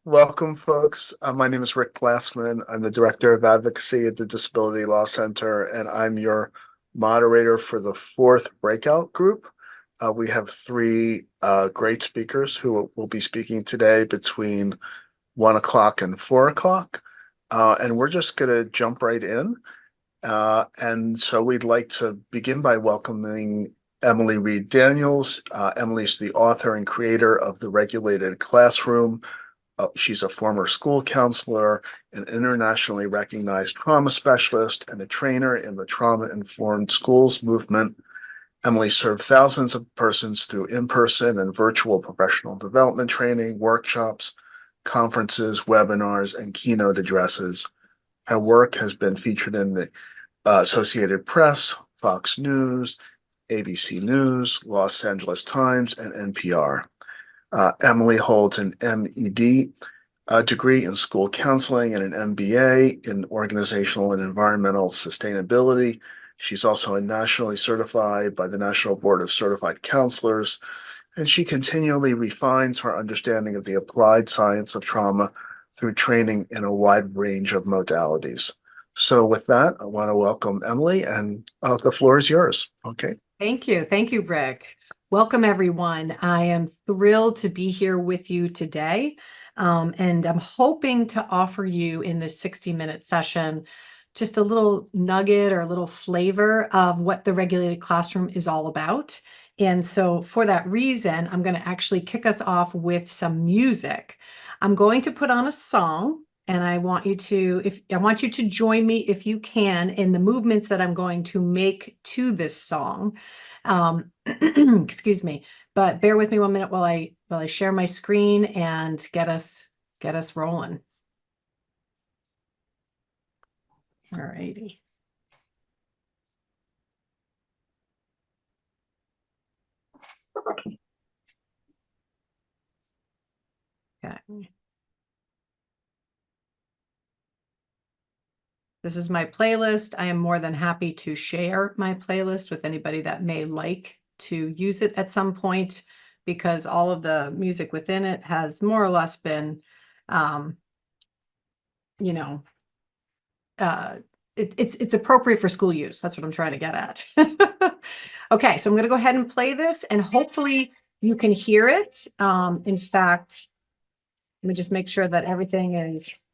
Welcome, folks. My name is Rick Glassman. I'm the Director of Advocacy at the Disability Law Center, and I'm your moderator for the fourth Breakout group. We have three great speakers who will be speaking today between 1 o'clock and 4 o'clock. And we're just going to jump right in. And so we'd like to begin by welcoming Emily Reed Daniels. Emily's the author and creator of The Regulated Classroom. She's a former school counselor, an internationally recognized trauma specialist, and a trainer in the trauma-informed schools movement. Emily served thousands of persons through in-person and virtual professional development training, workshops, conferences, webinars, and keynote addresses. Her work has been featured in the Associated Press, Fox News, ABC News, Los Angeles Times, and NPR. Emily holds an MED degree in school counseling and an MBA in organizational and environmental sustainability. She's also nationally certified by the National Board of Certified Counselors, and she continually refines her understanding of the applied science of trauma through training in a wide range of modalities. So with that, I want to welcome Emily, and the floor is yours. Okay. Thank you. Thank you, Rick. Welcome, everyone. I am thrilled to be here with you today. And I'm hoping to offer you in this 60-minute session just a little nugget or a little flavor of what the regulated classroom is all about. And so for that reason, I'm going to actually kick us off with some music. I'm going to put on a song, and I want you to join me if you can in the movements that I'm going to make to this song. Excuse me, but bear with me 1 minute while I share my screen and get us rolling. All righty. Okay. This is my playlist. I am more than happy to share my playlist with anybody that may like to use it at some point, because all of the music within it has more or less been, it's appropriate for school use. That's what I'm trying to get at. Okay, so I'm going to go ahead and play this, and hopefully you can hear it. In fact, let me just make sure that everything is.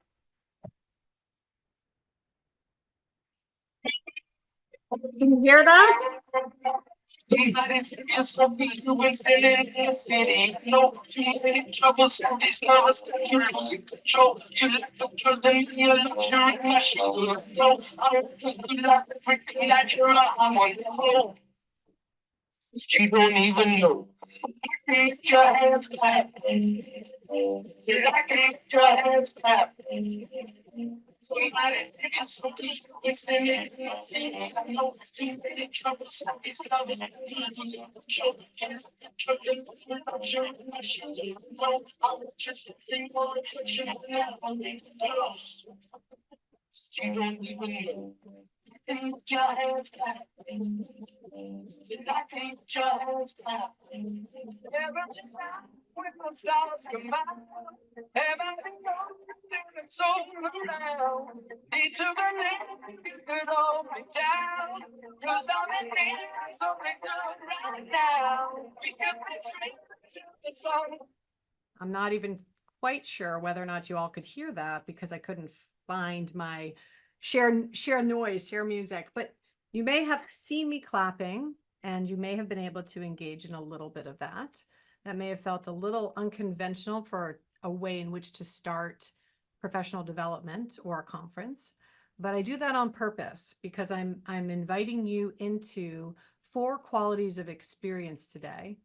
Can you hear that? You don't even know. Keep your hands clapping. I keep your hands clapping. Somebody's thinking something, it's in it. I know too many troubles. This love is choke. No, I was just think more reflection. You don't even know. Keep your hands clapping. I keep your hands clapping. When the stars come out, everybody knows it's all around. Need to believe you could hold me down, 'cause I'm in need of something good right now. We could be straight to the sun. I'm not even quite sure whether or not you all could hear that, because I couldn't find my share noise, share music, but you may have seen me clapping, and you may have been able to engage in a little bit of that. That may have felt a little unconventional for a way in which to start professional development or a conference, but I do that on purpose because I'm inviting you into 4 qualities of experience today.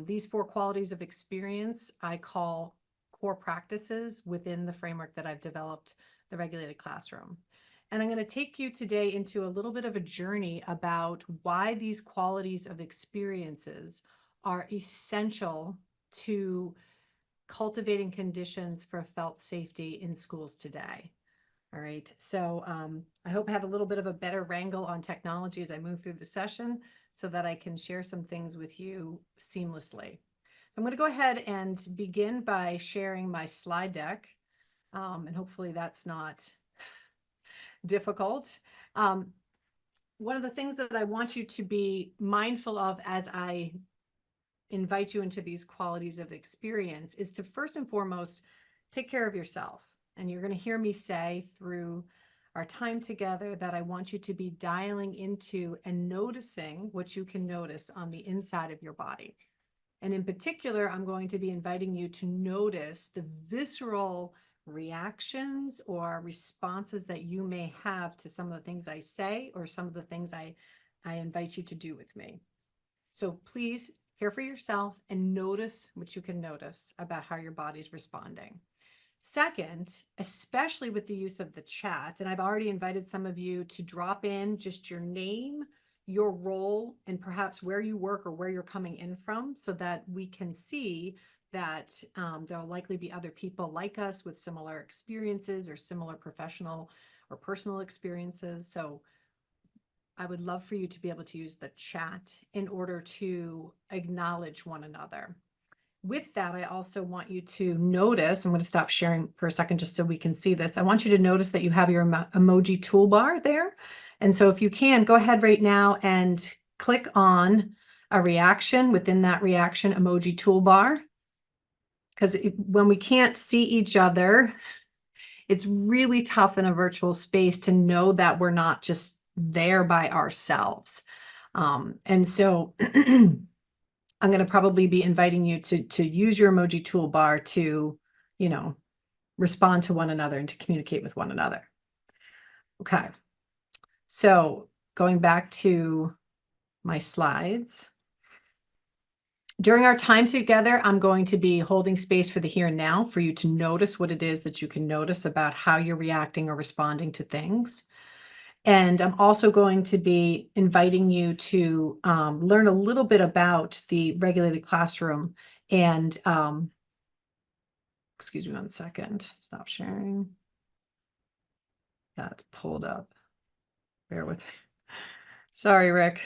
These 4 qualities of experience I call core practices within the framework that I've developed, the regulated classroom. And I'm going to take you today into a little bit of a journey about why these qualities of experiences are essential to cultivating conditions for felt safety in schools today. All right, so I hope I have a little bit of a better wrangle on technology as I move through the session so that I can share some things with you seamlessly. I'm going to go ahead and begin by sharing my slide deck. And hopefully that's not difficult. One of the things that I want you to be mindful of as I invite you into these qualities of experience is to first and foremost, take care of yourself. And you're going to hear me say through our time together that I want you to be dialing into and noticing what you can notice on the inside of your body. And in particular, I'm going to be inviting you to notice the visceral reactions or responses that you may have to some of the things I say or some of the things I invite you to do with me. So please care for yourself and notice what you can notice about how your body's responding. Second, especially with the use of the chat, and I've already invited some of you to drop in just your name, your role, and perhaps where you work or where you're coming in from so that we can see that there'll likely be other people like us with similar experiences or similar professional or personal experiences. So I would love for you to be able to use the chat in order to acknowledge one another. With that, I also want you to notice, I'm going to stop sharing for a second just so we can see this. I want you to notice that you have your emoji toolbar there. And so if you can, go ahead right now and click on a reaction within that reaction emoji toolbar. Because when we can't see each other, it's really tough in a virtual space to know that we're not just there by ourselves. And so I'm going to probably be inviting you to use your emoji toolbar to, respond to one another and to communicate with one another. Okay. So going back to my slides. During our time together, I'm going to be holding space for the here and now for you to notice what it is that you can notice about how you're reacting or responding to things. And I'm also going to be inviting you to learn a little bit about the regulated classroom. And excuse me 1 second, stop sharing. That's pulled up. Bear with me. Sorry, Rick.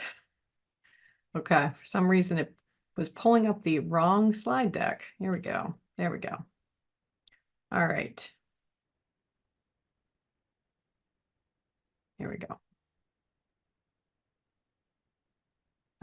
Okay, for some reason it was pulling up the wrong slide deck. Here we go. There we go. All right. Here we go.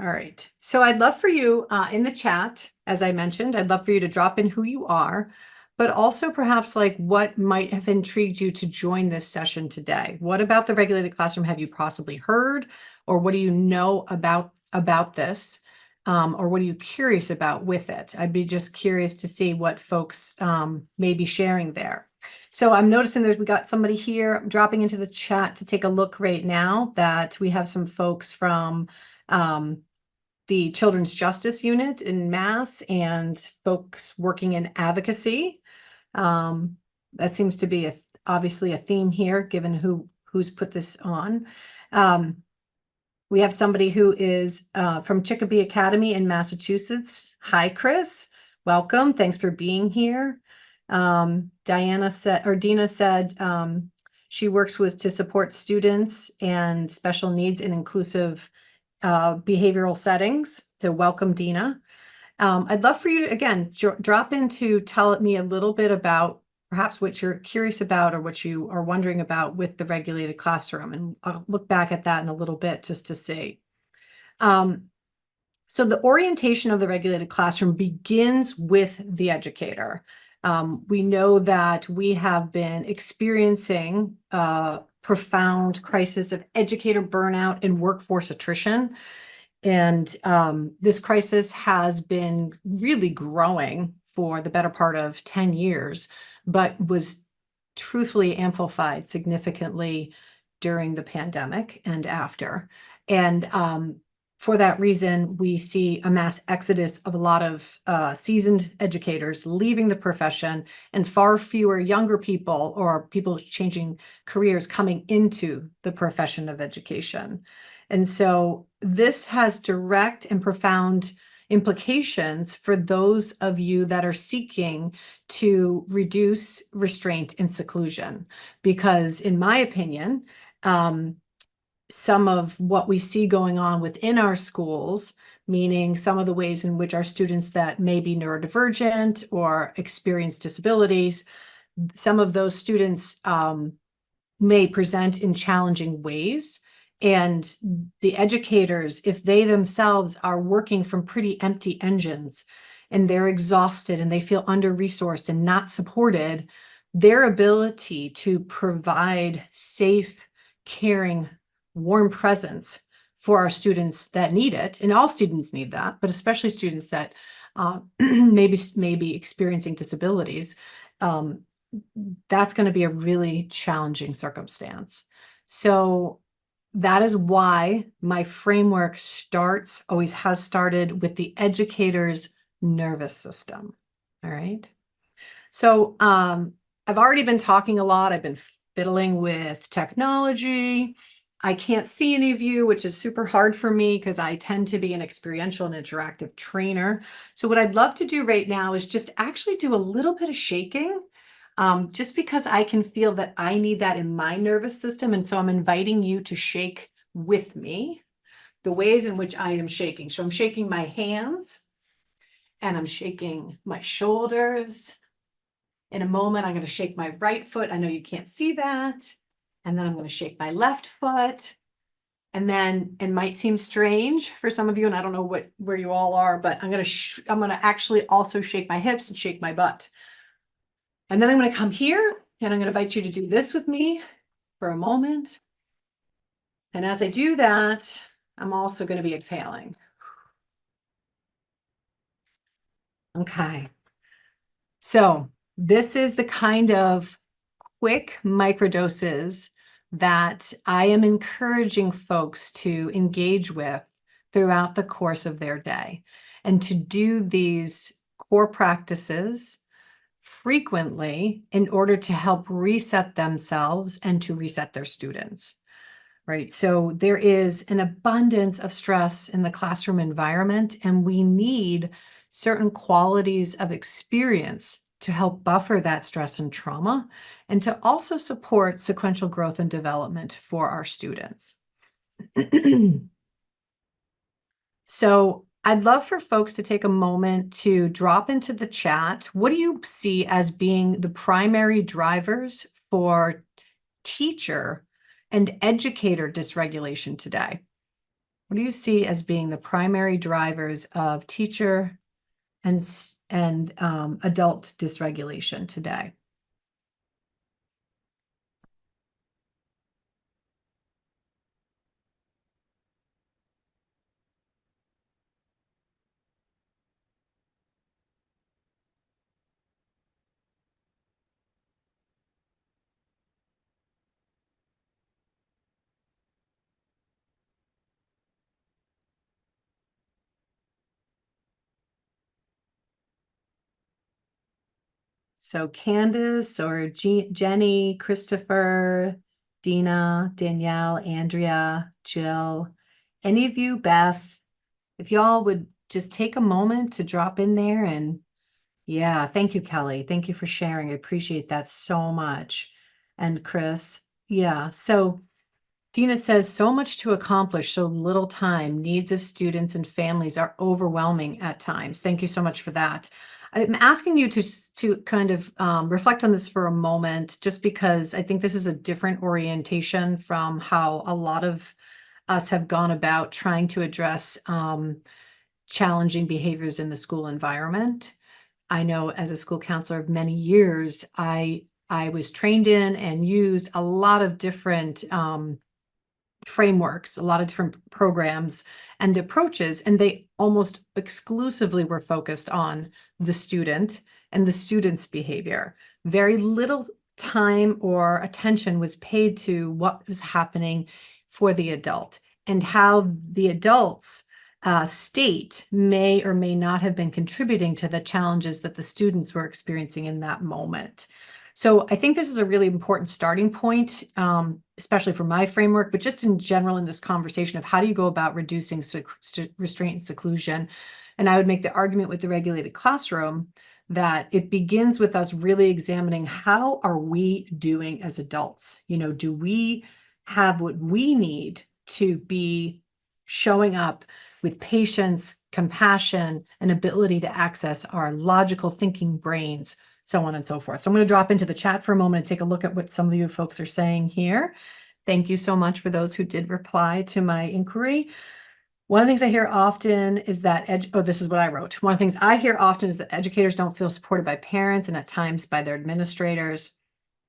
All right. So I'd love for you in the chat, as I mentioned, I'd love for you to drop in who you are, but also perhaps like what might have intrigued you to join this session today. What about the regulated classroom have you possibly heard, or what do you know about this? Or what are you curious about with it? I'd be just curious to see what folks may be sharing there. So I'm noticing that we got somebody here. I'm dropping into the chat to take a look right now that we have some folks from the Children's Justice Unit in Mass and folks working in advocacy. That seems to be obviously a theme here, given who's put this on. We have somebody who is from Chicopee Academy in Massachusetts. Hi, Chris. Welcome. Thanks for being here. Dina said she works to support students and special needs in inclusive behavioral settings. So welcome, Dina. I'd love for you to, again, drop in to tell me a little bit about perhaps what you're curious about or what you are wondering about with the regulated classroom. And I'll look back at that in a little bit just to see. So the orientation of the regulated classroom begins with the educator. We know that we have been experiencing profound crisis of educator burnout and workforce attrition. And this crisis has been really growing for the better part of 10 years, but was truthfully amplified significantly during the pandemic and after. And for that reason, we see a mass exodus of a lot of seasoned educators leaving the profession and far fewer younger people or people changing careers coming into the profession of education. And so this has direct and profound implications for those of you that are seeking to reduce restraint and seclusion, because in my opinion, some of what we see going on within our schools meaning some of the ways in which our students that may be neurodivergent or experience disabilities, some of those students may present in challenging ways. And the educators, if they themselves are working from pretty empty engines and they're exhausted and they feel under-resourced and not supported, their ability to provide safe, caring, warm presence for our students that need it, and all students need that, but especially students that may be experiencing disabilities, that's going to be a really challenging circumstance. So that is why my framework always has started with the educator's nervous system. All right. So I've already been talking a lot. I've been fiddling with technology. I can't see any of you, which is super hard for me because I tend to be an experiential and interactive trainer. So what I'd love to do right now is just actually do a little bit of shaking, just because I can feel that I need that in my nervous system. And so I'm inviting you to shake with me the ways in which I am shaking. So I'm shaking my hands and I'm shaking my shoulders. In a moment, I'm going to shake my right foot. I know you can't see that. And then I'm going to shake my left foot. And then it might seem strange for some of you, and I don't know where you all are, but I'm going to actually also shake my hips and shake my butt. And then I'm going to come here and I'm going to invite you to do this with me for a moment. And as I do that, I'm also going to be exhaling. Okay. So this is the kind of quick microdoses that I am encouraging folks to engage with throughout the course of their day, and to do these core practices frequently in order to help reset themselves and to reset their students. Right. So there is an abundance of stress in the classroom environment, and we need certain qualities of experience to help buffer that stress and trauma, and to also support sequential growth and development for our students. So I'd love for folks to take a moment to drop into the chat. What do you see as being the primary drivers for teacher and educator dysregulation today? What do you see as being the primary drivers of teacher and adult dysregulation today? So Candace or Jenny, Christopher, Dina, Danielle, Andrea, Jill, any of you, Beth, if y'all would just take a moment to drop in there. And yeah, thank you, Kelly. Thank you for sharing. I appreciate that so much. And Chris, yeah. So Dina says, so much to accomplish, so little time. Needs of students and families are overwhelming at times. Thank you so much for that. I'm asking you to kind of reflect on this for a moment, just because I think this is a different orientation from how a lot of us have gone about trying to address challenging behaviors in the school environment. I know as a school counselor of many years, I was trained in and used a lot of different frameworks, a lot of different programs and approaches, and they almost exclusively were focused on the student and the student's behavior. Very little time or attention was paid to what was happening for the adult and how the adult's state may or may not have been contributing to the challenges that the students were experiencing in that moment. So I think this is a really important starting point, especially for my framework, but just in general in this conversation of how do you go about reducing restraint and seclusion. And I would make the argument with the regulated classroom that it begins with us really examining how are we doing as adults? You know, do we have what we need to be showing up with patience, compassion, and ability to access our logical thinking brains, so on and so forth. So I'm going to drop into the chat for a moment and take a look at what some of you folks are saying here. Thank you so much for those who did reply to my inquiry. One of the things I hear often is that, this is what I wrote. One of the things I hear often is that educators don't feel supported by parents and at times by their administrators.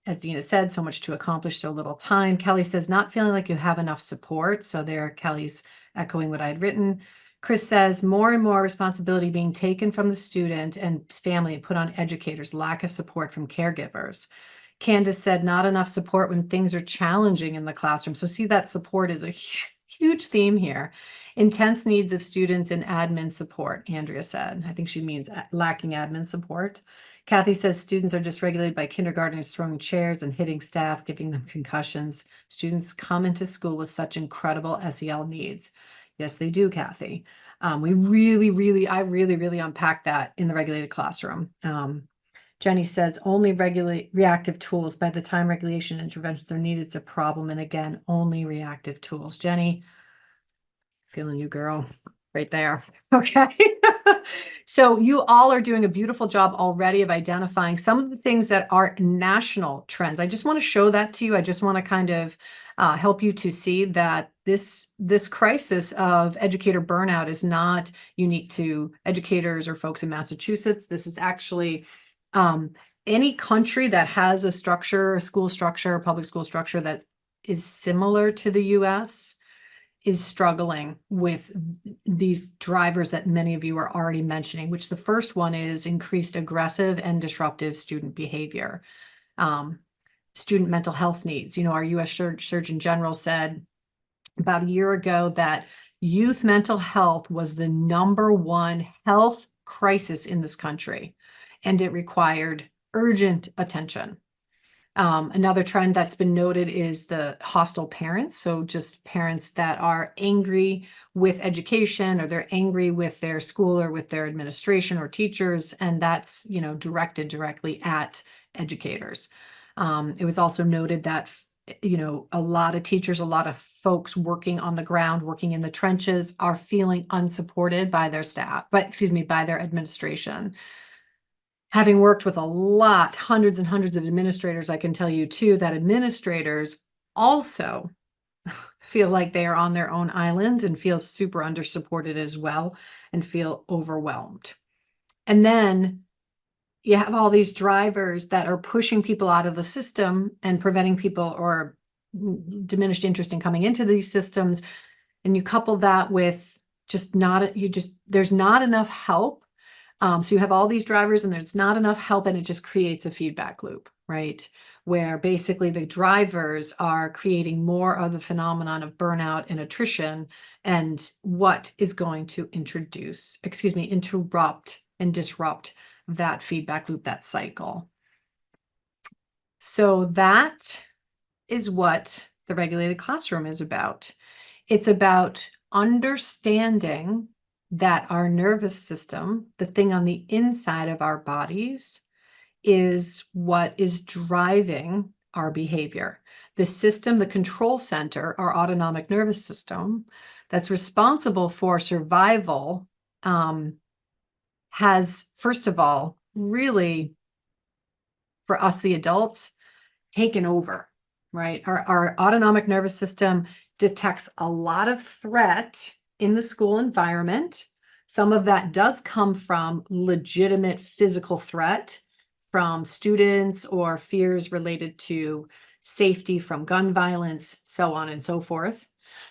As Dina said, so much to accomplish, so little time. Kelly says, not feeling like you have enough support. So there, Kelly's echoing what I had written. Chris says, more and more responsibility being taken from the student and family and put on educators, lack of support from caregivers. Candace said, not enough support when things are challenging in the classroom. So see, that support is a huge theme here. Intense needs of students and admin support, Andrea said. I think she means lacking admin support. Kathy says students are dysregulated by kindergartners throwing chairs and hitting staff, giving them concussions. Students come into school with such incredible SEL needs. Yes, they do, Kathy. I really unpack that in the regulated classroom. Jenny says only reactive tools. By the time regulation interventions are needed, it's a problem. And again, only reactive tools. Jenny, feeling you, girl, right there. Okay. So you all are doing a beautiful job already of identifying some of the things that are national trends. I just want to show that to you. I just want to kind of help you to see that this crisis of educator burnout is not unique to educators or folks in Massachusetts. This is actually any country that has a structure, a school structure, public school structure that is similar to the US is struggling with these drivers that many of you are already mentioning, which the first one is increased aggressive and disruptive student behavior. Student mental health needs. You know, our US Surgeon General said about a year ago that youth mental health was the #1 health crisis in this country, and it required urgent attention. Another trend that's been noted is the hostile parents. So just parents that are angry with education, or they're angry with their school or with their administration or teachers. And that's, you know, directed directly at educators. It was also noted that, you know, a lot of teachers, a lot of folks working on the ground, working in the trenches, are feeling unsupported by their staff, by their administration. Having worked with a lot, hundreds and hundreds of administrators, I can tell you too, that administrators also feel like they are on their own island and feel super under-supported as well and feel overwhelmed. And then you have all these drivers that are pushing people out of the system and preventing people or diminished interest in coming into these systems. And you couple that with there's not enough help. So you have all these drivers and there's not enough help, and it just creates a feedback loop, right? Where basically the drivers are creating more of the phenomenon of burnout and attrition, and what is going to interrupt and disrupt that feedback loop, that cycle. So that is what the regulated classroom is about. It's about understanding that our nervous system, the thing on the inside of our bodies, is what is driving our behavior. The system, the control center, our autonomic nervous system, that's responsible for survival, has, first of all, really, for us, the adults, taken over, right? Our autonomic nervous system detects a lot of threat in the school environment. Some of that does come from legitimate physical threat from students or fears related to safety from gun violence, so on and so forth.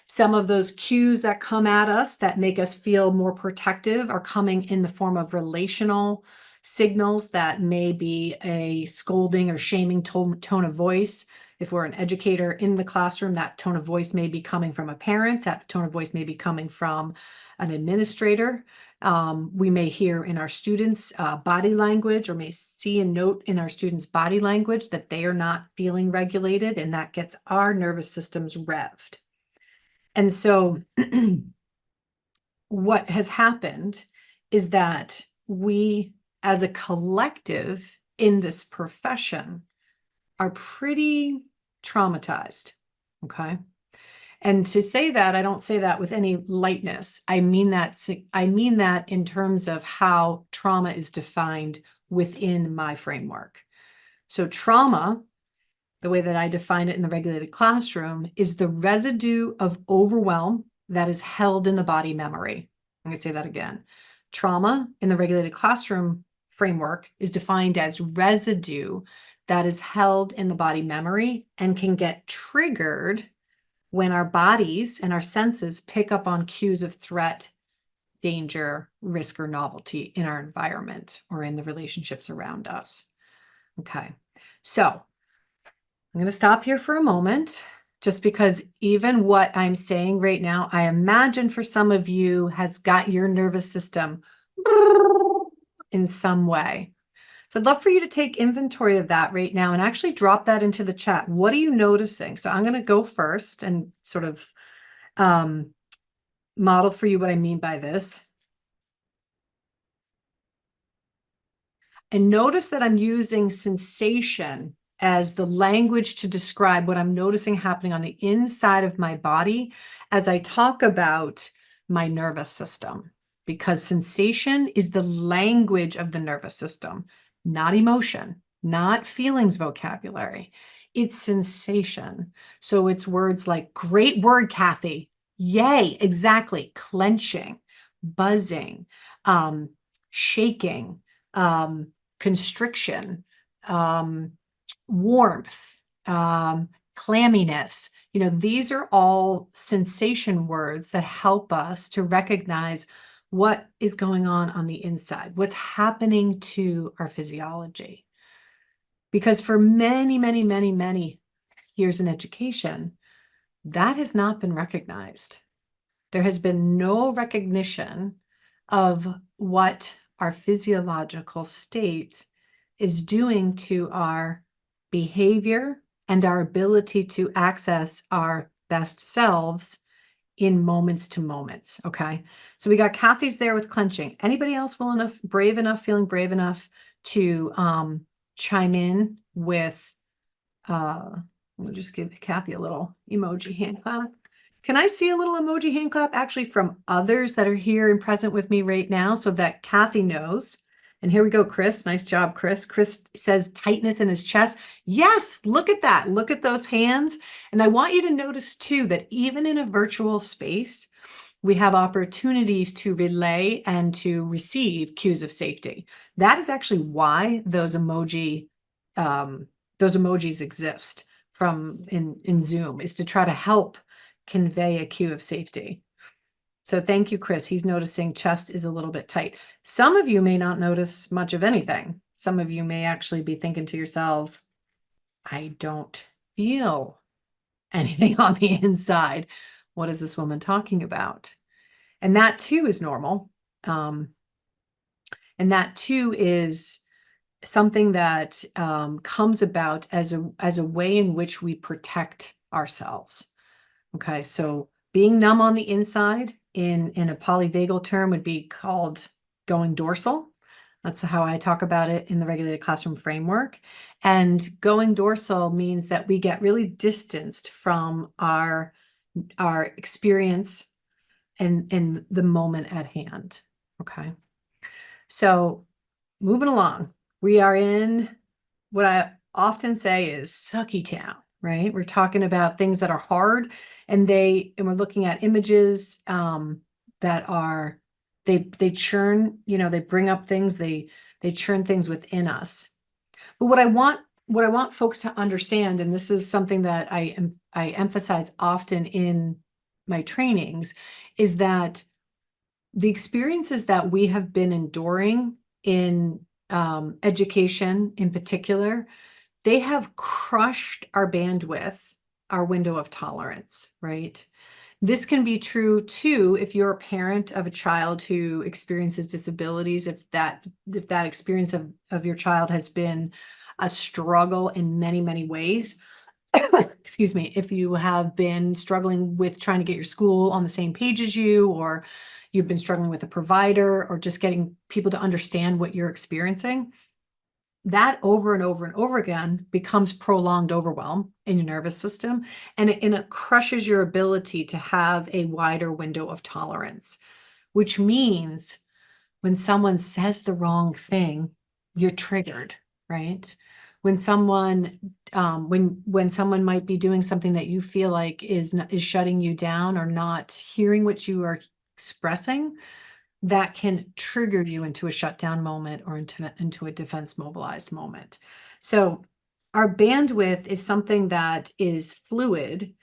Some of those cues that come at us that make us feel more protective are coming in the form of relational signals that may be a scolding or shaming tone of voice. If we're an educator in the classroom, that tone of voice may be coming from a parent, that tone of voice may be coming from an administrator. We may hear in our students' body language, or may see and note in our students' body language that they are not feeling regulated, and that gets our nervous systems revved. And so what has happened is that we, as a collective in this profession, are pretty traumatized, okay? And to say that, I don't say that with any lightness. I mean that in terms of how trauma is defined within my framework. So trauma, the way that I define it in the regulated classroom, is the residue of overwhelm that is held in the body memory. I'm going to say that again. Trauma in the regulated classroom framework is defined as residue that is held in the body memory and can get triggered when our bodies and our senses pick up on cues of threat, danger, risk, or novelty in our environment or in the relationships around us. Okay, so I'm going to stop here for a moment, just because even what I'm saying right now, I imagine for some of you has got your nervous system in some way. So I'd love for you to take inventory of that right now and actually drop that into the chat. What are you noticing? So I'm going to go first and sort of model for you what I mean by this. And notice that I'm using sensation as the language to describe what I'm noticing happening on the inside of my body as I talk about my nervous system, because sensation is the language of the nervous system, not emotion, not feelings vocabulary. It's sensation. So it's words like, great word, Kathy. Yay, exactly. Clenching, buzzing, shaking, constriction, warmth, clamminess. You know, these are all sensation words that help us to recognize what is going on the inside, what's happening to our physiology. Because for many, many, many, many years in education, that has not been recognized. There has been no recognition of what our physiological state is doing to our behavior and our ability to access our best selves in moments to moments. Okay. So we got Kathy's there with clenching. Anybody else feeling brave enough to chime in with, we'll just give Kathy a little emoji hand clap. Can I see a little emoji hand clap actually from others that are here and present with me right now so that Kathy knows? And here we go, Chris. Nice job, Chris. Chris says tightness in his chest. Yes, look at that. Look at those hands. And I want you to notice too that even in a virtual space, we have opportunities to relay and to receive cues of safety. That is actually why those emojis exist in Zoom, is to try to help convey a cue of safety. So thank you, Chris. He's noticing chest is a little bit tight. Some of you may not notice much of anything. Some of you may actually be thinking to yourselves, I don't feel anything on the inside. What is this woman talking about? And that too is normal. And that too is something that comes about as a way in which we protect ourselves. Okay, so being numb on the inside in a polyvagal term would be called going dorsal. That's how I talk about it in the regulated classroom framework. And going dorsal means that we get really distanced from our experience and the moment at hand. Okay, so moving along, we are in what I often say is sucky town, right? We're talking about things that are hard, and we're looking at images that are they churn, you know, they bring up things, they churn things within us. But what I want folks to understand, and this is something that I emphasize often in my trainings, is that the experiences that we have been enduring in education in particular, they have crushed our bandwidth, our window of tolerance, right? This can be true too if you're a parent of a child who experiences disabilities, if that experience of your child has been a struggle in many, many ways. Excuse me, if you have been struggling with trying to get your school on the same page as you, or you've been struggling with a provider, or just getting people to understand what you're experiencing. that over and over and over again becomes prolonged overwhelm in your nervous system, and it crushes your ability to have a wider window of tolerance, which means when someone says the wrong thing, you're triggered, right? When someone when someone might be doing something that you feel like is shutting you down or not hearing what you are expressing, that can trigger you into a shutdown moment or into a defense mobilized moment. So our bandwidth is something that is fluid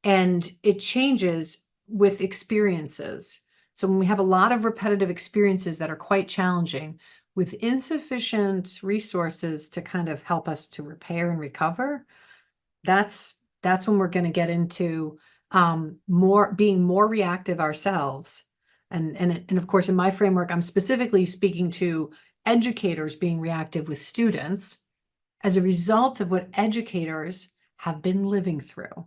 and it changes with experiences. So when we have a lot of repetitive experiences that are quite challenging with insufficient resources to kind of help us to repair and recover, that's when we're going to get into being more reactive ourselves. And of course, in my framework, I'm specifically speaking to educators being reactive with students as a result of what educators have been living through.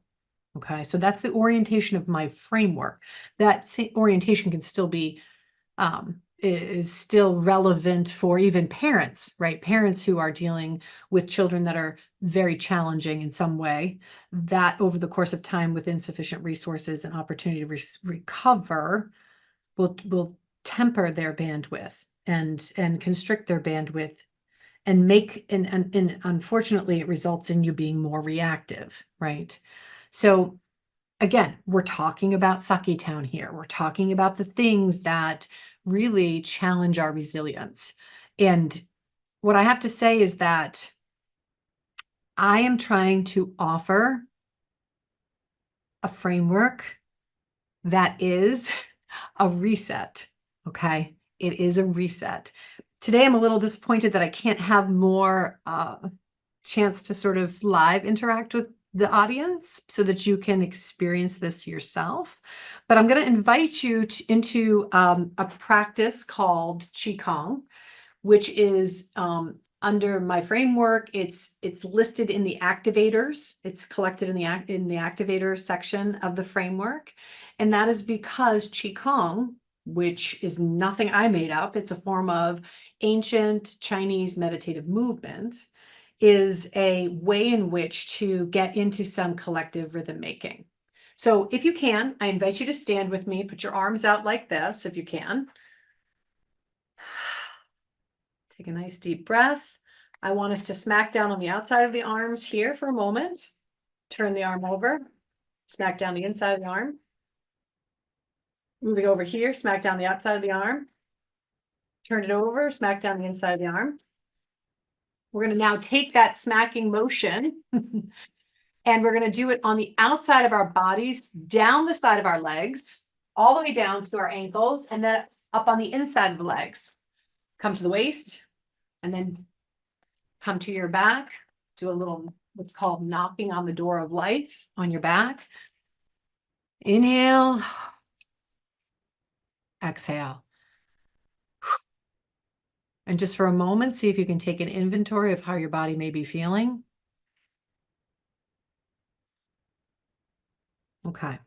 Okay, so that's the orientation of my framework. That orientation can still be is still relevant for even parents, right? Parents who are dealing with children that are very challenging in some way, that over the course of time with insufficient resources and opportunity to recover will temper their bandwidth and constrict their bandwidth and make and unfortunately it results in you being more reactive, right? So again, we're talking about Sucky Town here. We're talking about the things that really challenge our resilience. And what I have to say is that I am trying to offer a framework that is a reset. Okay. It is a reset. Today, I'm a little disappointed that I can't have more chance to sort of live interact with the audience so that you can experience this yourself. But I'm going to invite you into a practice called Qigong, which is under my framework. It's listed in the activators. It's collected in the activator section of the framework. And that is because Qigong, which is nothing I made up, it's a form of ancient Chinese meditative movement, is a way in which to get into some collective rhythm making. So if you can, I invite you to stand with me, put your arms out like this, if you can. Take a nice deep breath. I want us to smack down on the outside of the arms here for a moment. Turn the arm over, smack down the inside of the arm. Moving over here, smack down the outside of the arm. Turn it over, smack down the inside of the arm. We're going to now take that smacking motion and we're going to do it on the outside of our bodies, down the side of our legs, all the way down to our ankles, and then up on the inside of the legs. Come to the waist, and then come to your back. Do a little, what's called knocking on the door of life on your back. Inhale. Exhale. And just for a moment, see if you can take an inventory of how your body may be feeling. Okay.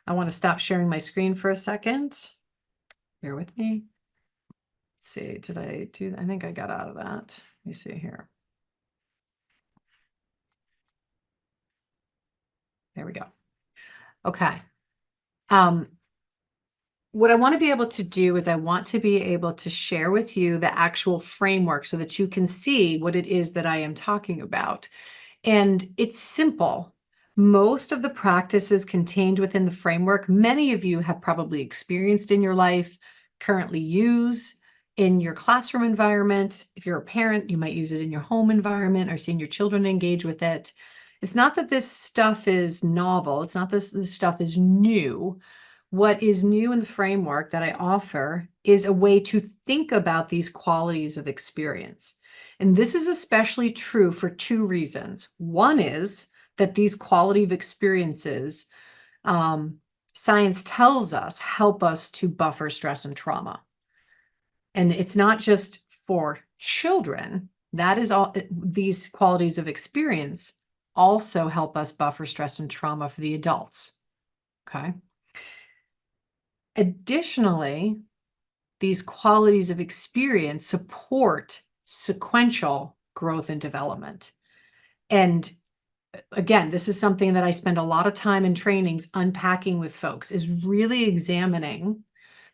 I want to stop sharing my screen for a second. Bear with me. Let's see, did I do, I think I got out of that. Let me see here. There we go. Okay. What I want to be able to do is I want to be able to share with you the actual framework so that you can see what it is that I am talking about. And it's simple. Most of the practices contained within the framework, many of you have probably experienced in your life, currently use in your classroom environment. If you're a parent, you might use it in your home environment or seeing your children engage with it. It's not that this stuff is novel. It's not this stuff is new. What is new in the framework that I offer is a way to think about these qualities of experience. And this is especially true for two reasons. One is that these quality of experiences, science tells us, help us to buffer stress and trauma. And it's not just for children. That is all, these qualities of experience also help us buffer stress and trauma for the adults. Okay. Additionally, these qualities of experience support sequential growth and development. And again, this is something that I spend a lot of time in trainings unpacking with folks, is really examining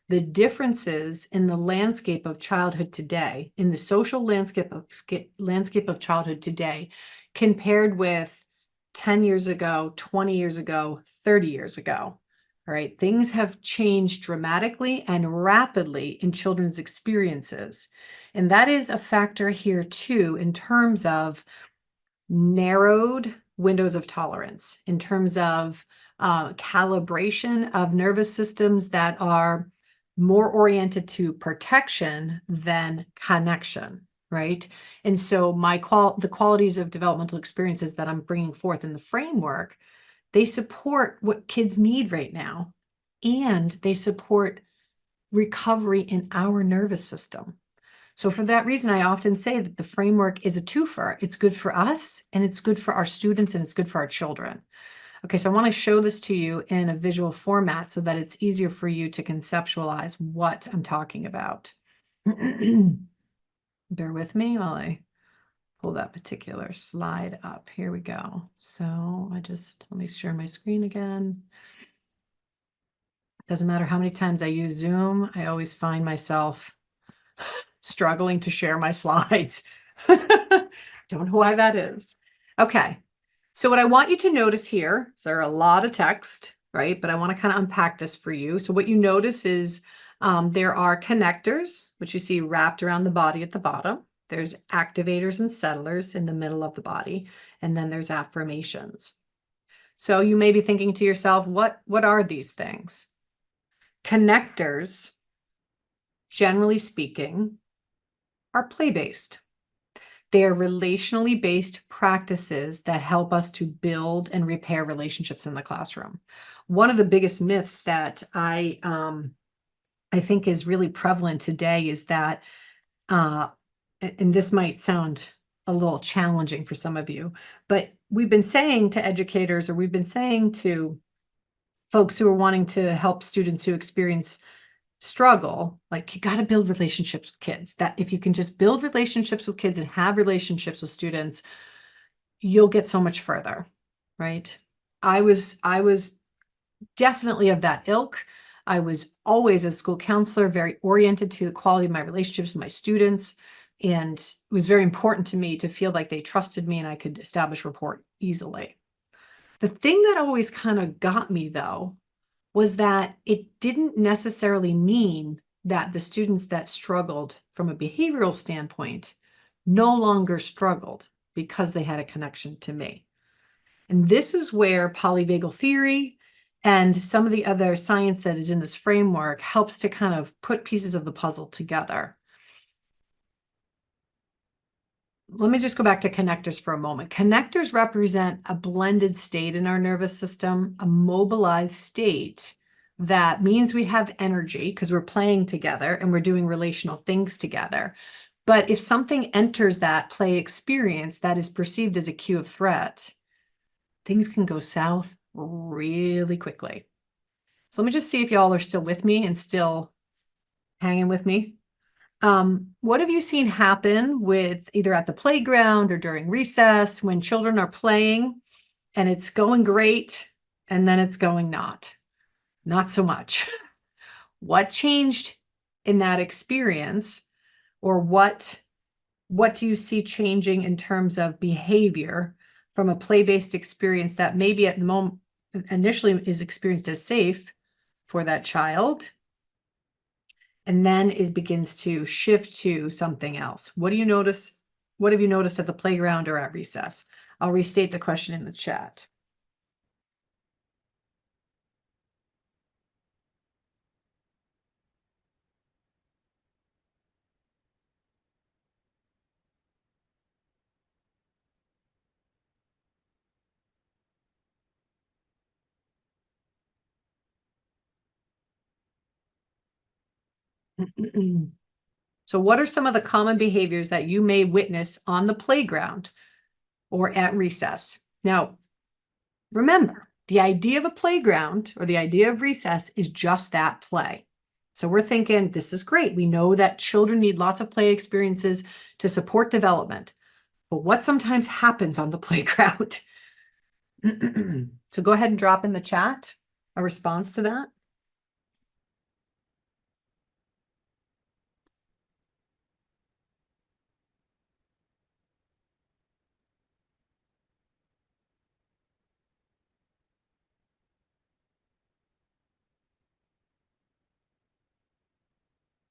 the differences in the landscape of childhood today, in the social landscape of childhood today, compared with 10 years ago, 20 years ago, 30 years ago. All right, things have changed dramatically and rapidly in children's experiences. And that is a factor here too, in terms of narrowed windows of tolerance, in terms of calibration of nervous systems that are more oriented to protection than connection, right? And so the qualities of developmental experiences that I'm bringing forth in the framework, they support what kids need right now, and they support recovery in our nervous system. So for that reason, I often say that the framework is a twofer. It's good for us, and it's good for our students, and it's good for our children. Okay, so I want to show this to you in a visual format so that it's easier for you to conceptualize what I'm talking about. Bear with me while I pull that particular slide up. Here we go. So let me share my screen again. Doesn't matter how many times I use Zoom, I always find myself struggling to share my slides. Don't know why that is. Okay. So what I want you to notice here, so there are a lot of text, right? But I want to kind of unpack this for you. So what you notice is there are connectors, which you see wrapped around the body at the bottom. There's activators and settlers in the middle of the body. And then there's affirmations. So you may be thinking to yourself, what are these things? Connectors, generally speaking, are play-based. They are relationally based practices that help us to build and repair relationships in the classroom. One of the biggest myths that I think is really prevalent today is that, and this might sound a little challenging for some of you, but we've been saying to educators, or we've been saying to folks who are wanting to help students who experience struggle, like, you got to build relationships with kids. That if you can just build relationships with kids and have relationships with students, you'll get so much further, right? I was definitely of that ilk. I was always, a school counselor, very oriented to the quality of my relationships with my students. And it was very important to me to feel like they trusted me and I could establish rapport easily. The thing that always kind of got me, though, was that it didn't necessarily mean that the students that struggled from a behavioral standpoint no longer struggled because they had a connection to me. And this is where polyvagal theory and some of the other science that is in this framework helps to kind of put pieces of the puzzle together. Let me just go back to connectors for a moment. Connectors represent a blended state in our nervous system, a mobilized state that means we have energy because we're playing together and we're doing relational things together. But if something enters that play experience that is perceived as a cue of threat, things can go south really quickly. So let me just see if y'all are still with me and still hanging with me. What have you seen happen with either at the playground or during recess when children are playing and it's going great and then it's going not so much? What changed in that experience, or what do you see changing in terms of behavior from a play-based experience that maybe at the moment initially is experienced as safe for that child, and then it begins to shift to something else? What do you notice? What have you noticed at the playground or at recess? I'll restate the question in the chat. So what are some of the common behaviors that you may witness on the playground or at recess? Now, remember, the idea of a playground or the idea of recess is just that, play. So we're thinking this is great. We know that children need lots of play experiences to support development. But what sometimes happens on the playground? So go ahead and drop in the chat a response to that.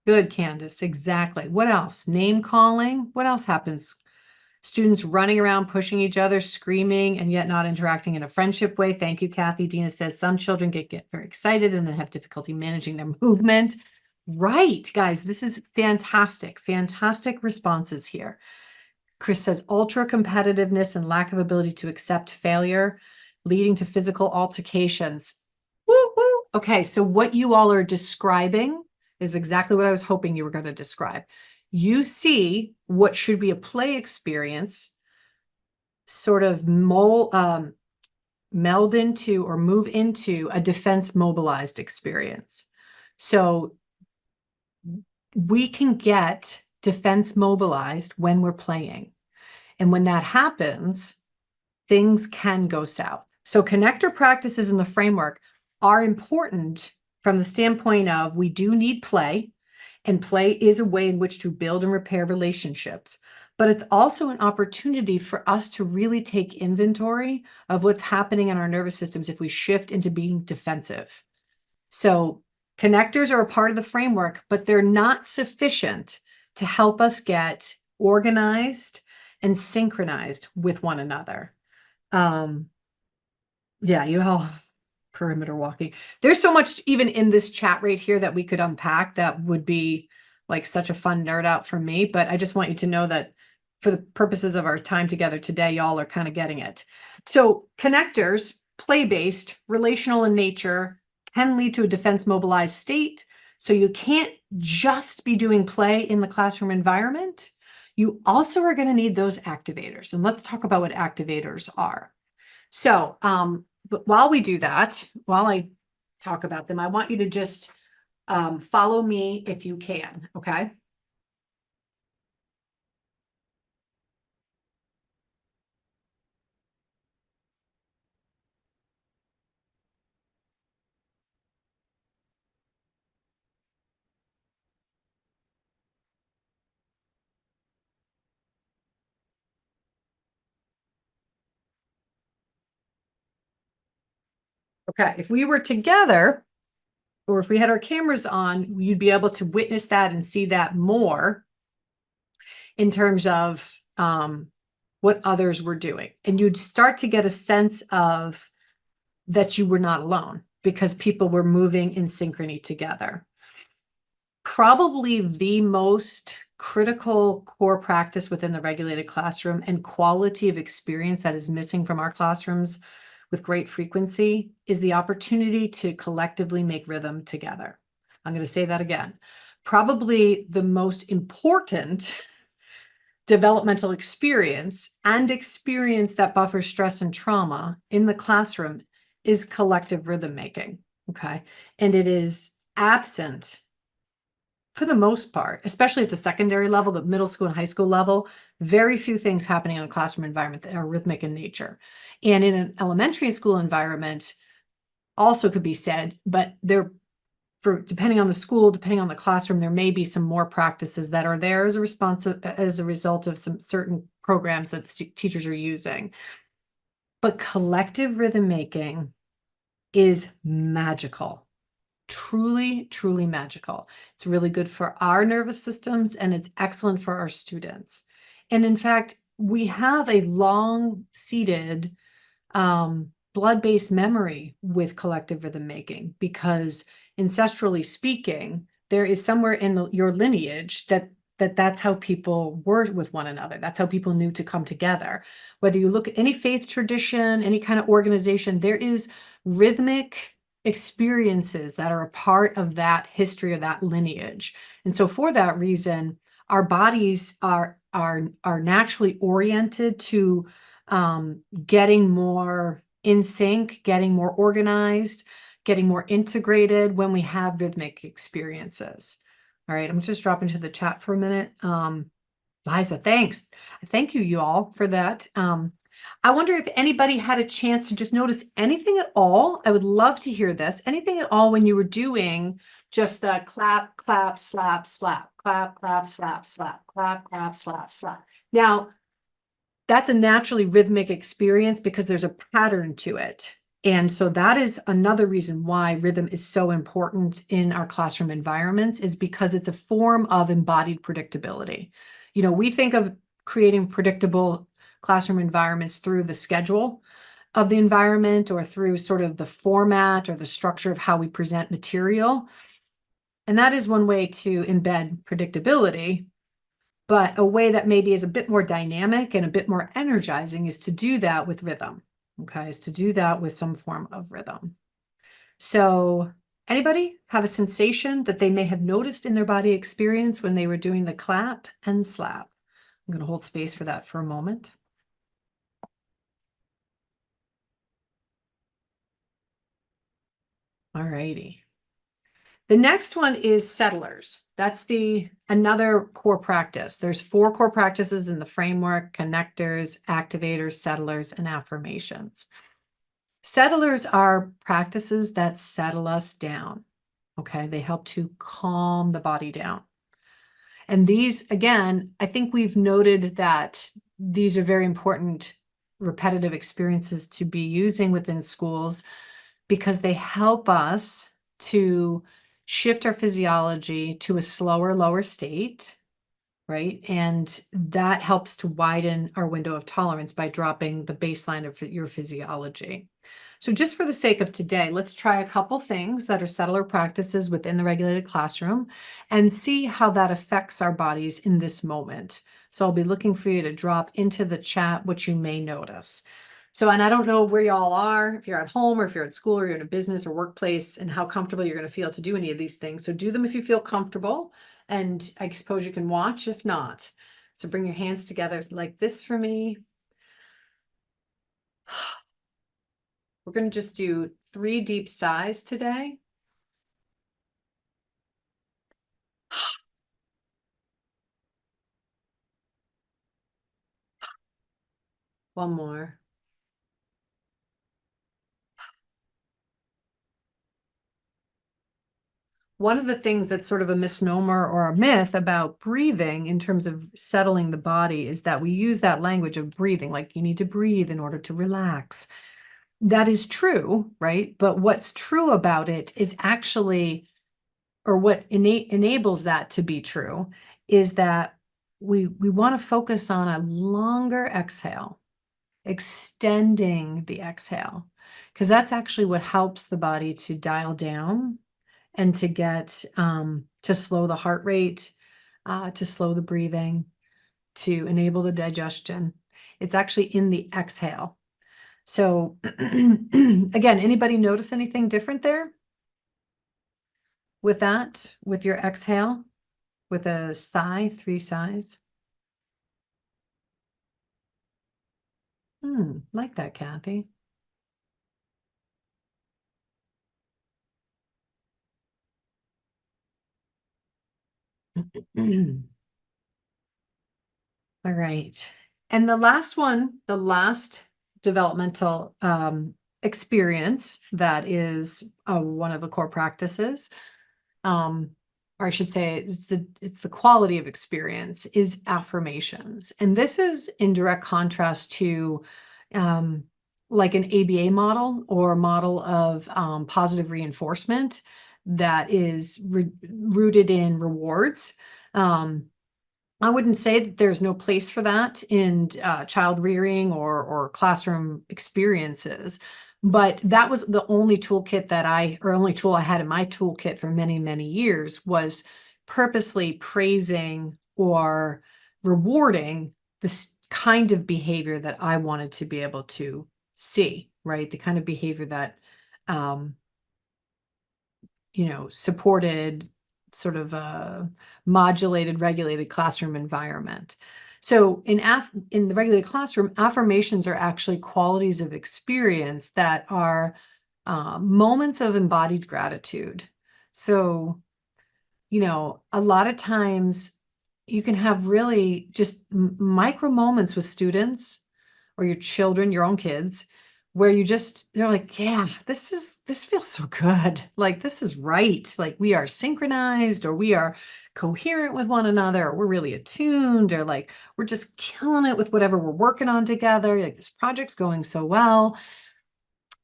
Good, Candace. Exactly. What else? Name calling. What else happens? Students running around, pushing each other, screaming, and yet not interacting in a friendship way. Thank you, Kathy. Dina says some children get very excited and then have difficulty managing their movement. Right, guys, this is fantastic. Fantastic responses here. Chris says ultra competitiveness and lack of ability to accept failure, leading to physical altercations. Woo, woo. Okay, so what you all are describing is exactly what I was hoping you were going to describe. You see what should be a play experience sort of meld into or move into a defense mobilized experience. So we can get defense mobilized when we're playing. And when that happens, things can go south. So connector practices in the framework are important from the standpoint of we do need play, and play is a way in which to build and repair relationships. But it's also an opportunity for us to really take inventory of what's happening in our nervous systems if we shift into being defensive. So connectors are a part of the framework, but they're not sufficient to help us get organized and synchronized with one another. Yeah, you all perimeter walking. There's so much even in this chat right here that we could unpack that would be like such a fun nerd out for me. But I just want you to know that for the purposes of our time together today, y'all are kind of getting it. So connectors, play-based, relational in nature, can lead to a defense mobilized state. So you can't just be doing play in the classroom environment. You also are going to need those activators. And let's talk about what activators are. So, but while we do that, while I talk about them, I want you to just follow me if you can, okay? Okay, if we were together, or if we had our cameras on, you'd be able to witness that and see that more in terms of what others were doing. And you'd start to get a sense of that you were not alone because people were moving in synchrony together. Probably the most critical core practice within the regulated classroom and quality of experience that is missing from our classrooms with great frequency is the opportunity to collectively make rhythm together. I'm going to say that again. Probably the most important developmental experience and experience that buffers stress and trauma in the classroom is collective rhythm making. Okay. And it is absent for the most part, especially at the secondary level, the middle school and high school level, very few things happening in a classroom environment that are rhythmic in nature. And in an elementary school environment, also could be said, but there, for depending on the school, depending on the classroom, there may be some more practices that are there as a response as a result of some certain programs that teachers are using. But collective rhythm making is magical. Truly, truly magical. It's really good for our nervous systems and it's excellent for our students. And in fact, we have a long-seated blood-based memory with collective rhythm making because ancestrally speaking, there is somewhere in your lineage that's how people were with one another. That's how people knew to come together. Whether you look at any faith tradition, any kind of organization, there is rhythmic experiences that are a part of that history or that lineage. And so for that reason, our bodies are naturally oriented to getting more in sync, getting more organized, getting more integrated when we have rhythmic experiences. All right, I'm just dropping to the chat for a minute. Liza, thanks. Thank you, you all, for that. I wonder if anybody had a chance to just notice anything at all. I would love to hear this. Anything at all when you were doing just the clap, clap, slap, slap, clap, clap, slap, slap, clap, clap, slap, slap. Now, that's a naturally rhythmic experience because there's a pattern to it. And so that is another reason why rhythm is so important in our classroom environments, is because it's a form of embodied predictability. You know, we think of creating predictable classroom environments through the schedule of the environment or through sort of the format or the structure of how we present material. And that is one way to embed predictability. But a way that maybe is a bit more dynamic and a bit more energizing is to do that with rhythm. Okay, is to do that with some form of rhythm. So anybody have a sensation that they may have noticed in their body experience when they were doing the clap and slap? I'm going to hold space for that for a moment. All righty. The next one is settlers. That's another core practice. There's 4 core practices in the framework: connectors, activators, settlers, and affirmations. Settlers are practices that settle us down. Okay, they help to calm the body down. And these, again, I think we've noted that these are very important repetitive experiences to be using within schools because they help us to shift our physiology to a slower, lower state, right? And that helps to widen our window of tolerance by dropping the baseline of your physiology. So just for the sake of today, let's try a couple things that are settler practices within the regulated classroom and see how that affects our bodies in this moment. So I'll be looking for you to drop into the chat what you may notice. So, and I don't know where y'all are, if you're at home or if you're at school or you're in a business or workplace, and how comfortable you're going to feel to do any of these things. So do them if you feel comfortable, and I suppose you can watch if not. So bring your hands together like this for me. We're going to just do 3 deep sighs today. One more. One of the things that's sort of a misnomer or a myth about breathing in terms of settling the body is that we use that language of breathing, like you need to breathe in order to relax. That is true, right? But what's true about it is actually, or what enables that to be true, is that we want to focus on a longer exhale, extending the exhale, because that's actually what helps the body to dial down and to get to slow the heart rate, to slow the breathing, to enable the digestion. It's actually in the exhale. So again, anybody notice anything different there with that, with your exhale, with a sigh, 3 sighs? Like that, Kathy. All right. And the last one, the last developmental experience that is one of the core practices, or I should say it's the quality of experience, is affirmations. And this is in direct contrast to like an ABA model or a model of positive reinforcement that is rooted in rewards. I wouldn't say that there's no place for that in child rearing or classroom experiences, but that was the only toolkit only tool I had in my toolkit for many, many years, was purposely praising or rewarding this kind of behavior that I wanted to be able to see, right? The kind of behavior that, supported sort of a modulated, regulated classroom environment. So in the regulated classroom, affirmations are actually qualities of experience that are moments of embodied gratitude. So, a lot of times you can have really just micro moments with students or your children, your own kids, where they're like, yeah, this feels so good. Like, this is right. Like, we are synchronized, or we are coherent with one another, or we're really attuned, or like, we're just killing it with whatever we're working on together. Like, this project's going so well.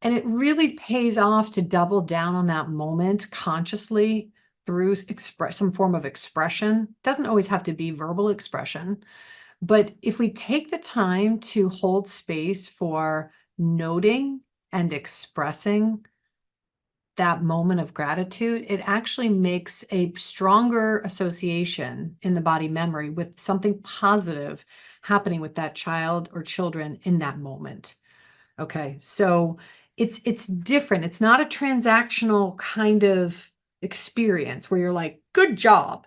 And it really pays off to double down on that moment consciously through some form of expression. It doesn't always have to be verbal expression, but if we take the time to hold space for noting and expressing that moment of gratitude, it actually makes a stronger association in the body memory with something positive happening with that child or children in that moment. Okay, so it's different. It's not a transactional kind of experience where you're like, good job,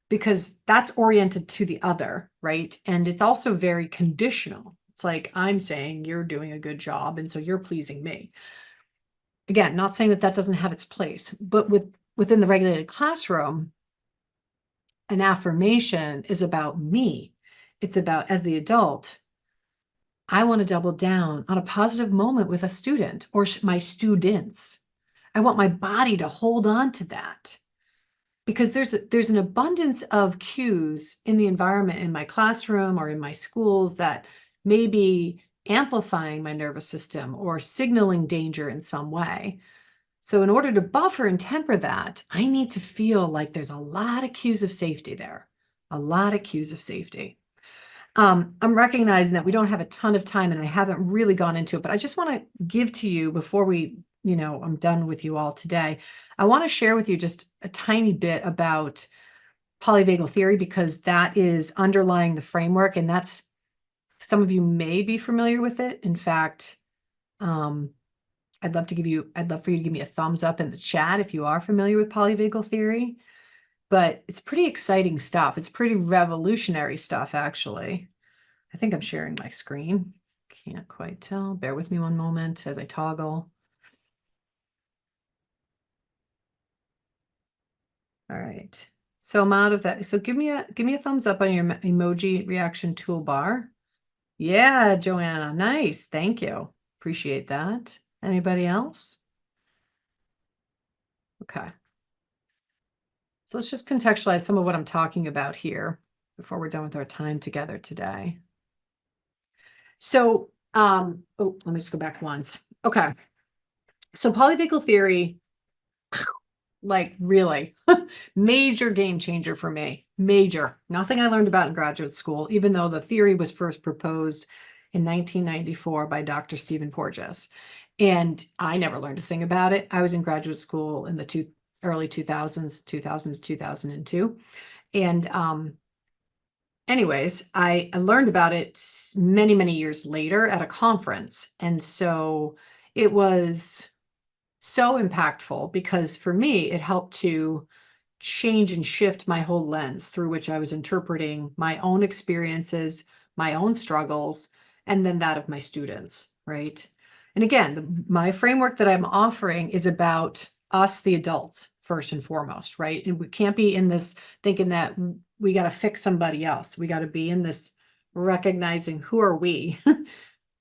because that's oriented to the other, right? And it's also very conditional. It's like, I'm saying you're doing a good job, and so you're pleasing me. Again, not saying that doesn't have its place, but within the regulated classroom, an affirmation is about me. It's about, as the adult, I want to double down on a positive moment with a student or my students. I want my body to hold on to that, because there's an abundance of cues in the environment in my classroom or in my schools that may be amplifying my nervous system or signaling danger in some way. So in order to buffer and temper that, I need to feel like there's a lot of cues of safety there, a lot of cues of safety. I'm recognizing that we don't have a ton of time and I haven't really gone into it, but I just want to give to you before I'm done with you all today. I want to share with you just a tiny bit about polyvagal theory, because that is underlying the framework, and that's, some of you may be familiar with it. In fact, I'd love for you to give me a thumbs up in the chat if you are familiar with polyvagal theory, but it's pretty exciting stuff. It's pretty revolutionary stuff, actually. I think I'm sharing my screen. Can't quite tell. Bear with me one moment as I toggle. All right. So I'm out of that. So give me a thumbs up on your emoji reaction toolbar. Yeah, Joanna. Nice. Thank you. Appreciate that. Anybody else? Okay. So let's just contextualize some of what I'm talking about here before we're done with our time together today. So, let me just go back once. Okay. So polyvagal theory, like, really major game changer for me. Major. Nothing I learned about in graduate school, even though the theory was first proposed in 1994 by Dr. Stephen Porges. And I never learned a thing about it. I was in graduate school in the early 2000s, 2000 to 2002. And anyways, I learned about it many, many years later at a conference. And so it was so impactful, because for me, it helped to change and shift my whole lens through which I was interpreting my own experiences, my own struggles, and then that of my students, right? And again, my framework that I'm offering is about us, the adults, first and foremost, right? And we can't be in this thinking that we got to fix somebody else. We got to be in this recognizing, who are we?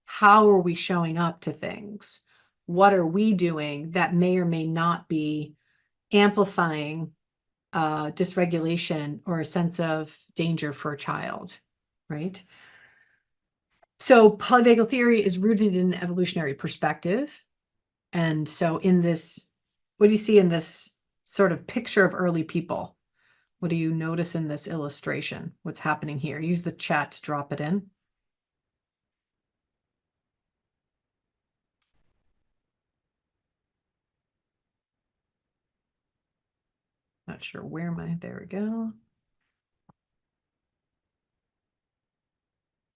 How are we showing up to things? What are we doing that may or may not be amplifying dysregulation or a sense of danger for a child, right? So polyvagal theory is rooted in an evolutionary perspective. And so in this, what do you see in this sort of picture of early people? What do you notice in this illustration? What's happening here? Use the chat to drop it in. Not sure where there we go.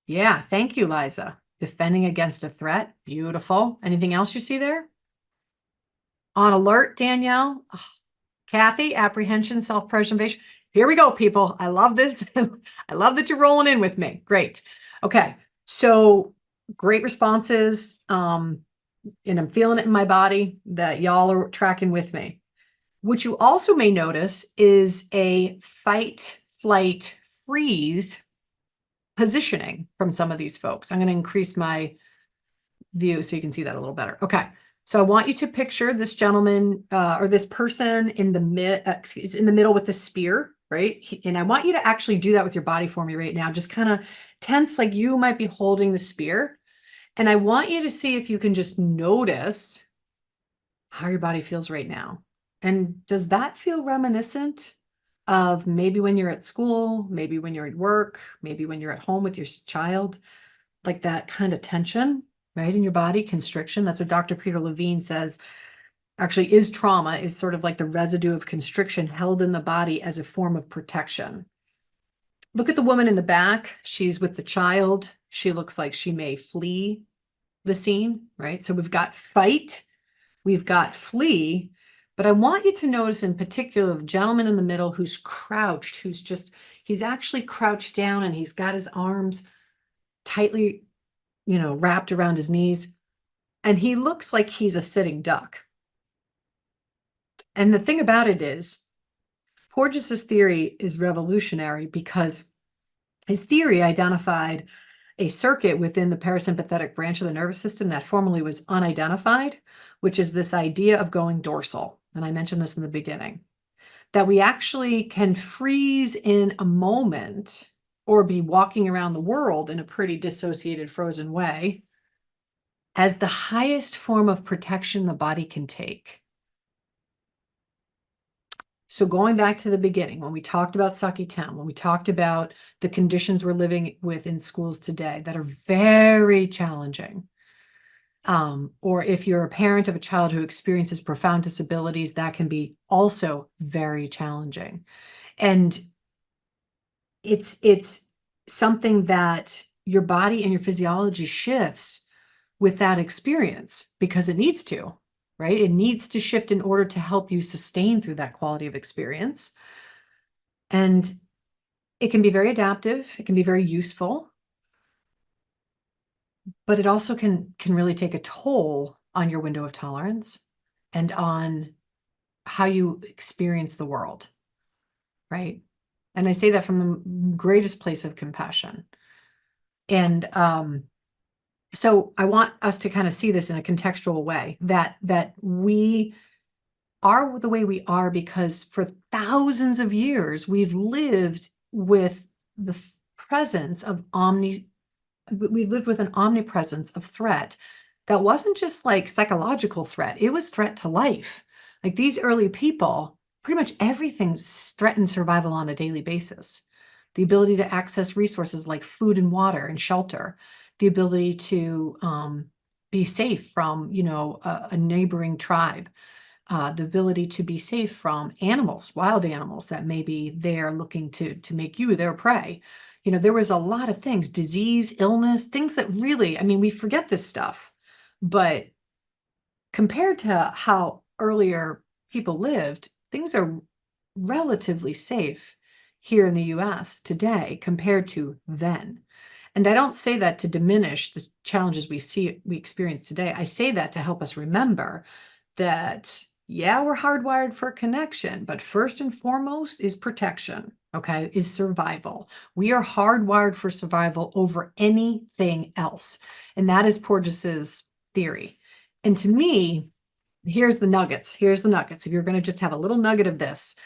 Yeah, thank you, Liza. Defending against a threat. Beautiful. Anything else you see there? On alert, Danielle. Oh, Kathy, apprehension, self-preservation. Here we go, people. I love this. I love that you're rolling in with me. Great. Okay. So great responses. and I'm feeling it in my body, that y'all are tracking with me. What you also may notice is a fight, flight, freeze positioning from some of these folks. I'm going to increase my view so you can see that a little better. Okay. So I want you to picture this gentleman or this person in the middle with the spear, right? And I want you to actually do that with your body for me right now. Just kind of tense like you might be holding the spear. And I want you to see if you can just notice how your body feels right now. And does that feel reminiscent of maybe when you're at school, maybe when you're at work, maybe when you're at home with your child, like that kind of tension, right, in your body, constriction? That's what Dr. Peter Levine says actually is trauma, is sort of like the residue of constriction held in the body as a form of protection. Look at the woman in the back. She's with the child. She looks like she may flee the scene, right? So we've got fight, we've got flee, but I want you to notice in particular the gentleman in the middle who's crouched, he's actually crouched down and he's got his arms tightly, wrapped around his knees. And he looks like he's a sitting duck. And the thing about it is, Porges's theory is revolutionary because his theory identified a circuit within the parasympathetic branch of the nervous system that formerly was unidentified, which is this idea of going dorsal. And I mentioned this in the beginning, that we actually can freeze in a moment or be walking around the world in a pretty dissociated, frozen way as the highest form of protection the body can take. So going back to the beginning, when we talked about Sucky Town, when we talked about the conditions we're living with in schools today that are very challenging, or if you're a parent of a child who experiences profound disabilities, that can be also very challenging. And it's something that your body and your physiology shifts with that experience because it needs to. Right? It needs to shift in order to help you sustain through that quality of experience. And it can be very adaptive. It can be very useful, but it also can really take a toll on your window of tolerance and on how you experience the world. Right? And I say that from the greatest place of compassion. And so I want us to kind of see this in a contextual way, that we are the way we are because for thousands of years we've lived with the presence of we lived with an omnipresence of threat that wasn't just like psychological threat, it was threat to life. Like these early people, pretty much everything threatened survival on a daily basis. The ability to access resources like food and water and shelter, the ability to be safe from a neighboring tribe, the ability to be safe from animals, wild animals that may be there looking to make you their prey. There was a lot of things, disease, illness, things that really, we forget this stuff, but compared to how earlier people lived, things are relatively safe here in the US today compared to then. And I don't say that to diminish the challenges we experience today. I say that to help us remember that, yeah, we're hardwired for connection, but first and foremost is protection, okay, is survival. We are hardwired for survival over anything else. And that is Porges's theory. And to me, here's the nuggets. Here's the nuggets. If you're going to just have a little nugget of this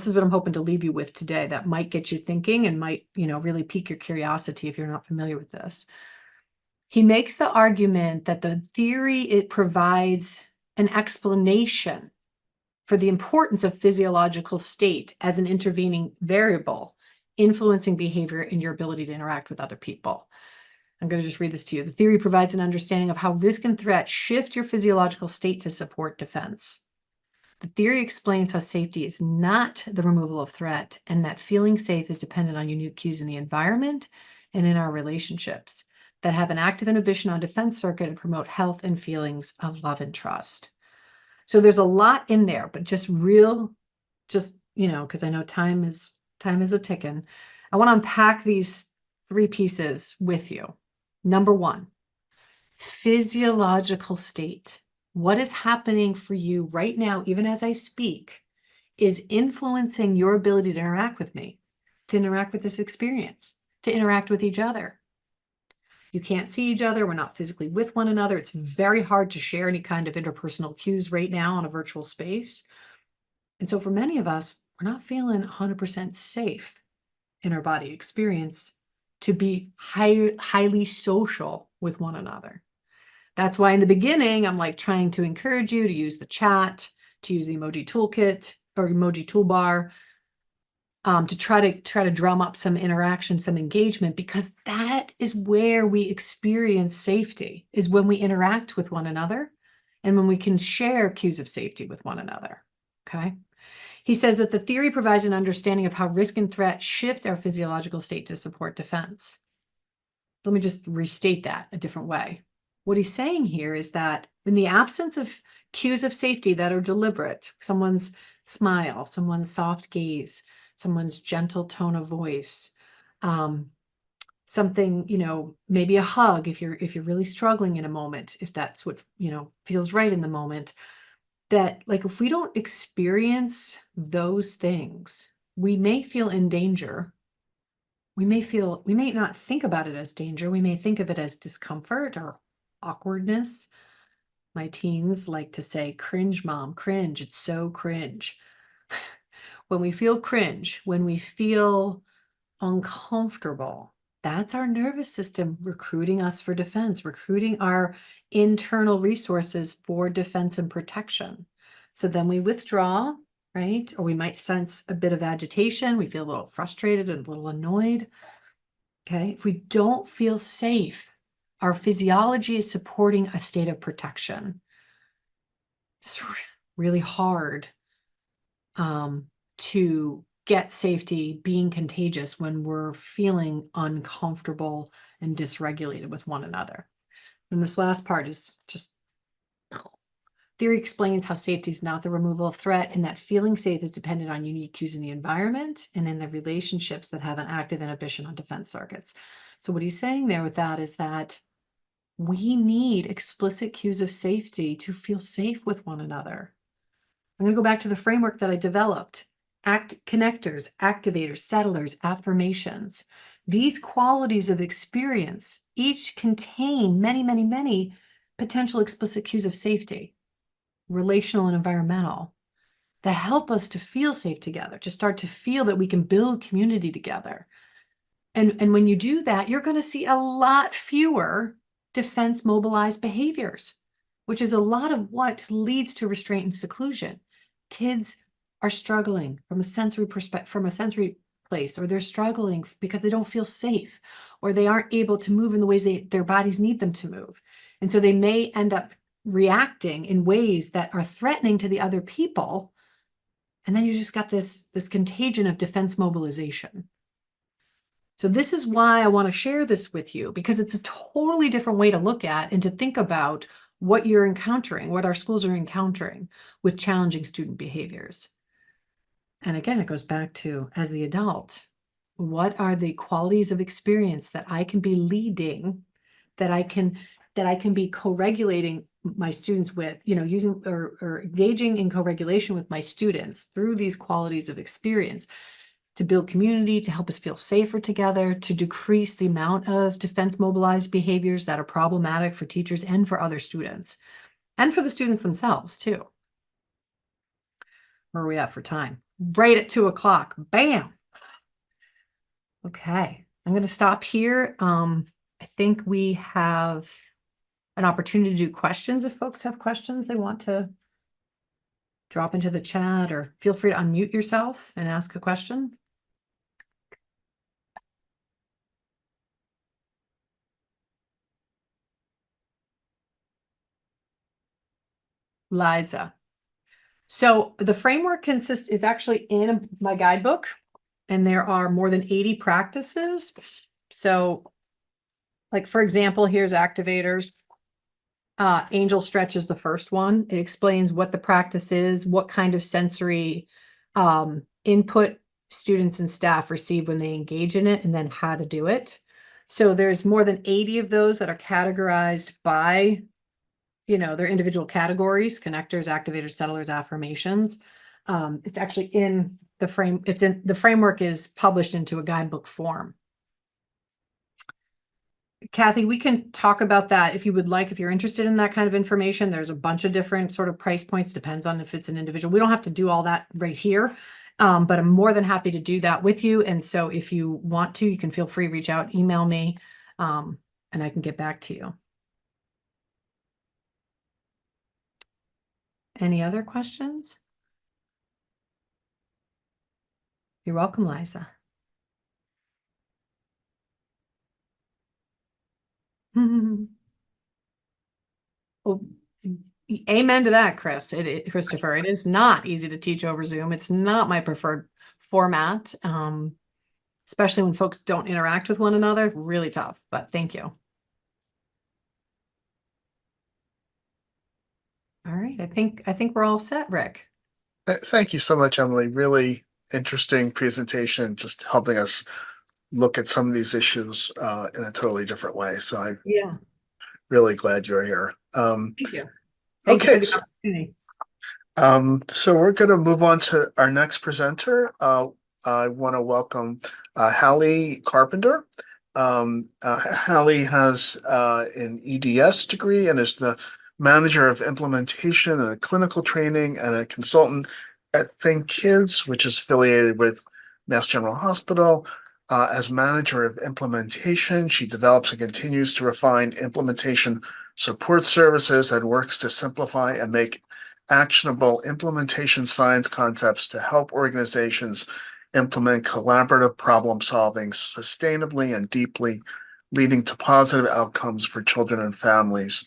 is what I'm hoping to leave you with today that might get you thinking and might, really pique your curiosity if you're not familiar with this. He makes the argument that the theory, it provides an explanation for the importance of physiological state as an intervening variable influencing behavior and your ability to interact with other people. I'm going to just read this to you. The theory provides an understanding of how risk and threat shift your physiological state to support defense. The theory explains how safety is not the removal of threat and that feeling safe is dependent on unique cues in the environment and in our relationships that have an active inhibition on defense circuit and promote health and feelings of love and trust. So there's a lot in there, but because I know time is a ticking. I want to unpack these three pieces with you. Number one, physiological state. What is happening for you right now, even as I speak, is influencing your ability to interact with me, to interact with this experience, to interact with each other. You can't see each other. We're not physically with one another. It's very hard to share any kind of interpersonal cues right now in a virtual space. And so for many of us, we're not feeling 100% safe in our body experience to be highly social with one another. That's why in the beginning, I'm like trying to encourage you to use the chat, to use the emoji toolkit or emoji toolbar, to try to drum up some interaction, some engagement, because that is where we experience safety, is when we interact with one another and when we can share cues of safety with one another. Okay. He says that the theory provides an understanding of how risk and threat shift our physiological state to support defense. Let me just restate that a different way. What he's saying here is that in the absence of cues of safety that are deliberate, someone's smile, someone's soft gaze, someone's gentle tone of voice, something, maybe a hug if you're really struggling in a moment, if that's what, feels right in the moment, that like if we don't experience those things, we may feel in danger. We may not think about it as danger. We may think of it as discomfort or awkwardness. My teens like to say, cringe, mom, cringe. It's so cringe. When we feel cringe, when we feel uncomfortable, that's our nervous system recruiting us for defense, recruiting our internal resources for defense and protection. So then we withdraw, right? Or we might sense a bit of agitation. We feel a little frustrated and a little annoyed. Okay. If we don't feel safe, our physiology is supporting a state of protection. It's really hard to get safety being contagious when we're feeling uncomfortable and dysregulated with one another. And this last part is just theory explains how safety is not the removal of threat, and that feeling safe is dependent on unique cues in the environment and in the relationships that have an active inhibition on defense circuits. So what he's saying there with that is that we need explicit cues of safety to feel safe with one another. I'm going to go back to the framework that I developed. Connectors, activators, settlers, affirmations. These qualities of experience each contain many, many, many potential explicit cues of safety, relational and environmental, that help us to feel safe together, to start to feel that we can build community together. And when you do that, you're going to see a lot fewer defense mobilized behaviors, which is a lot of what leads to restraint and seclusion. Kids are struggling from a sensory perspective, from a sensory place, or they're struggling because they don't feel safe, or they aren't able to move in the ways their bodies need them to move. And so they may end up reacting in ways that are threatening to the other people. And then you just got this contagion of defense mobilization. So this is why I want to share this with you, because it's a totally different way to look at and to think about what you're encountering, what our schools are encountering with challenging student behaviors. And again, it goes back to, as the adult, what are the qualities of experience that I can be leading, that I can be co-regulating my students with, using or engaging in co-regulation with my students through these qualities of experience to build community, to help us feel safer together, to decrease the amount of defense mobilized behaviors that are problematic for teachers and for other students, and for the students themselves too. Where are we at for time? Right at 2:00. Bam. Okay, I'm going to stop here. I think we have an opportunity to do questions. If folks have questions they want to drop into the chat, or feel free to unmute yourself and ask a question. Liza. So the framework is actually in my guidebook, and there are more than 80 practices. So like, for example, here's activators. Angel stretch is the first one. It explains what the practice is, what kind of sensory input students and staff receive when they engage in it, and then how to do it. So there's more than 80 of those that are categorized by, their individual categories: connectors, activators, settlers, affirmations. It's actually in the framework is published into a guidebook form. Kathy, we can talk about that if you would like, if you're interested in that kind of information. There's a bunch of different sort of price points, depends on if it's an individual. We don't have to do all that right here, but I'm more than happy to do that with you. And so if you want to, you can feel free to reach out, email me, and I can get back to you. Any other questions? You're welcome, Liza. Well, amen to that, Christopher. It is not easy to teach over Zoom. It's not my preferred format, especially when folks don't interact with one another. Really tough, but thank you. All right, I think we're all set, Rick. Thank you so much, Emily. Really interesting presentation, just helping us look at some of these issues in a totally different way. So I'm really glad you're here. Thank you. Thank you Okay, for the opportunity. so we're going to move on to our next presenter. I want to welcome Hallie Carpenter. Hallie has an EDS degree and is the manager of implementation and clinical training and a consultant at Think Kids, which is affiliated with Mass General Hospital. As manager of implementation, she develops and continues to refine implementation support services and works to simplify and make actionable implementation science concepts to help organizations implement collaborative problem solving sustainably and deeply, leading to positive outcomes for children and families.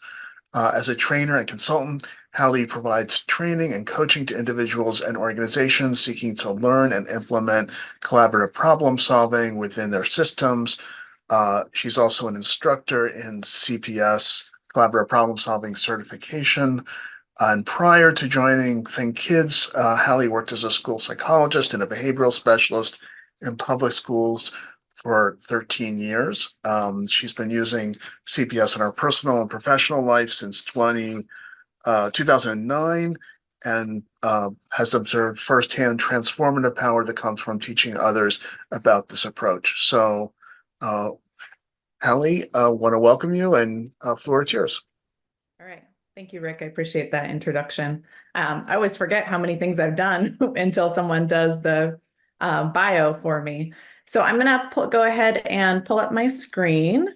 As a trainer and consultant, Hallie provides training and coaching to individuals and organizations seeking to learn and implement collaborative problem solving within their systems. She's also an instructor in CPS, collaborative problem solving certification. And prior to joining Think Kids, Hallie worked as a school psychologist and a behavioral specialist in public schools for 13 years. She's been using CPS in her personal and professional life since 2009 and has observed firsthand transformative power that comes from teaching others about this approach. So, Hallie, want to welcome you, and floor is yours. All right. Thank you, Rick. I appreciate that introduction. I always forget how many things I've done until someone does the bio for me. So I'm going to go ahead and pull up my screen.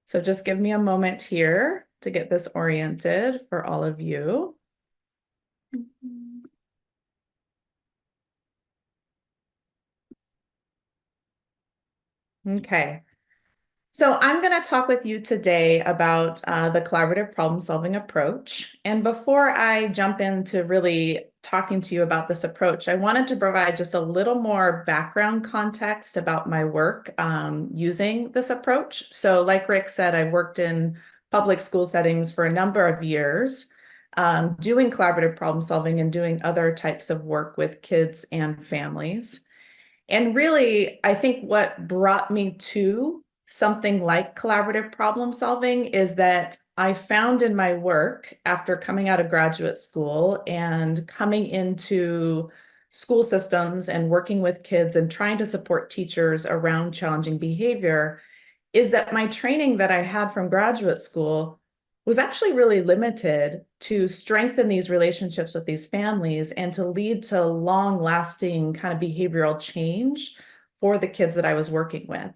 So just give me a moment here to get this oriented for all of you. Okay. So I'm going to talk with you today about the collaborative problem-solving approach. And before I jump into really talking to you about this approach, I wanted to provide just a little more background context about my work using this approach. So like Rick said, I worked in public school settings for a number of years, doing collaborative problem-solving and doing other types of work with kids and families. And really, I think what brought me to something like collaborative problem solving is that I found in my work after coming out of graduate school and coming into school systems and working with kids and trying to support teachers around challenging behavior is that my training that I had from graduate school was actually really limited to strengthen these relationships with these families and to lead to long-lasting kind of behavioral change for the kids that I was working with.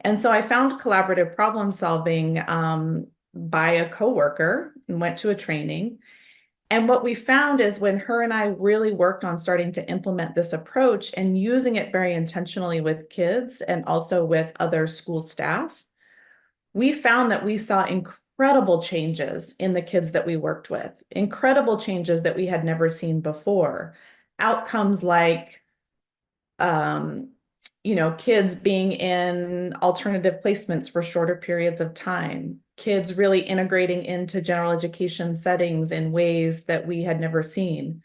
And so I found collaborative problem solving by a coworker and went to a training. And what we found is when her and I really worked on starting to implement this approach and using it very intentionally with kids and also with other school staff, we found that we saw incredible changes in the kids that we worked with, incredible changes that we had never seen before. Outcomes like, kids being in alternative placements for shorter periods of time, kids really integrating into general education settings in ways that we had never seen,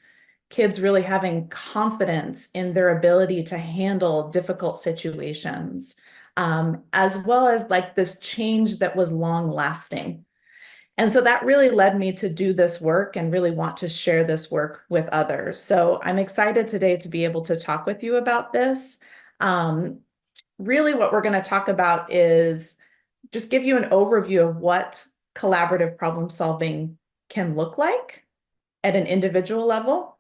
kids really having confidence in their ability to handle difficult situations, as well as like this change that was long lasting. And so that really led me to do this work and really want to share this work with others. So I'm excited today to be able to talk with you about this. Really what we're going to talk about is just give you an overview of what collaborative problem solving can look like at an individual level,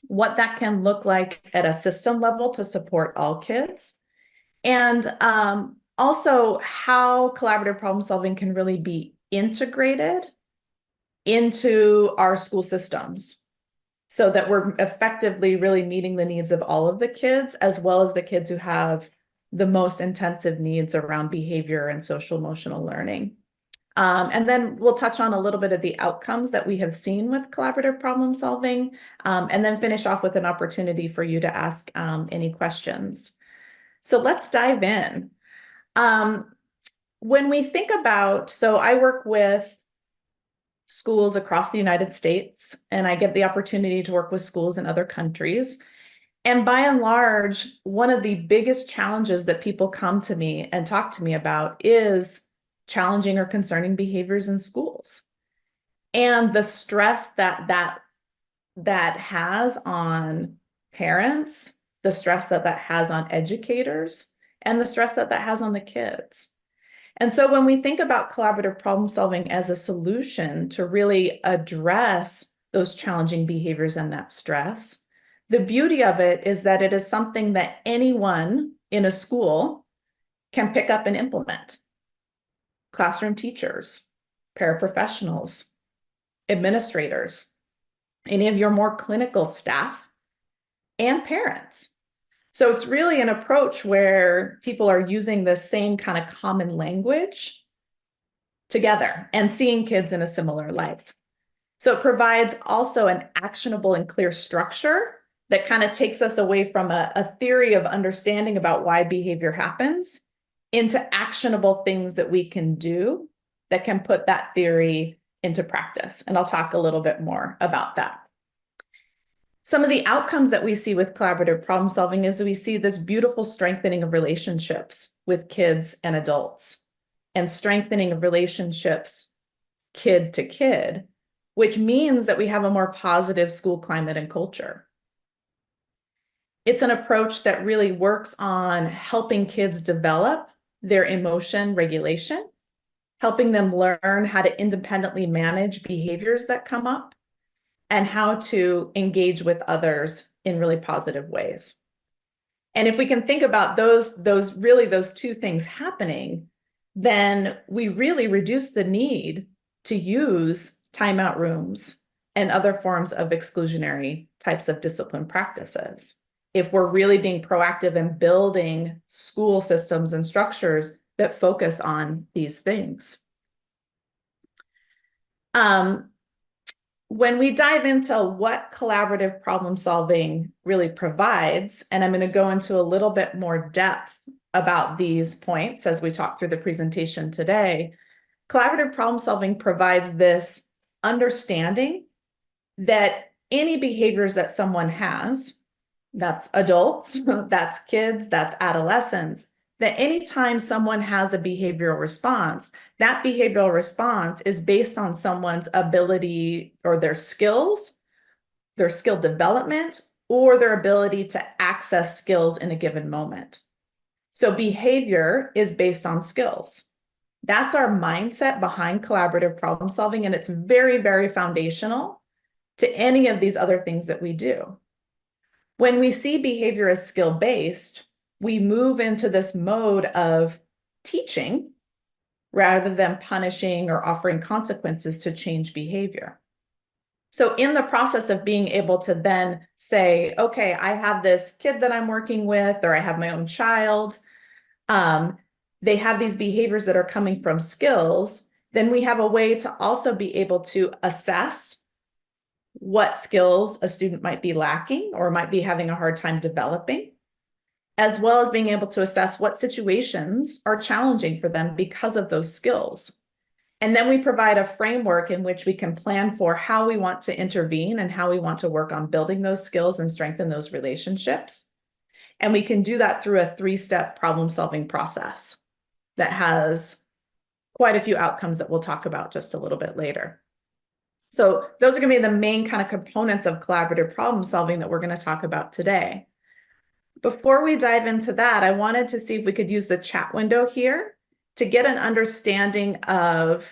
what that can look like at a system level to support all kids, and also how collaborative problem solving can really be integrated into our school systems so that we're effectively really meeting the needs of all of the kids, as well as the kids who have the most intensive needs around behavior and social emotional learning. And then we'll touch on a little bit of the outcomes that we have seen with collaborative problem solving, and then finish off with an opportunity for you to ask any questions. So let's dive in. When we think about, so I work with schools across the United States, and I get the opportunity to work with schools in other countries. And by and large, one of the biggest challenges that people come to me and talk to me about is challenging or concerning behaviors in schools. And the stress that has on parents, the stress that has on educators, and the stress that has on the kids. And so when we think about collaborative problem solving as a solution to really address those challenging behaviors and that stress, the beauty of it is that it is something that anyone in a school can pick up and implement. Classroom teachers, paraprofessionals, administrators, any of your more clinical staff, and parents. So it's really an approach where people are using the same kind of common language together and seeing kids in a similar light. So it provides also an actionable and clear structure that kind of takes us away from a theory of understanding about why behavior happens into actionable things that we can do that can put that theory into practice. And I'll talk a little bit more about that. Some of the outcomes that we see with collaborative problem solving is we see this beautiful strengthening of relationships with kids and adults, and strengthening of relationships kid to kid, which means that we have a more positive school climate and culture. It's an approach that really works on helping kids develop their emotion regulation, helping them learn how to independently manage behaviors that come up, and how to engage with others in really positive ways. And if we can think about those two things happening, then we really reduce the need to use timeout rooms and other forms of exclusionary types of discipline practices. If we're really being proactive in building school systems and structures that focus on these things. When we dive into what collaborative problem solving really provides, and I'm going to go into a little bit more depth about these points as we talk through the presentation today, collaborative problem solving provides this understanding that any behaviors that someone has, that's adults, that's kids, that's adolescents, that anytime someone has a behavioral response, that behavioral response is based on someone's ability or their skills, their skill development, or their ability to access skills in a given moment. So behavior is based on skills. That's our mindset behind collaborative problem solving, and it's very, very foundational to any of these other things that we do. When we see behavior as skill-based, we move into this mode of teaching rather than punishing or offering consequences to change behavior. So in the process of being able to then say, okay, I have this kid that I'm working with, or I have my own child, they have these behaviors that are coming from skills, then we have a way to also be able to assess what skills a student might be lacking or might be having a hard time developing, as well as being able to assess what situations are challenging for them because of those skills. And then we provide a framework in which we can plan for how we want to intervene and how we want to work on building those skills and strengthen those relationships. And we can do that through a 3-step problem-solving process that has quite a few outcomes that we'll talk about just a little bit later. So those are going to be the main kind of components of collaborative problem solving that we're going to talk about today. Before we dive into that, I wanted to see if we could use the chat window here to get an understanding of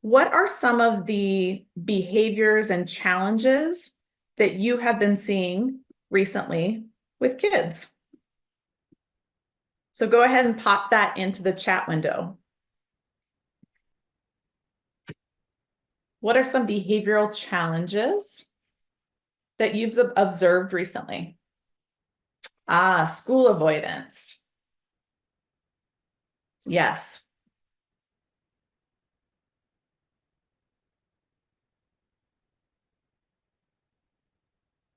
what are some of the behaviors and challenges that you have been seeing recently with kids. So go ahead and pop that into the chat window. What are some behavioral challenges that you've observed recently? School avoidance. Yes.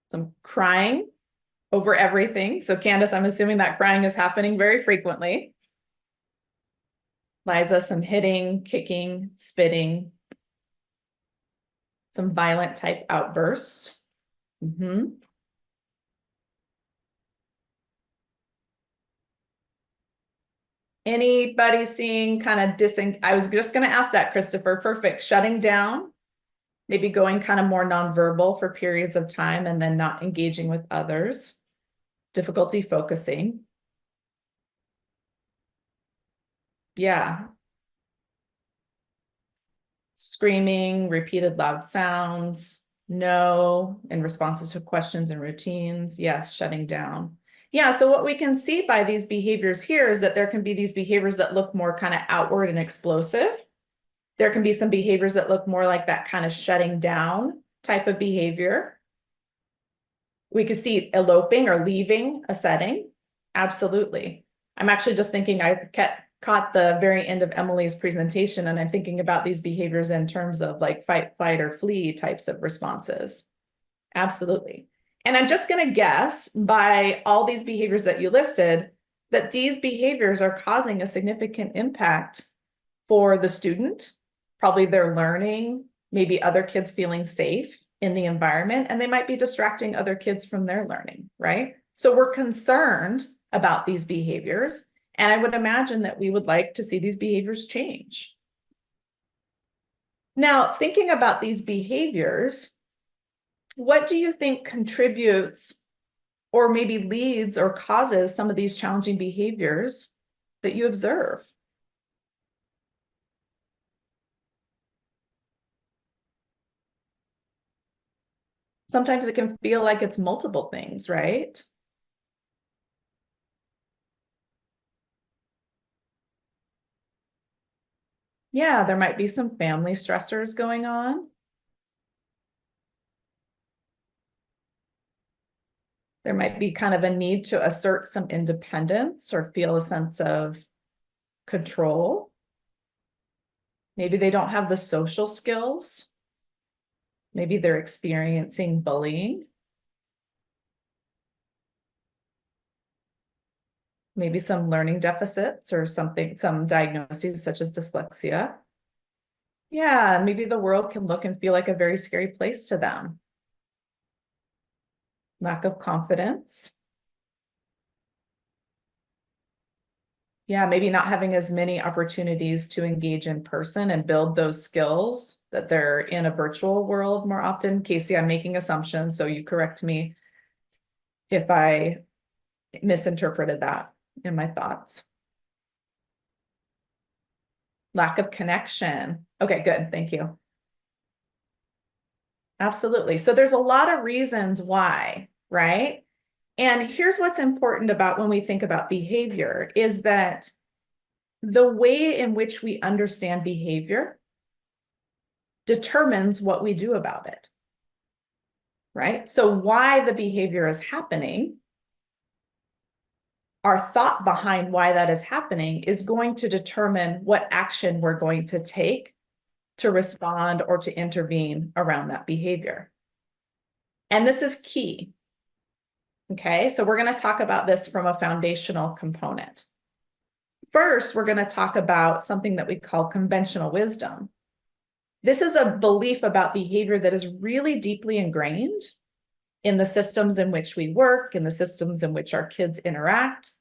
Some crying over everything. So Candace, I'm assuming that crying is happening very frequently. Liza, some hitting, kicking, spitting, some violent type outbursts. Anybody seeing kind of I was just going to ask that, Christopher. Perfect. Shutting down, maybe going kind of more nonverbal for periods of time and then not engaging with others. Difficulty focusing. Yeah. Screaming, repeated loud sounds. No, in responses to questions and routines. Yes, shutting down. Yeah, so what we can see by these behaviors here is that there can be these behaviors that look more kind of outward and explosive. There can be some behaviors that look more like that kind of shutting down type of behavior. We could see eloping or leaving a setting. Absolutely. I'm actually just thinking I caught the very end of Emily's presentation, and I'm thinking about these behaviors in terms of like fight, flight, or flee types of responses. Absolutely. And I'm just going to guess by all these behaviors that you listed that these behaviors are causing a significant impact for the student, probably their learning, maybe other kids feeling safe in the environment, and they might be distracting other kids from their learning, right? So we're concerned about these behaviors, and I would imagine that we would like to see these behaviors change. Now, thinking about these behaviors, what do you think contributes or maybe leads or causes some of these challenging behaviors that you observe? Sometimes it can feel like it's multiple things, right? Yeah, there might be some family stressors going on. There might be kind of a need to assert some independence or feel a sense of control. Maybe they don't have the social skills. Maybe they're experiencing bullying. Maybe some learning deficits or something, some diagnoses such as dyslexia. Yeah, maybe the world can look and feel like a very scary place to them. Lack of confidence. Yeah, maybe not having as many opportunities to engage in person and build those skills that they're in a virtual world more often. Casey, I'm making assumptions, so you correct me if I misinterpreted that in my thoughts. Lack of connection. Okay, good. Thank you. Absolutely. So there's a lot of reasons why, right? And here's what's important about when we think about behavior is that the way in which we understand behavior determines what we do about it, right? So why the behavior is happening, our thought behind why that is happening is going to determine what action we're going to take to respond or to intervene around that behavior. And this is key. Okay, so we're going to talk about this from a foundational component. First, we're going to talk about something that we call conventional wisdom. This is a belief about behavior that is really deeply ingrained in the systems in which we work, in the systems in which our kids interact,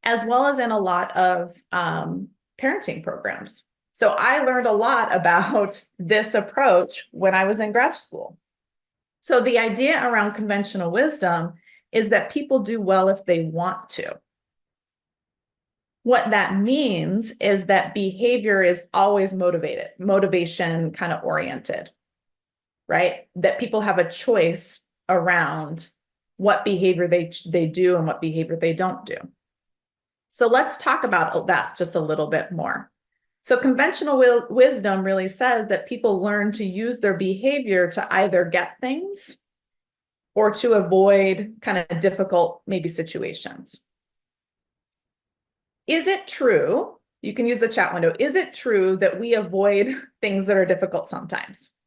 as well as in a lot of parenting programs. So I learned a lot about this approach when I was in grad school. So the idea around conventional wisdom is that people do well if they want to. What that means is that behavior is always motivation kind of oriented, right? That people have a choice around what behavior they do and what behavior they don't do. So let's talk about that just a little bit more. So conventional wisdom really says that people learn to use their behavior to either get things or to avoid kind of difficult, maybe, situations. Is it true? You can use the chat window. Is it true that we avoid things that are difficult sometimes?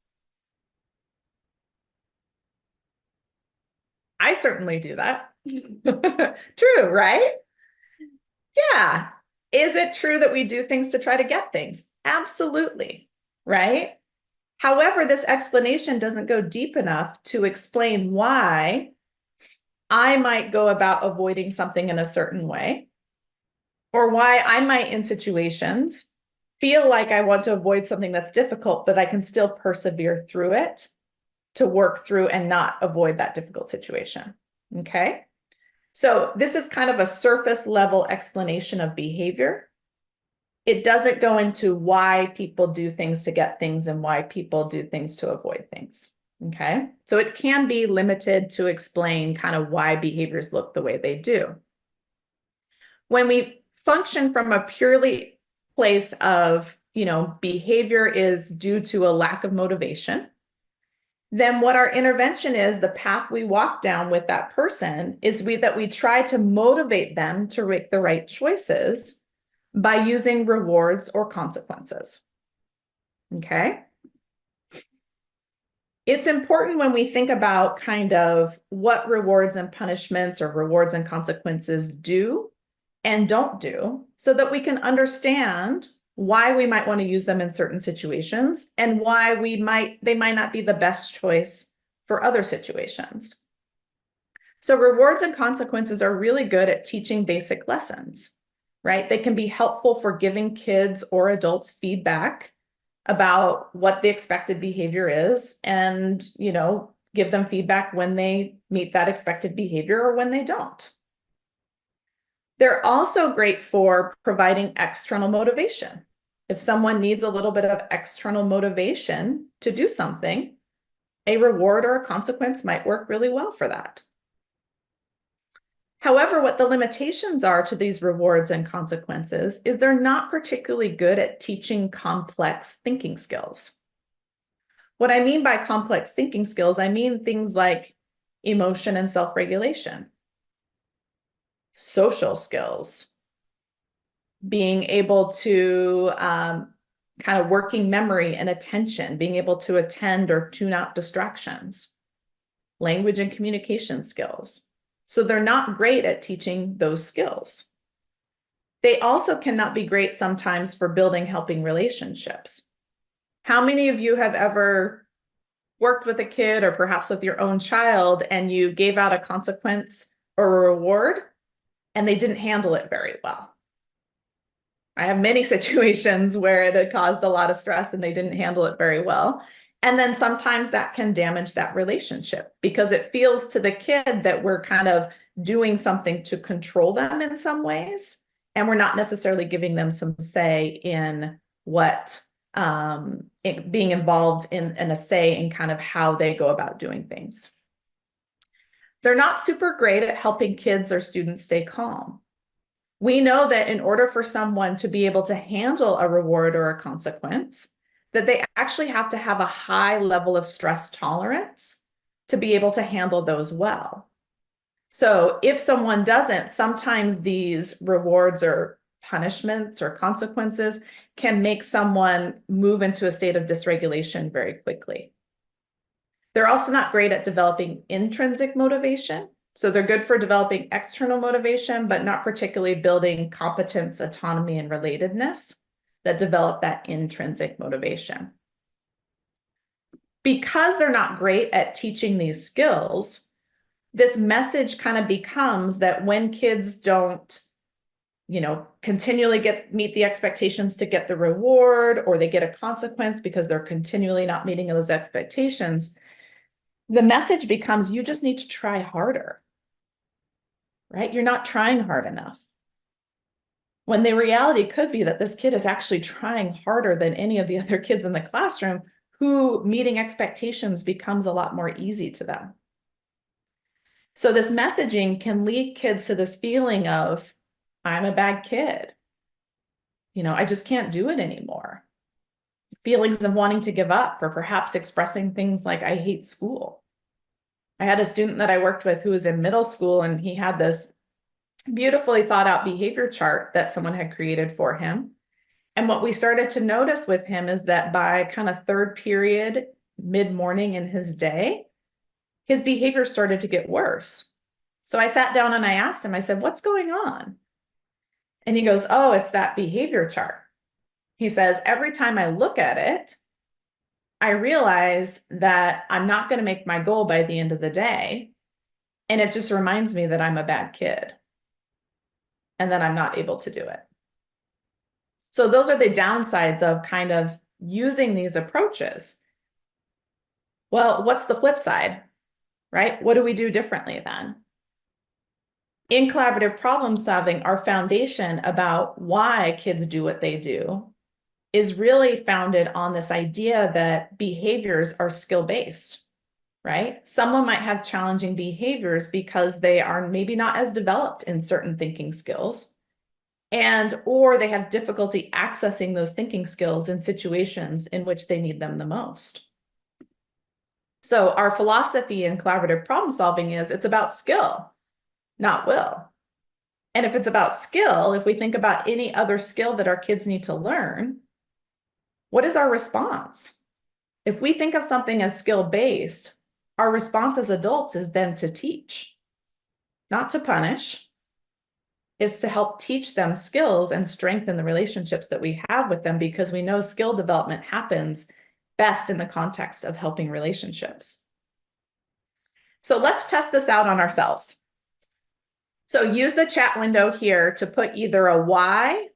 I certainly do that. True, right? Yeah. Is it true that we do things to try to get things? Absolutely, right? However, this explanation doesn't go deep enough to explain why I might go about avoiding something in a certain way, or why I might, in situations, feel like I want to avoid something that's difficult, but I can still persevere through it to work through and not avoid that difficult situation. Okay? So this is kind of a surface level explanation of behavior. It doesn't go into why people do things to get things and why people do things to avoid things. Okay? So it can be limited to explain kind of why behaviors look the way they do. When we function from a purely place of, behavior is due to a lack of motivation, then what our intervention is, the path we walk down with that person, is that we try to motivate them to make the right choices by using rewards or consequences. Okay? It's important when we think about kind of what rewards and punishments or rewards and consequences do and don't do, so that we can understand why we might want to use them in certain situations and why they might not be the best choice for other situations. So rewards and consequences are really good at teaching basic lessons, right? They can be helpful for giving kids or adults feedback about what the expected behavior is and, give them feedback when they meet that expected behavior or when they don't. They're also great for providing external motivation. If someone needs a little bit of external motivation to do something, a reward or a consequence might work really well for that. However, what the limitations are to these rewards and consequences is they're not particularly good at teaching complex thinking skills. What I mean by complex thinking skills, I mean things like emotion and self-regulation, social skills, being able to kind of working memory and attention, being able to attend or tune out distractions, language and communication skills. So they're not great at teaching those skills. They also cannot be great sometimes for building helping relationships. How many of you have ever worked with a kid or perhaps with your own child and you gave out a consequence or a reward and they didn't handle it very well? I have many situations where it had caused a lot of stress and they didn't handle it very well. And then sometimes that can damage that relationship because it feels to the kid that we're kind of doing something to control them in some ways. And we're not necessarily giving them some say in what, being involved in a say in kind of how they go about doing things. They're not super great at helping kids or students stay calm. We know that in order for someone to be able to handle a reward or a consequence, that they actually have to have a high level of stress tolerance to be able to handle those well. So if someone doesn't, sometimes these rewards or punishments or consequences can make someone move into a state of dysregulation very quickly. They're also not great at developing intrinsic motivation. So they're good for developing external motivation, but not particularly building competence, autonomy, and relatedness that develop that intrinsic motivation. Because they're not great at teaching these skills, this message kind of becomes that when kids don't, continually meet the expectations to get the reward, or they get a consequence because they're continually not meeting those expectations, the message becomes, you just need to try harder, right? You're not trying hard enough. When the reality could be that this kid is actually trying harder than any of the other kids in the classroom, who meeting expectations becomes a lot more easy to them. So this messaging can lead kids to this feeling of, I'm a bad kid. I just can't do it anymore. Feelings of wanting to give up, or perhaps expressing things like, I hate school. I had a student that I worked with who was in middle school, and he had this beautifully thought out behavior chart that someone had created for him. And what we started to notice with him is that by kind of third period, mid-morning in his day, his behavior started to get worse. So I sat down and I asked him, I said, what's going on? And he goes, oh, it's that behavior chart. He says, every time I look at it, I realize that I'm not going to make my goal by the end of the day. And it just reminds me that I'm a bad kid and that I'm not able to do it. So those are the downsides of kind of using these approaches. Well, what's the flip side, right? What do we do differently then? In collaborative problem solving, our foundation about why kids do what they do is really founded on this idea that behaviors are skill-based, right? Someone might have challenging behaviors because they are maybe not as developed in certain thinking skills, or they have difficulty accessing those thinking skills in situations in which they need them the most. So our philosophy in collaborative problem solving is it's about skill, not will. And if it's about skill, if we think about any other skill that our kids need to learn, what is our response? If we think of something as skill-based, our response as adults is then to teach, not to punish. It's to help teach them skills and strengthen the relationships that we have with them, because we know skill development happens best in the context of helping relationships. So let's test this out on ourselves. So use the chat window here to put either a Y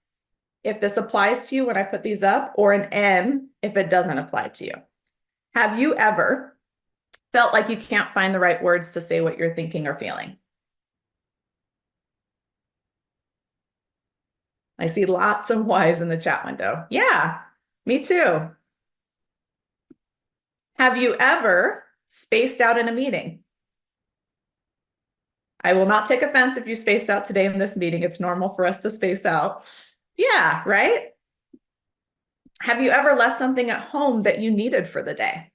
if this applies to you when I put these up, or an N if it doesn't apply to you. Have you ever felt like you can't find the right words to say what you're thinking or feeling? I see lots of Y's in the chat window. Yeah, me too. Have you ever spaced out in a meeting? I will not take offense if you spaced out today in this meeting. It's normal for us to space out. Yeah, right? Have you ever left something at home that you needed for the day?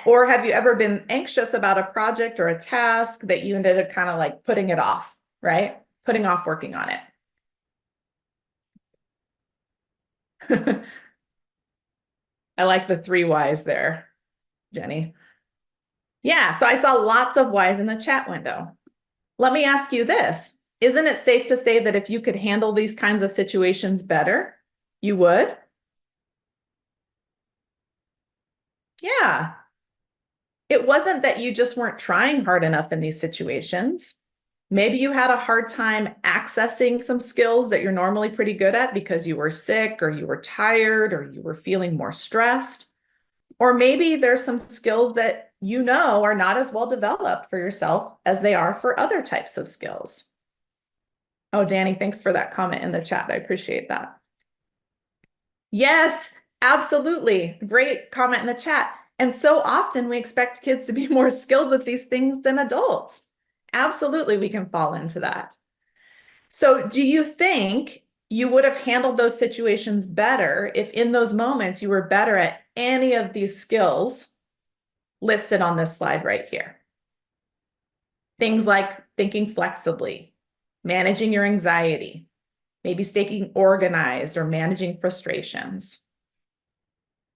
Or have you ever been anxious about a project or a task that you ended up kind of like putting it off, right? Putting off working on it. I like the 3 Y's there, Jenny. Yeah, so I saw lots of Y's in the chat window. Let me ask you this. Isn't it safe to say that if you could handle these kinds of situations better, you would? Yeah. It wasn't that you just weren't trying hard enough in these situations. Maybe you had a hard time accessing some skills that you're normally pretty good at because you were sick, or you were tired, or you were feeling more stressed. Or maybe there's some skills that you know are not as well developed for yourself as they are for other types of skills. Oh, Danny, thanks for that comment in the chat. I appreciate that. Yes, absolutely. Great comment in the chat. And so often we expect kids to be more skilled with these things than adults. Absolutely, we can fall into that. So do you think you would have handled those situations better if in those moments you were better at any of these skills listed on this slide right here? Things like thinking flexibly, managing your anxiety, maybe staying organized, or managing frustrations.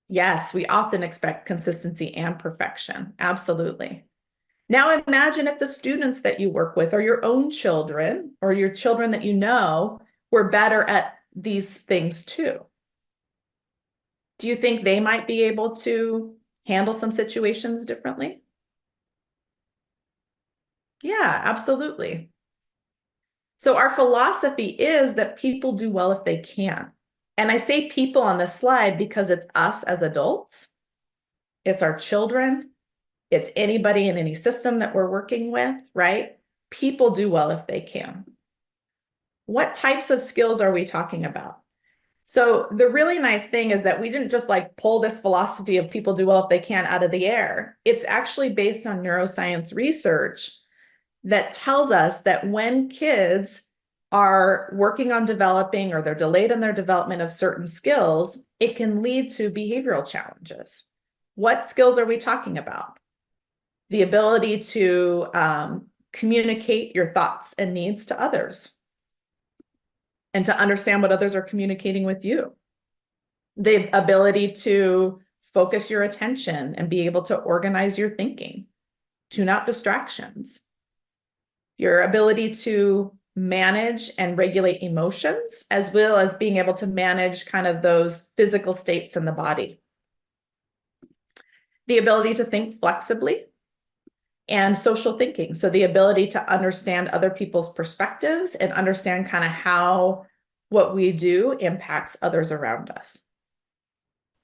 Yes, we often expect consistency and perfection. Absolutely. Now imagine if the students that you work with, or your own children, or your children that you know, were better at these things too. Do you think they might be able to handle some situations differently? Yeah, absolutely. So our philosophy is that people do well if they can. And I say people on this slide because it's us as adults, it's our children, it's anybody in any system that we're working with, right? People do well if they can. What types of skills are we talking about? So the really nice thing is that we didn't just like pull this philosophy of people do well if they can out of the air. It's actually based on neuroscience research that tells us that when kids are working on developing or they're delayed in their development of certain skills, it can lead to behavioral challenges. What skills are we talking about? The ability to communicate your thoughts and needs to others and to understand what others are communicating with you. The ability to focus your attention and be able to organize your thinking, tune out distractions. Your ability to manage and regulate emotions, as well as being able to manage kind of those physical states in the body. The ability to think flexibly and social thinking. So the ability to understand other people's perspectives and understand kind of how what we do impacts others around us.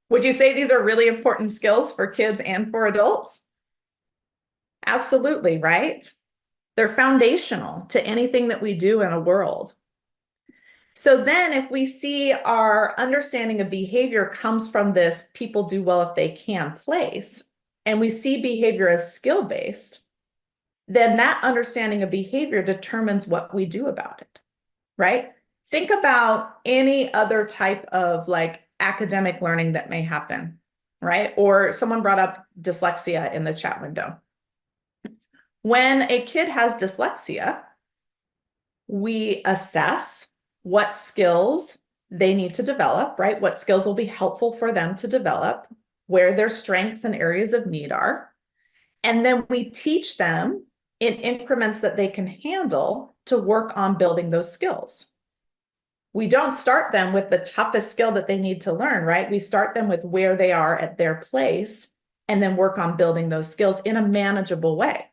Would you say these are really important skills for kids and for adults? Absolutely, right? They're foundational to anything that we do in a world. So then if we see our understanding of behavior comes from this people do well if they can place, and we see behavior as skill-based, then that understanding of behavior determines what we do about it, right? Think about any other type of like academic learning that may happen, right? Or someone brought up dyslexia in the chat window. When a kid has dyslexia, we assess what skills they need to develop, right? What skills will be helpful for them to develop, where their strengths and areas of need are. And then we teach them in increments that they can handle to work on building those skills. We don't start them with the toughest skill that they need to learn, right? We start them with where they are at their place and then work on building those skills in a manageable way.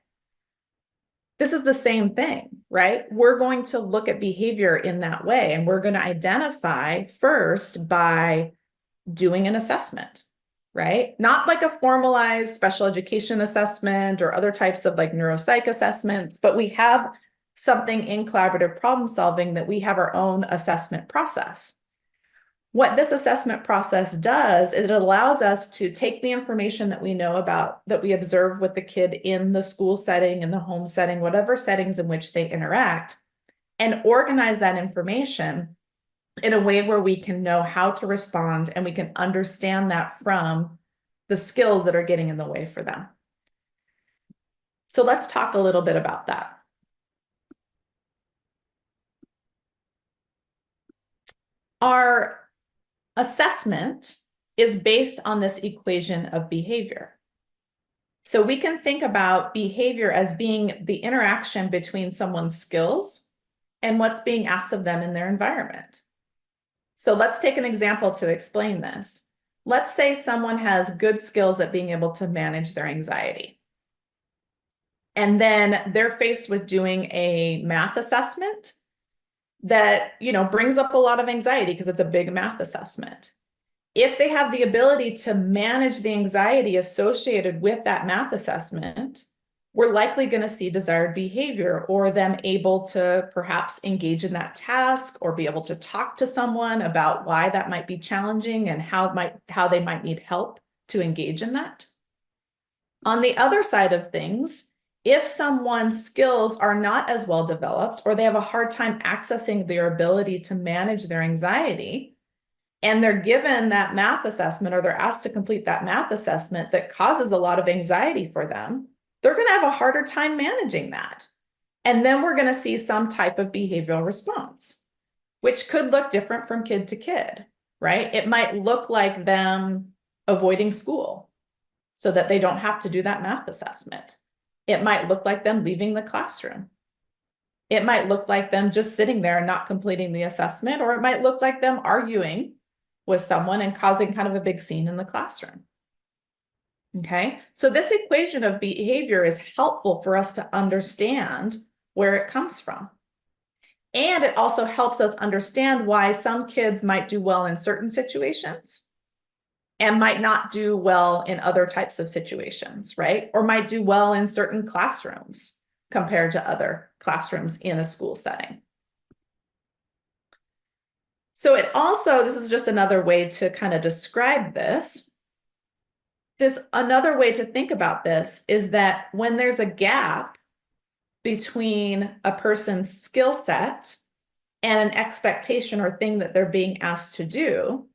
This is the same thing, right? We're going to look at behavior in that way, and we're going to identify first by doing an assessment, right? Not like a formalized special education assessment or other types of like neuropsych assessments, but we have something in collaborative problem solving that we have our own assessment process. What this assessment process does is it allows us to take the information that we know about, that we observe with the kid in the school setting, in the home setting, whatever settings in which they interact, and organize that information in a way where we can know how to respond and we can understand that from the skills that are getting in the way for them. So let's talk a little bit about that. Our assessment is based on this equation of behavior. So we can think about behavior as being the interaction between someone's skills and what's being asked of them in their environment. So let's take an example to explain this. Let's say someone has good skills at being able to manage their anxiety. And then they're faced with doing a math assessment that, brings up a lot of anxiety because it's a big math assessment. If they have the ability to manage the anxiety associated with that math assessment, we're likely going to see desired behavior or them able to perhaps engage in that task or be able to talk to someone about why that might be challenging and how they might need help to engage in that. On the other side of things, if someone's skills are not as well developed or they have a hard time accessing their ability to manage their anxiety, and they're given that math assessment or they're asked to complete that math assessment that causes a lot of anxiety for them, they're going to have a harder time managing that. And then we're going to see some type of behavioral response, which could look different from kid to kid, right? It might look like them avoiding school so that they don't have to do that math assessment. It might look like them leaving the classroom. It might look like them just sitting there and not completing the assessment, or it might look like them arguing with someone and causing kind of a big scene in the classroom. Okay, so this equation of behavior is helpful for us to understand where it comes from. And it also helps us understand why some kids might do well in certain situations and might not do well in other types of situations, right? Or might do well in certain classrooms compared to other classrooms in a school setting. So it also, this is just another way to kind of describe this. Another way to think about this is that when there's a gap between a person's skill set and an expectation or thing that they're being asked to do,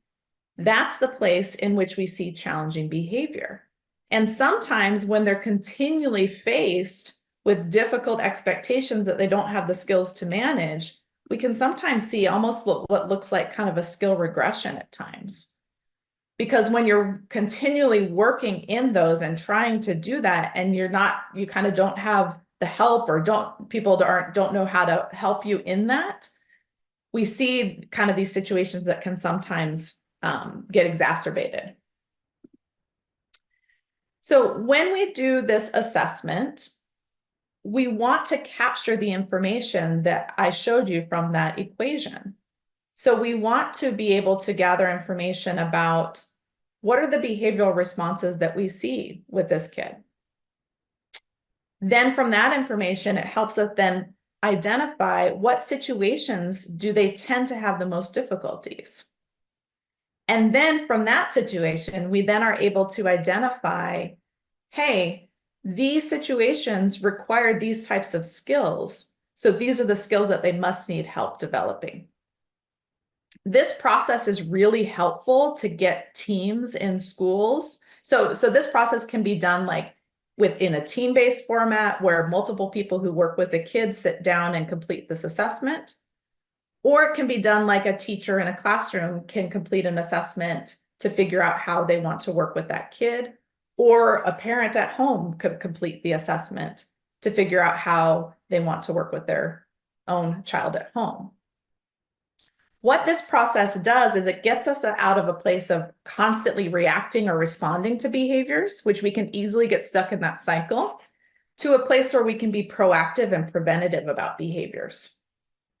that's the place in which we see challenging behavior. And sometimes when they're continually faced with difficult expectations that they don't have the skills to manage, we can sometimes see almost what looks like kind of a skill regression at times. Because when you're continually working in those and trying to do that, and you kind of don't have the help, or don't know how to help you in that, we see kind of these situations that can sometimes get exacerbated. So when we do this assessment, we want to capture the information that I showed you from that equation. So we want to be able to gather information about what are the behavioral responses that we see with this kid. Then from that information, it helps us then identify what situations do they tend to have the most difficulties. And then from that situation, we then are able to identify, hey, these situations require these types of skills. So these are the skills that they must need help developing. This process is really helpful to get teams in schools. So this process can be done like within a team-based format where multiple people who work with the kids sit down and complete this assessment. Or it can be done like a teacher in a classroom can complete an assessment to figure out how they want to work with that kid. Or a parent at home could complete the assessment to figure out how they want to work with their own child at home. What this process does is it gets us out of a place of constantly reacting or responding to behaviors, which we can easily get stuck in that cycle, to a place where we can be proactive and preventative about behaviors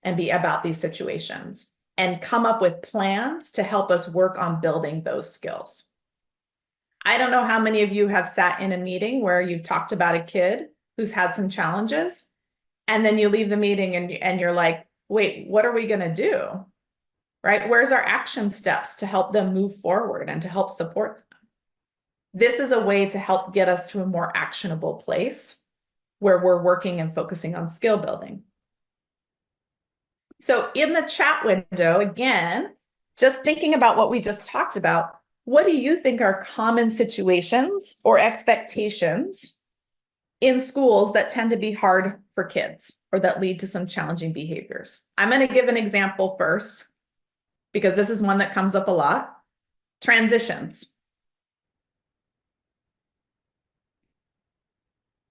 and be about these situations and come up with plans to help us work on building those skills. I don't know how many of you have sat in a meeting where you've talked about a kid who's had some challenges, and then you leave the meeting and you're like, wait, what are we going to do? Right? Where's our action steps to help them move forward and to help support them? This is a way to help get us to a more actionable place where we're working and focusing on skill building. So in the chat window, again, just thinking about what we just talked about, what do you think are common situations or expectations in schools that tend to be hard for kids or that lead to some challenging behaviors? I'm going to give an example first, because this is one that comes up a lot. Transitions.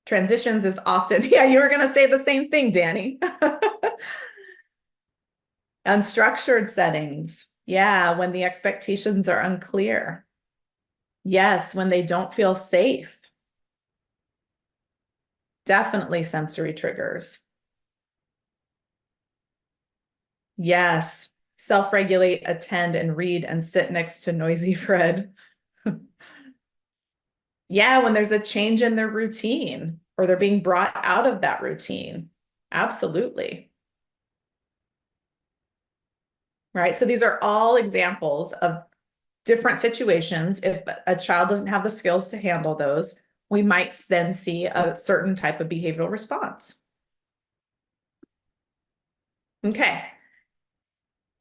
Transitions is often, yeah, you were going to say the same thing, Danny. Unstructured settings. Yeah, when the expectations are unclear. Yes, when they don't feel safe. Definitely sensory triggers. Yes. Self-regulate, attend, and read, and sit next to noisy Fred. Yeah, when there's a change in their routine or they're being brought out of that routine. Absolutely. Right? So these are all examples of different situations. If a child doesn't have the skills to handle those, we might then see a certain type of behavioral response. Okay.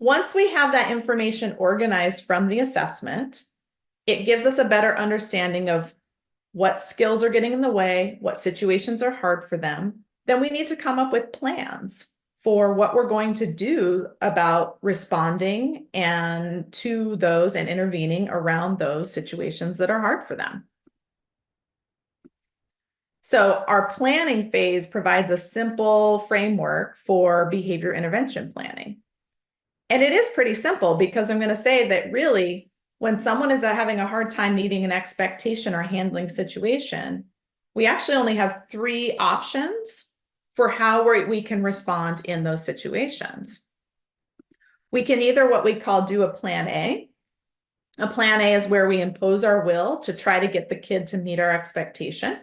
Once we have that information organized from the assessment, it gives us a better understanding of what skills are getting in the way, what situations are hard for them. Then we need to come up with plans for what we're going to do about responding and to those and intervening around those situations that are hard for them. So our planning phase provides a simple framework for behavior intervention planning. And it is pretty simple because I'm going to say that really, when someone is having a hard time meeting an expectation or handling a situation, we actually only have 3 options for how we can respond in those situations. We can either what we call do a plan A. A plan A is where we impose our will to try to get the kid to meet our expectation.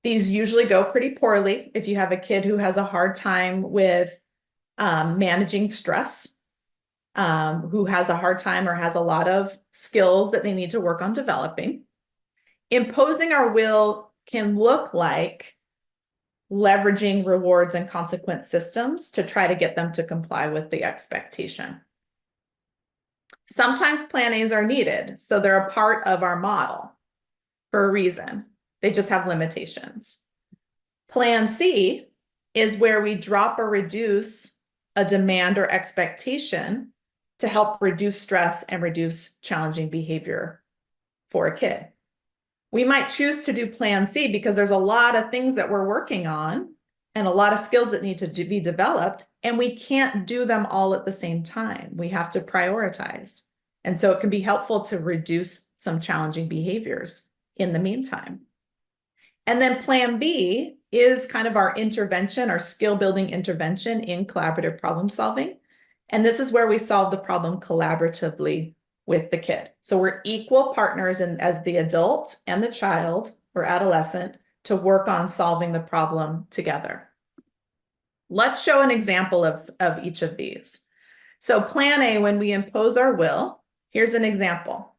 These usually go pretty poorly if you have a kid who has a hard time with managing stress, who has a hard time or has a lot of skills that they need to work on developing. Imposing our will can look like leveraging rewards and consequence systems to try to get them to comply with the expectation. Sometimes plan A's are needed, so they're a part of our model for a reason. They just have limitations. Plan C is where we drop or reduce a demand or expectation to help reduce stress and reduce challenging behavior for a kid. We might choose to do plan C because there's a lot of things that we're working on and a lot of skills that need to be developed, and we can't do them all at the same time. We have to prioritize. And so it can be helpful to reduce some challenging behaviors in the meantime. And then plan B is kind of our intervention, our skill building intervention in collaborative problem solving. And this is where we solve the problem collaboratively with the kid. So we're equal partners as the adult and the child or adolescent to work on solving the problem together. Let's show an example of each of these. So plan A, when we impose our will, here's an example.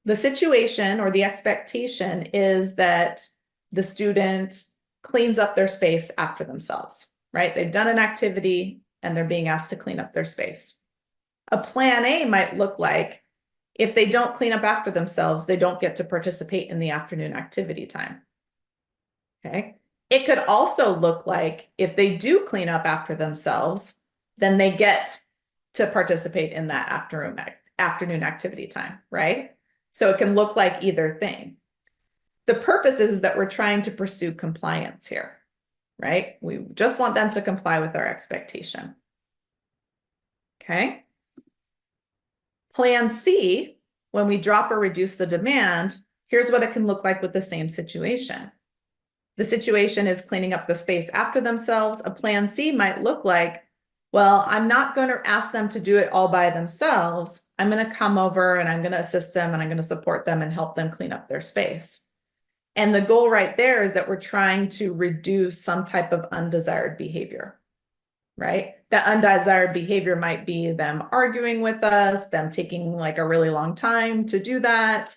The situation or the expectation is that the student cleans up their space after themselves, right? They've done an activity and they're being asked to clean up their space. A plan A might look like if they don't clean up after themselves, they don't get to participate in the afternoon activity time. Okay. It could also look like if they do clean up after themselves, then they get to participate in that afternoon activity time, right? So it can look like either thing. The purpose is that we're trying to pursue compliance here, right? We just want them to comply with our expectation. Okay. Plan C, when we drop or reduce the demand, here's what it can look like with the same situation. The situation is cleaning up the space after themselves. A plan C might look like, well, I'm not going to ask them to do it all by themselves. I'm going to come over and I'm going to assist them and I'm going to support them and help them clean up their space. And the goal right there is that we're trying to reduce some type of undesired behavior, right? That undesired behavior might be them arguing with us, them taking like a really long time to do that.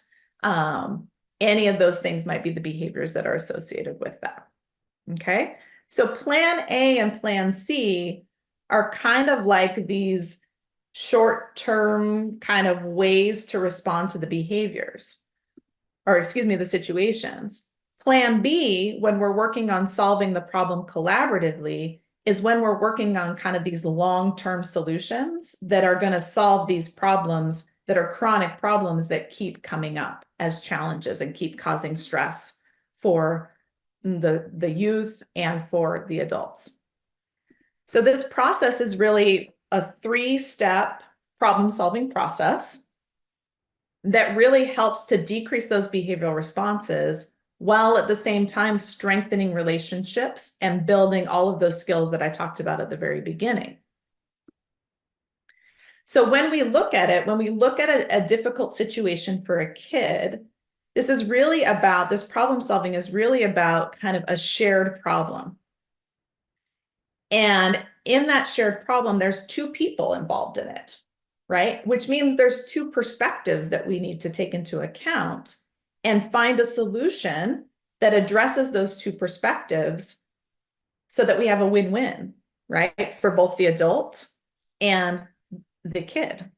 Any of those things might be the behaviors that are associated with that. Okay, so plan A and plan C are kind of like these short-term kind of ways to respond to the behaviors, or excuse me, the situations. Plan B, when we're working on solving the problem collaboratively, is when we're working on kind of these long-term solutions that are going to solve these problems that are chronic problems that keep coming up as challenges and keep causing stress for the youth and for the adults. So this process is really a 3-step problem-solving process that really helps to decrease those behavioral responses while at the same time strengthening relationships and building all of those skills that I talked about at the very beginning. So when we look at it, when we look at a difficult situation for a kid, this problem solving is really about kind of a shared problem. And in that shared problem, there's 2 people involved in it, right? Which means there's 2 perspectives that we need to take into account and find a solution that addresses those 2 perspectives so that we have a win-win, right? For both the adult and the kid.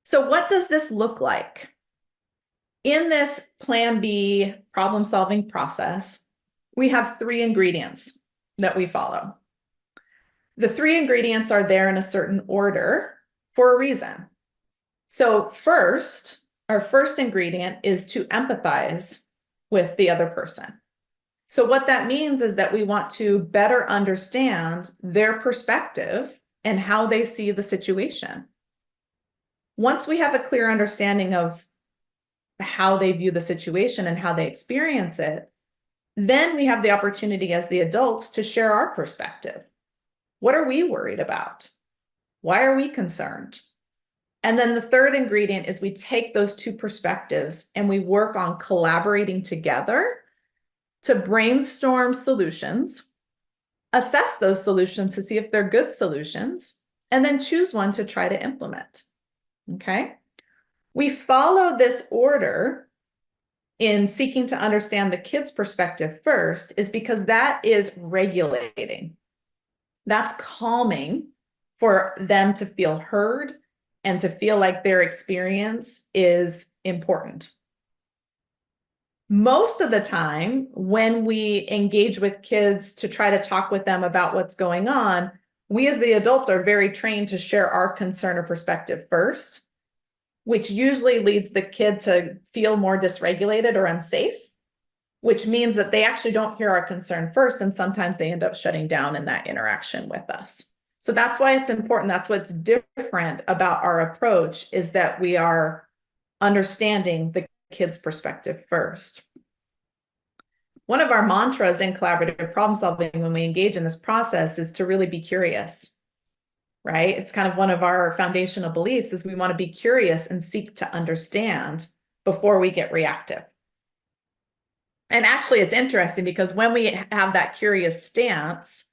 So what does this look like? In this Plan B problem-solving process, we have 3 ingredients that we follow. The 3 ingredients are there in a certain order for a reason. So first, our first ingredient is to empathize with the other person. So what that means is that we want to better understand their perspective and how they see the situation. Once we have a clear understanding of how they view the situation and how they experience it, then we have the opportunity as the adults to share our perspective. What are we worried about? Why are we concerned? And then the third ingredient is we take those two perspectives and we work on collaborating together to brainstorm solutions, assess those solutions to see if they're good solutions, and then choose one to try to implement. Okay? We follow this order in seeking to understand the kid's perspective first is because that is regulating. That's calming for them to feel heard and to feel like their experience is important. Most of the time, when we engage with kids to try to talk with them about what's going on, we as the adults are very trained to share our concern or perspective first, which usually leads the kid to feel more dysregulated or unsafe, which means that they actually don't hear our concern first, and sometimes they end up shutting down in that interaction with us. So that's why it's important. That's what's different about our approach, is that we are understanding the kid's perspective first. One of our mantras in collaborative problem solving when we engage in this process is to really be curious, right? It's kind of one of our foundational beliefs is we want to be curious and seek to understand before we get reactive. And actually, it's interesting because when we have that curious stance,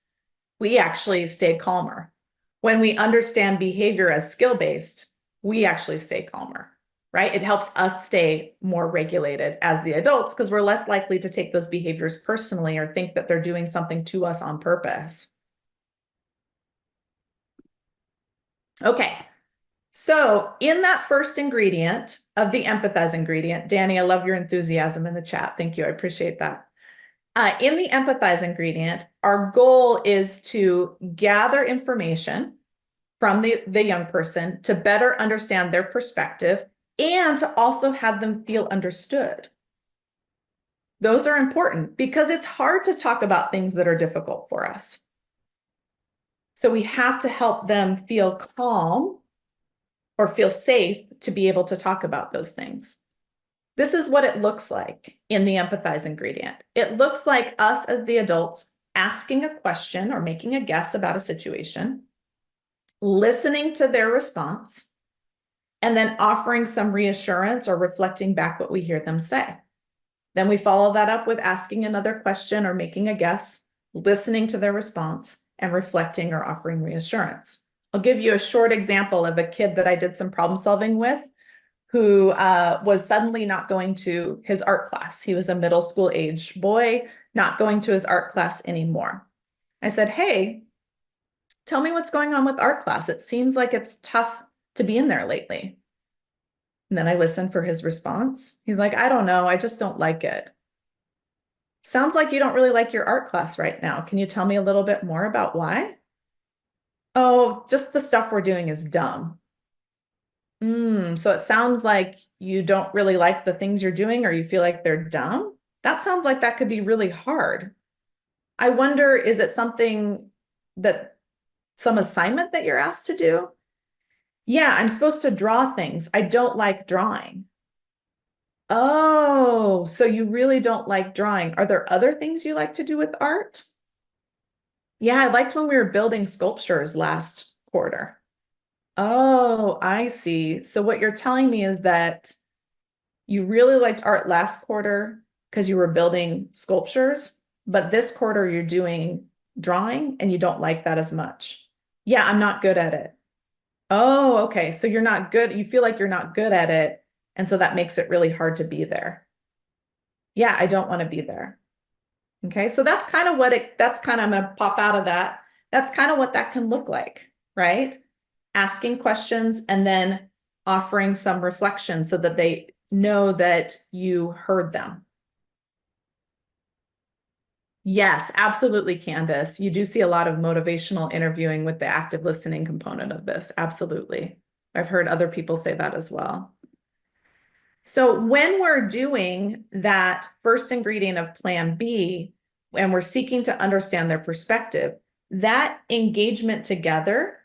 we actually stay calmer. When we understand behavior as skill-based, we actually stay calmer, right? It helps us stay more regulated as the adults because we're less likely to take those behaviors personally or think that they're doing something to us on purpose. Okay, so in that first ingredient of the empathize ingredient, Danny, I love your enthusiasm in the chat. Thank you. I appreciate that. In the empathize ingredient, our goal is to gather information from the young person to better understand their perspective and to also have them feel understood. Those are important because it's hard to talk about things that are difficult for us. So we have to help them feel calm or feel safe to be able to talk about those things. This is what it looks like in the empathize ingredient. It looks like us as the adults asking a question or making a guess about a situation, listening to their response, and then offering some reassurance or reflecting back what we hear them say. Then we follow that up with asking another question or making a guess, listening to their response, and reflecting or offering reassurance. I'll give you a short example of a kid that I did some problem solving with who was suddenly not going to his art class. He was a middle school age boy, not going to his art class anymore. I said, hey, tell me what's going on with art class. It seems like it's tough to be in there lately. And then I listened for his response. He's like, I don't know. I just don't like it. Sounds like you don't really like your art class right now. Can you tell me a little bit more about why? Oh, just the stuff we're doing is dumb. So it sounds like you don't really like the things you're doing or you feel like they're dumb. That sounds like that could be really hard. I wonder, is it something that some assignment that you're asked to do? Yeah, I'm supposed to draw things. I don't like drawing. Oh, so you really don't like drawing. Are there other things you like to do with art? Yeah, I liked when we were building sculptures last quarter. Oh, I see. So what you're telling me is that you really liked art last quarter because you were building sculptures, but this quarter you're doing drawing and you don't like that as much. Yeah, I'm not good at it. Oh, okay. So you're not good. You feel like you're not good at it. And so that makes it really hard to be there. Yeah, I don't want to be there. Okay. So that's kind of I'm going to pop out of that. That's kind of what that can look like, right? Asking questions and then offering some reflection so that they know that you heard them. Yes, absolutely, Candace. You do see a lot of motivational interviewing with the active listening component of this. Absolutely. I've heard other people say that as well. So when we're doing that first ingredient of Plan B, and we're seeking to understand their perspective, that engagement together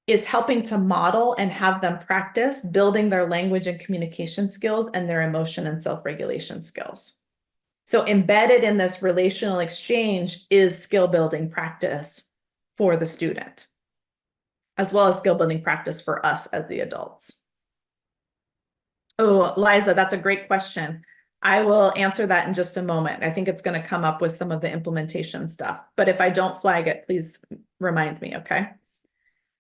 is helping to model and have them practice building their language and communication skills and their emotion and self-regulation skills. So embedded in this relational exchange is skill building practice for the student, as well as skill building practice for us as the adults. Oh, Liza, that's a great question. I will answer that in just a moment. I think it's going to come up with some of the implementation stuff, but if I don't flag it, please remind me, okay?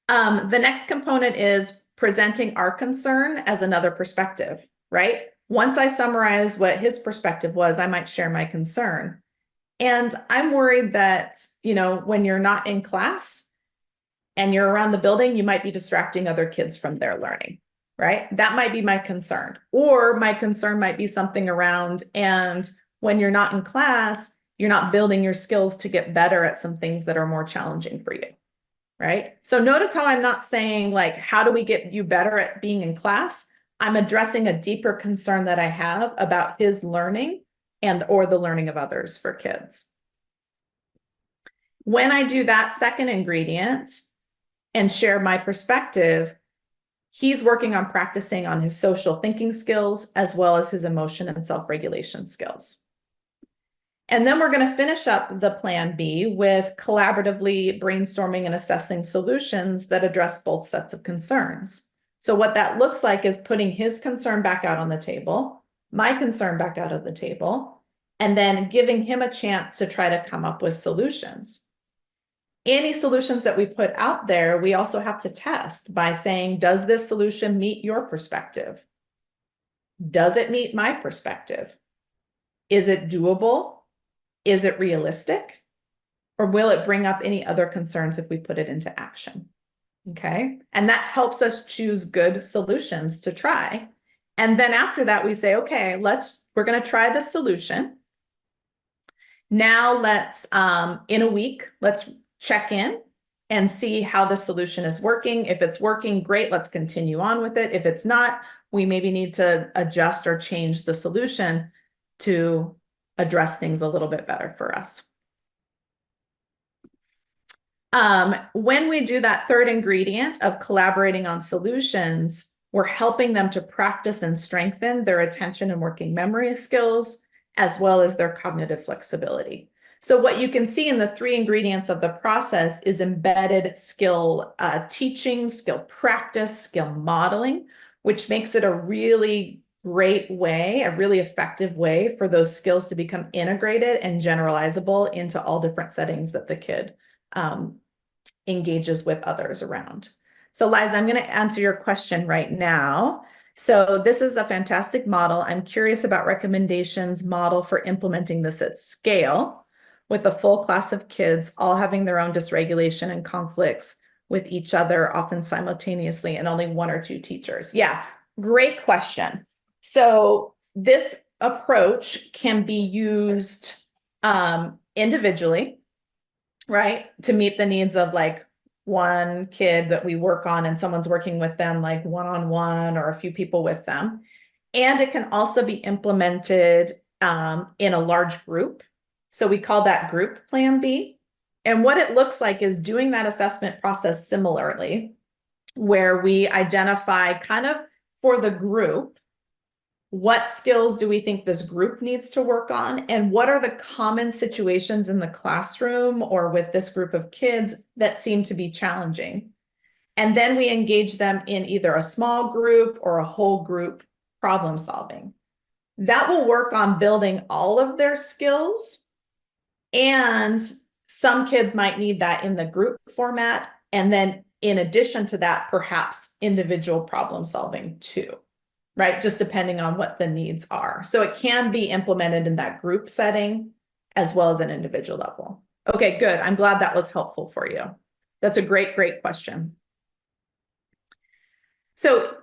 The next component is presenting our concern as another perspective, right? Once I summarize what his perspective was, I might share my concern. And I'm worried that, when you're not in class and you're around the building, you might be distracting other kids from their learning, right? That might be my concern. Or my concern might be something around, and when you're not in class, you're not building your skills to get better at some things that are more challenging for you, right? So notice how I'm not saying like, how do we get you better at being in class? I'm addressing a deeper concern that I have about his learning or the learning of others for kids. When I do that second ingredient and share my perspective, he's working on practicing on his social thinking skills as well as his emotion and self-regulation skills. And then we're going to finish up the plan B with collaboratively brainstorming and assessing solutions that address both sets of concerns. So what that looks like is putting his concern back out on the table, my concern back out of the table, and then giving him a chance to try to come up with solutions. Any solutions that we put out there, we also have to test by saying, does this solution meet your perspective? Does it meet my perspective? Is it doable? Is it realistic? Or will it bring up any other concerns if we put it into action? Okay. And that helps us choose good solutions to try. And then after that, we say, okay, we're going to try this solution. Now let's, in a week, let's check in and see how the solution is working. If it's working, great, let's continue on with it. If it's not, we maybe need to adjust or change the solution to address things a little bit better for us. When we do that third ingredient of collaborating on solutions, we're helping them to practice and strengthen their attention and working memory skills, as well as their cognitive flexibility. So what you can see in the three ingredients of the process is embedded skill teaching, skill practice, skill modeling, which makes it a really great way, a really effective way for those skills to become integrated and generalizable into all different settings that the kid engages with others around. So Liza, I'm going to answer your question right now. So this is a fantastic model. I'm curious about recommendations model for implementing this at scale with a full class of kids, all having their own dysregulation and conflicts with each other, often simultaneously, and only one or two teachers. Yeah, great question. So this approach can be used individually, right? To meet the needs of like one kid that we work on and someone's working with them like one-on-one or a few people with them. And it can also be implemented in a large group. So we call that group plan B. And what it looks like is doing that assessment process similarly, where we identify kind of for the group, what skills do we think this group needs to work on? And what are the common situations in the classroom or with this group of kids that seem to be challenging? And then we engage them in either a small group or a whole group problem solving. That will work on building all of their skills. And some kids might need that in the group format. And then in addition to that, perhaps individual problem solving too. Right? Just depending on what the needs are. So it can be implemented in that group setting as well as an individual level. Okay, good. I'm glad that was helpful for you. That's a great, great question. So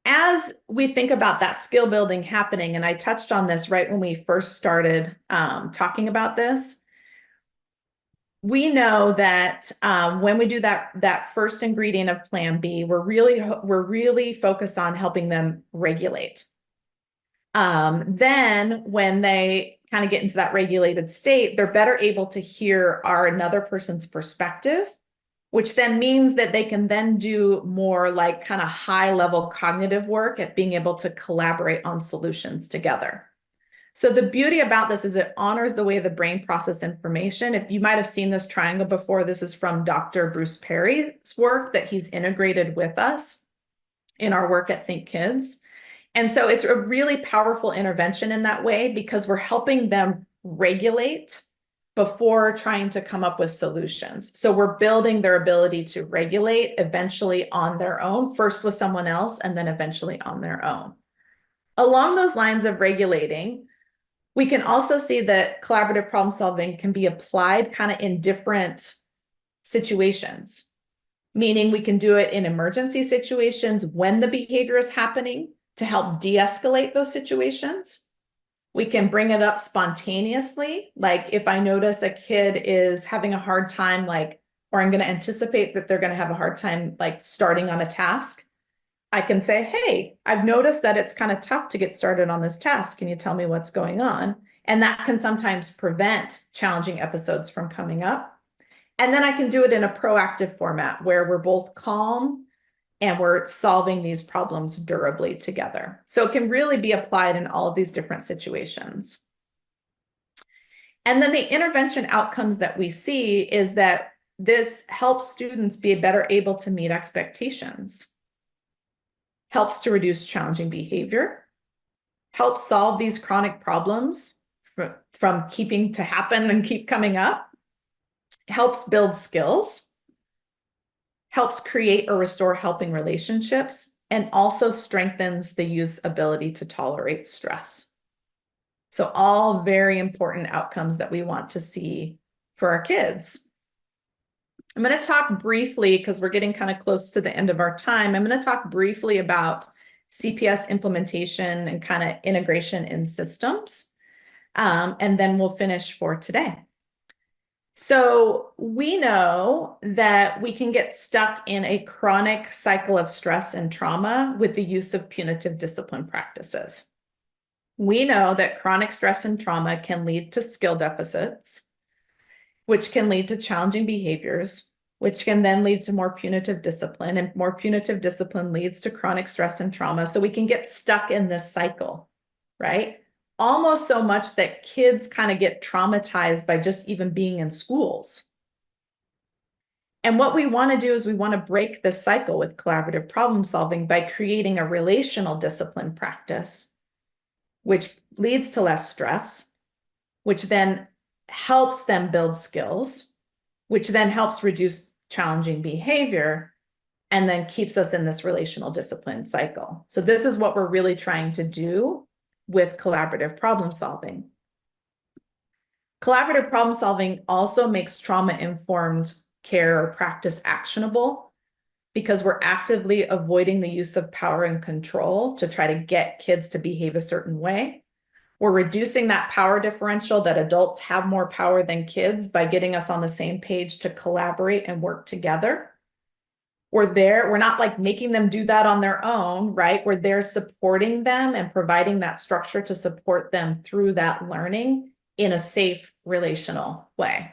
as we think about that skill building happening, and I touched on this right when we first started talking about this, we know that when we do that first ingredient of Plan B, we're really focused on helping them regulate. Then when they kind of get into that regulated state, they're better able to hear another person's perspective which then means that they can then do more like kind of high level cognitive work at being able to collaborate on solutions together. So the beauty about this is it honors the way the brain processes information. If you might have seen this triangle before, this is from Dr. Bruce Perry's work that he's integrated with us in our work at Think Kids. And so it's a really powerful intervention in that way because we're helping them regulate before trying to come up with solutions. So we're building their ability to regulate eventually on their own, first with someone else, and then eventually on their own. Along those lines of regulating, we can also see that collaborative problem solving can be applied kind of in different situations, meaning we can do it in emergency situations when the behavior is happening to help de-escalate those situations. We can bring it up spontaneously, like if I notice a kid is having a hard time, like, or I'm going to anticipate that they're going to have a hard time, like starting on a task. I can say, hey, I've noticed that it's kind of tough to get started on this task. Can you tell me what's going on? And that can sometimes prevent challenging episodes from coming up. And then I can do it in a proactive format where we're both calm and we're solving these problems durably together. So it can really be applied in all of these different situations. And then the intervention outcomes that we see is that this helps students be better able to meet expectations, helps to reduce challenging behavior, helps solve these chronic problems from keeping to happen and keep coming up, helps build skills, helps create or restore helping relationships, and also strengthens the youth's ability to tolerate stress. So all very important outcomes that we want to see for our kids. I'm going to talk briefly, because we're getting kind of close to the end of our time, I'm going to talk briefly about CPS implementation and kind of integration in systems, and then we'll finish for today. So we know that we can get stuck in a chronic cycle of stress and trauma with the use of punitive discipline practices. We know that chronic stress and trauma can lead to skill deficits, which can lead to challenging behaviors, which can then lead to more punitive discipline, and more punitive discipline leads to chronic stress and trauma. So we can get stuck in this cycle, right? Almost so much that kids kind of get traumatized by just even being in schools. And what we want to do is we want to break this cycle with collaborative problem solving by creating a relational discipline practice, which leads to less stress, which then helps them build skills, which then helps reduce challenging behavior, and then keeps us in this relational discipline cycle. So this is what we're really trying to do with collaborative problem solving. Collaborative problem solving also makes trauma-informed care or practice actionable, because we're actively avoiding the use of power and control to try to get kids to behave a certain way. We're reducing that power differential that adults have more power than kids by getting us on the same page to collaborate and work together. We're not like making them do that on their own, right? We're there supporting them and providing that structure to support them through that learning in a safe, relational way.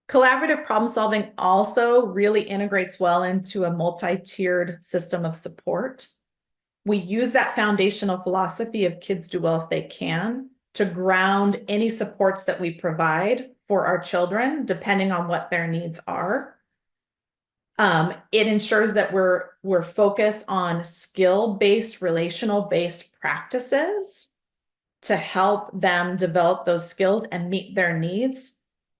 Collaborative problem solving also really integrates well into a multi-tiered system of support. We use that foundational philosophy of kids do well if they can to ground any supports that we provide for our children, depending on what their needs are. It ensures that we're focused on skill-based, relational-based practices to help them develop those skills and meet their needs,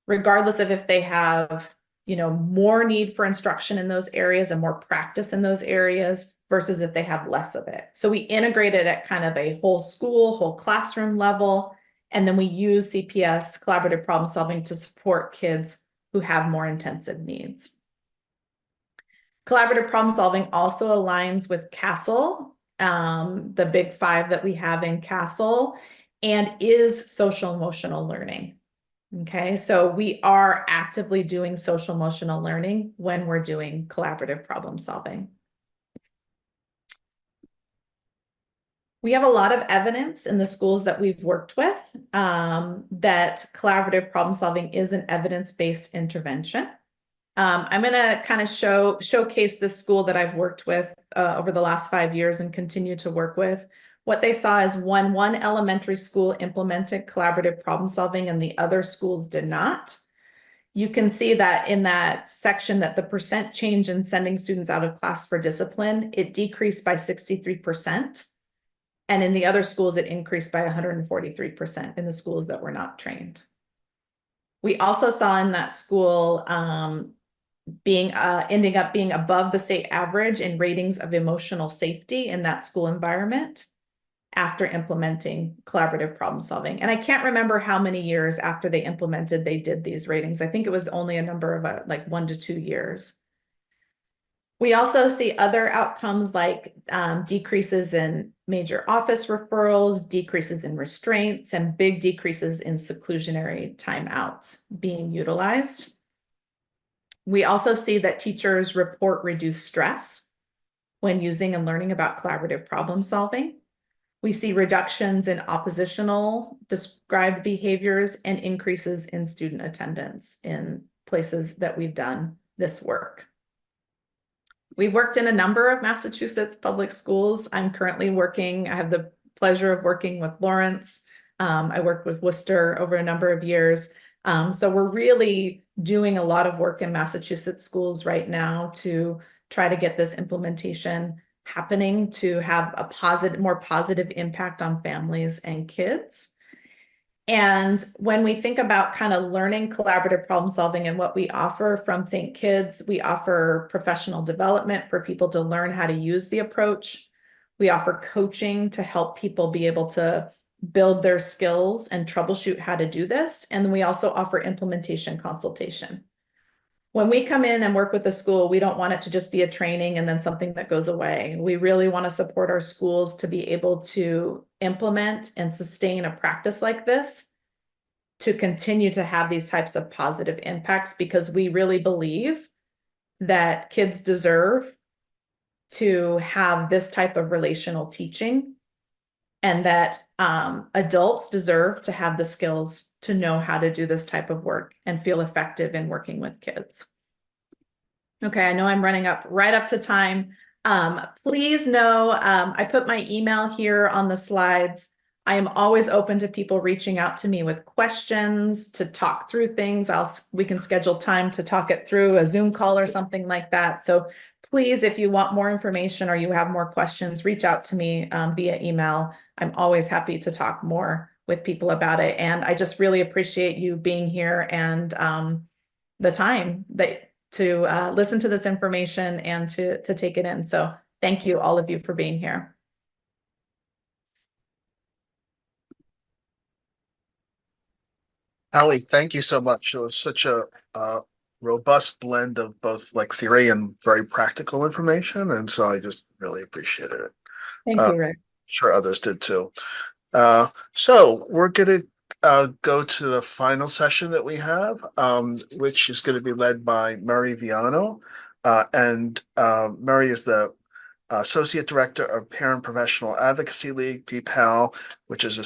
regardless of if they have, more need for instruction in those areas and more practice in those areas versus if they have less of it. So we integrate it at kind of a whole school, whole classroom level, and then we use CPS, collaborative problem solving, to support kids who have more intensive needs. Collaborative problem solving also aligns with CASEL, the big five that we have in CASEL, and is social emotional learning. Okay, so we are actively doing social emotional learning when we're doing collaborative problem solving. We have a lot of evidence in the schools that we've worked with that collaborative problem solving is an evidence-based intervention. I'm going to kind of showcase this school that I've worked with over the last 5 years and continue to work with. What they saw is one elementary school implemented collaborative problem solving and the other schools did not. You can see that in that section that the percent change in sending students out of class for discipline, it decreased by 63%. And in the other schools, it increased by 143% in the schools that were not trained. We also saw in that school ending up being above the state average in ratings of emotional safety in that school environment after implementing collaborative problem solving. And I can't remember how many years after they implemented they did these ratings. I think it was only a number of like 1 to 2 years. We also see other outcomes like decreases in major office referrals, decreases in restraints, and big decreases in seclusionary timeouts being utilized. We also see that teachers report reduced stress when using and learning about collaborative problem solving. We see reductions in oppositional described behaviors and increases in student attendance in places that we've done this work. We've worked in a number of Massachusetts public schools. I have the pleasure of working with Lawrence. I worked with Worcester over a number of years. So we're really doing a lot of work in Massachusetts schools right now to try to get this implementation happening to have a more positive impact on families and kids. And when we think about kind of learning collaborative problem solving and what we offer from Think Kids, we offer professional development for people to learn how to use the approach. We offer coaching to help people be able to build their skills and troubleshoot how to do this. And then we also offer implementation consultation. When we come in and work with the school, we don't want it to just be a training and then something that goes away. We really want to support our schools to be able to implement and sustain a practice like this to continue to have these types of positive impacts, because we really believe that kids deserve to have this type of relational teaching, and that adults deserve to have the skills to know how to do this type of work and feel effective in working with kids. Okay, I know I'm running right up to time. Please know, I put my email here on the slides. I am always open to people reaching out to me with questions, to talk through things. We can schedule time to talk it through, a Zoom call or something like that. So please, if you want more information or you have more questions, reach out to me via email. I'm always happy to talk more with people about it. And I just really appreciate you being here and the time to listen to this information and to take it in. So thank you, all of you, for being here. Hallie, thank you so much. It was such a robust blend of both like theory and very practical information. And so I just really appreciated it. Thank you, Rick. Sure others did too. So we're going to go to the final session that we have, which is going to be led by Meri Viano. Meri is the Associate Director of Parent Professional Advocacy League, PPAL, which is a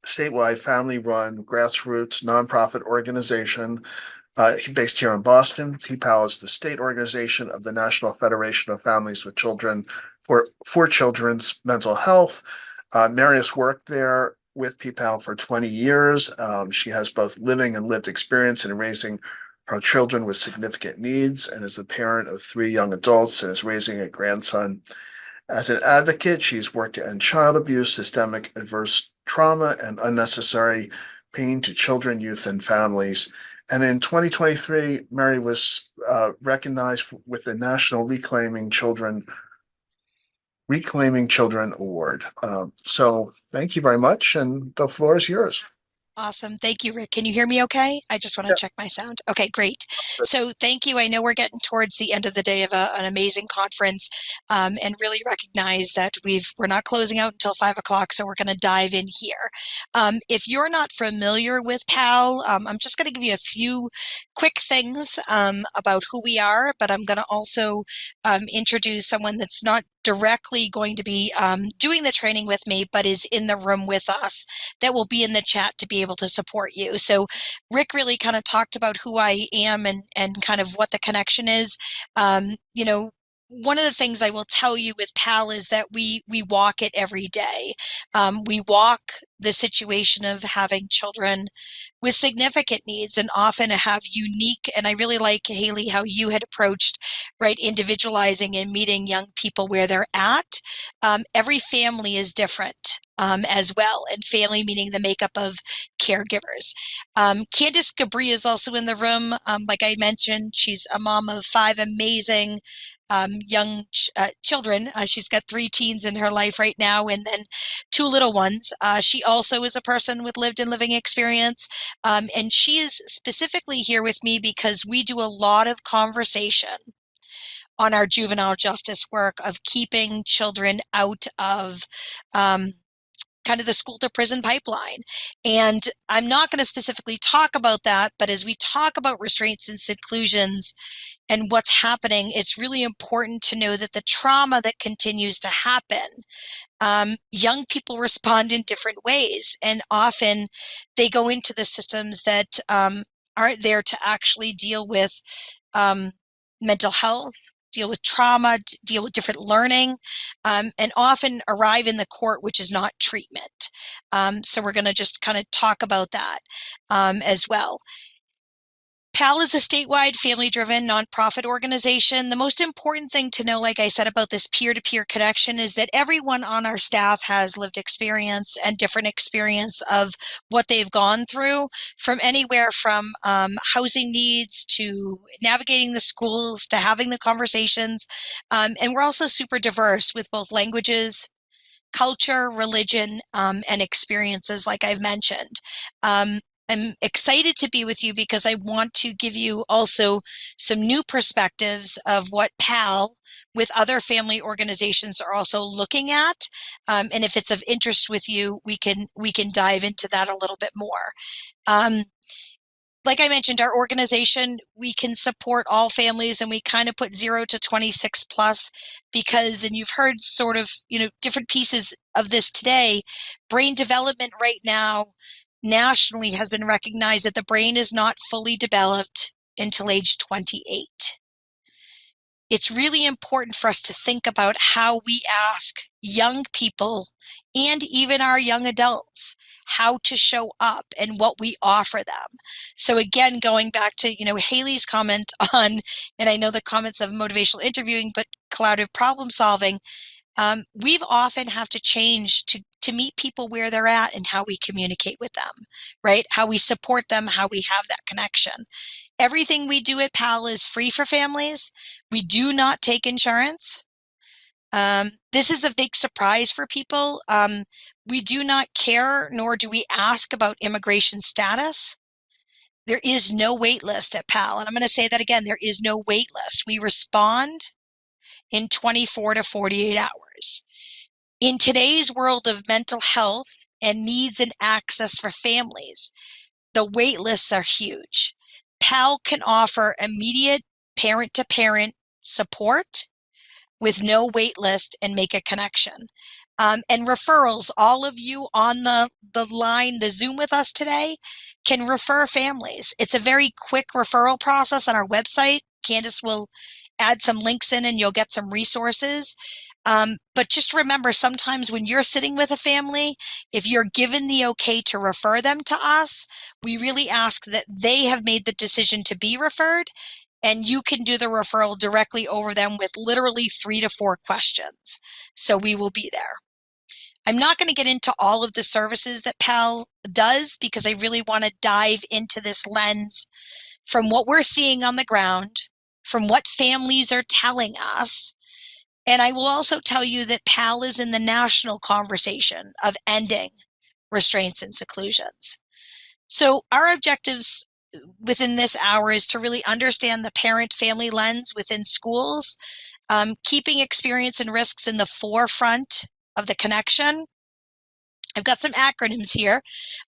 statewide family-run grassroots nonprofit organization based here in Boston. PPAL is the state organization of the National Federation of Families with Children for Children's Mental Health. Meri has worked there with PPAL for 20 years. She has both living and lived experience in raising her children with significant needs, and is the parent of 3 young adults and is raising a grandson. As an advocate, she's worked to end child abuse, systemic adverse trauma, and unnecessary pain to children, youth, and families. And in 2023, Meri was recognized with the National Reclaiming Children Award. So thank you very much, and the floor is yours. Awesome. Thank you, Rick. Can you hear me okay? I just want to check my sound. Okay, great. So thank you. I know we're getting towards the end of the day of an amazing conference, and really recognize that we're not closing out until 5 o'clock, so we're going to dive in here. If you're not familiar with PAL, I'm just going to give you a few quick things about who we are, but I'm going to also introduce someone that's not directly going to be doing the training with me, but is in the room with us, that will be in the chat to be able to support you. So Rick really kind of talked about who I am and kind of what the connection is. You know, one of the things I will tell you with PAL is that we walk it every day. We walk the situation of having children with significant needs and often have unique, and I really like, Haley, how you had approached, right, individualizing and meeting young people where they're at. Every family is different as well, and family meaning the makeup of caregivers. Candice Gabri is also in the room. Like I mentioned, she's a mom of 5 amazing young children. She's got 3 teens in her life right now, and then 2 little ones. She also is a person with lived and living experience. And she is specifically here with me because we do a lot of conversation on our juvenile justice work of keeping children out of kind of the school to prison pipeline. And I'm not going to specifically talk about that, but as we talk about restraints and seclusions and what's happening, it's really important to know that the trauma that continues to happen, young people respond in different ways, and often they go into the systems that aren't there to actually deal with mental health, deal with trauma, deal with different learning, and often arrive in the court, which is not treatment. So we're going to just kind of talk about that as well. PAL is a statewide family-driven nonprofit organization. The most important thing to know, like I said, about this peer-to-peer connection is that everyone on our staff has lived experience and different experience of what they've gone through, from anywhere from housing needs to navigating the schools to having the conversations. And we're also super diverse with both languages, culture, religion, and experiences, like I've mentioned. I'm excited to be with you because I want to give you also some new perspectives of what PAL with other family organizations are also looking at. And if it's of interest with you, we can dive into that a little bit more. Like I mentioned, our organization, we can support all families, and we kind of put 0 to 26 plus because, and you've heard sort of, different pieces of this today, brain development right now nationally has been recognized that the brain is not fully developed until age 28. It's really important for us to think about how we ask young people and even our young adults how to show up and what we offer them. So again, going back to, Haley's comment on, and I know the comments of motivational interviewing, but collaborative problem solving, we've often have to change to meet people where they're at and how we communicate with them, right? How we support them, how we have that connection. Everything we do at PAL is free for families. We do not take insurance. This is a big surprise for people. We do not care, nor do we ask about immigration status. There is no wait list at PAL. And I'm going to say that again, there is no wait list. We respond in 24 to 48 hours. In today's world of mental health and needs and access for families, the wait lists are huge. PAL can offer immediate parent-to-parent support with no wait list and make a connection. And referrals, all of you on the line, the Zoom with us today, can refer families. It's a very quick referral process on our website. Candice will add some links in and you'll get some resources. But just remember, sometimes when you're sitting with a family, if you're given the okay to refer them to us, we really ask that they have made the decision to be referred, and you can do the referral directly over them with literally 3 to 4 questions. So we will be there. I'm not going to get into all of the services that PAL does because I really want to dive into this lens from what we're seeing on the ground, from what families are telling us. And I will also tell you that PAL is in the national conversation of ending restraints and seclusions. So our objectives within this hour is to really understand the parent-family lens within schools, keeping experience and risks in the forefront of the connection. I've got some acronyms here.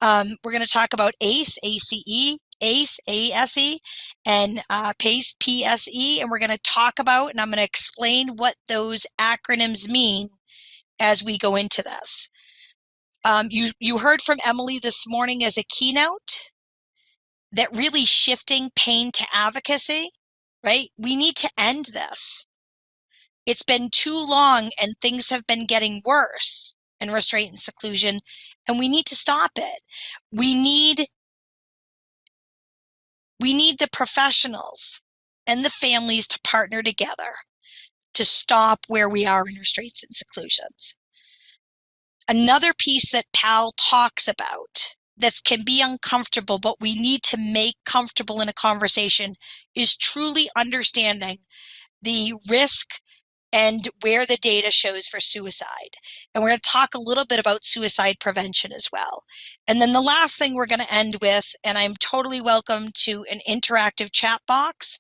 We're going to talk about ACE, ACE, ACE, A-S-E, and PACE, P-S-E, and we're going to talk about, and I'm going to explain what those acronyms mean as we go into this. You heard from Emily this morning as a keynote that really shifting pain to advocacy, right? We need to end this. It's been too long and things have been getting worse in restraint and seclusion, and we need to stop it. We need the professionals and the families to partner together to stop where we are in restraints and seclusions. Another piece that PAL talks about that can be uncomfortable, but we need to make comfortable in a conversation is truly understanding the risk and where the data shows for suicide. And we're going to talk a little bit about suicide prevention as well. And then the last thing we're going to end with, and I'm totally welcome to an interactive chat box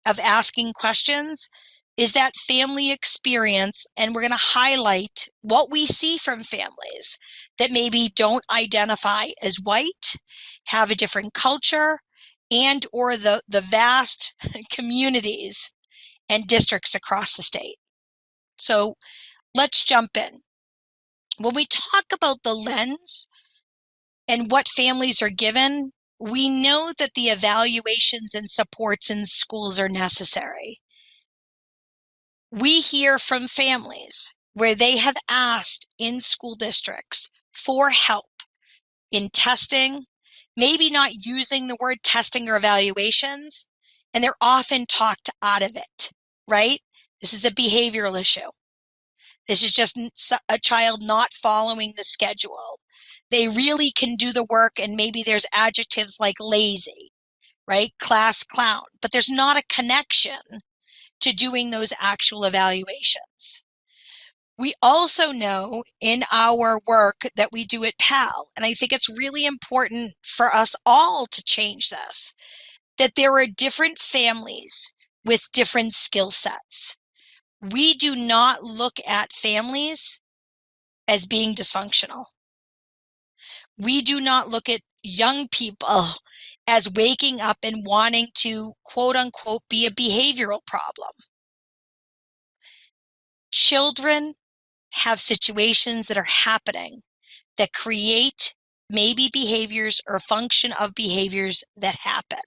of asking questions, is that family experience. And we're going to highlight what we see from families that maybe don't identify as white, have a different culture, and or the vast communities and districts across the state. So let's jump in. When we talk about the lens and what families are given, we know that the evaluations and supports in schools are necessary. We hear from families where they have asked in school districts for help in testing, maybe not using the word testing or evaluations, and they're often talked out of it, right? This is a behavioral issue. This is just a child not following the schedule. They really can do the work, and maybe there's adjectives like lazy, right? Class clown, but there's not a connection to doing those actual evaluations. We also know in our work that we do at PAL, and I think it's really important for us all to change this, that there are different families with different skill sets. We do not look at families as being dysfunctional. We do not look at young people as waking up and wanting to, quote unquote, be a behavioral problem. Children have situations that are happening that create maybe behaviors or function of behaviors that happen.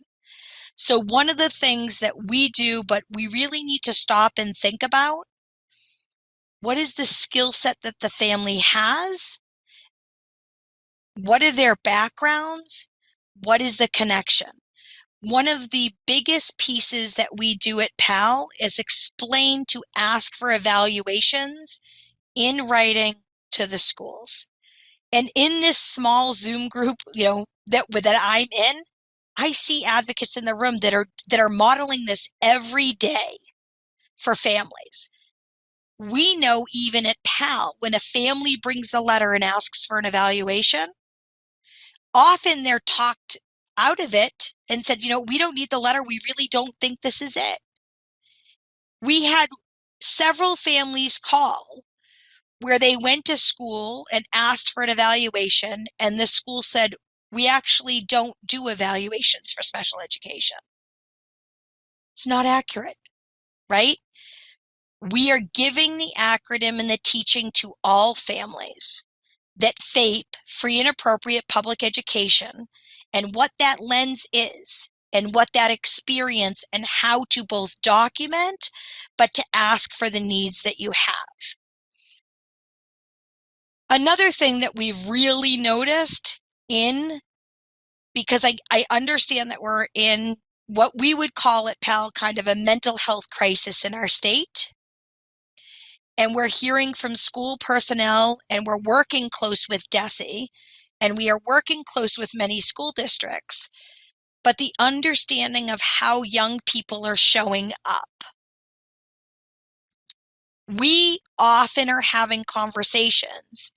So one of the things that we do, but we really need to stop and think about, what is the skill set that the family has? What are their backgrounds? What is the connection? One of the biggest pieces that we do at PAL is explain to ask for evaluations in writing to the schools. And in this small Zoom group, that I'm in, I see advocates in the room that are modeling this every day for families. We know even at PAL, when a family brings a letter and asks for an evaluation, often they're talked out of it and said, we don't need the letter. We really don't think this is it. We had several families call where they went to school and asked for an evaluation, and the school said, we actually don't do evaluations for special education. It's not accurate, right? We are giving the acronym and the teaching to all families that FAPE, free and appropriate public education, and what that lens is, and what that experience and how to both document, but to ask for the needs that you have. Another thing that we've really noticed because I understand that we're in what we would call at PAL kind of a mental health crisis in our state. And we're hearing from school personnel, and we're working close with DESE, and we are working close with many school districts. But the understanding of how young people are showing up. We often are having conversations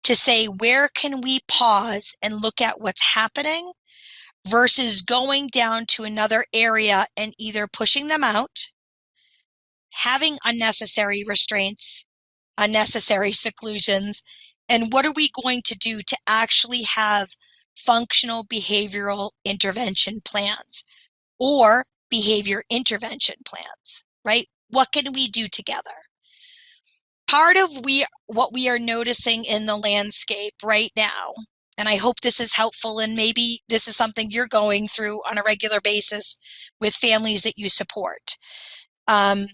to say, where can we pause and look at what's happening versus going down to another area and either pushing them out, having unnecessary restraints, unnecessary seclusions, and what are we going to do to actually have functional behavioral intervention plans or behavior intervention plans, right? What can we do together? Part of what we are noticing in the landscape right now, and I hope this is helpful, and maybe this is something you're going through on a regular basis with families that you support. It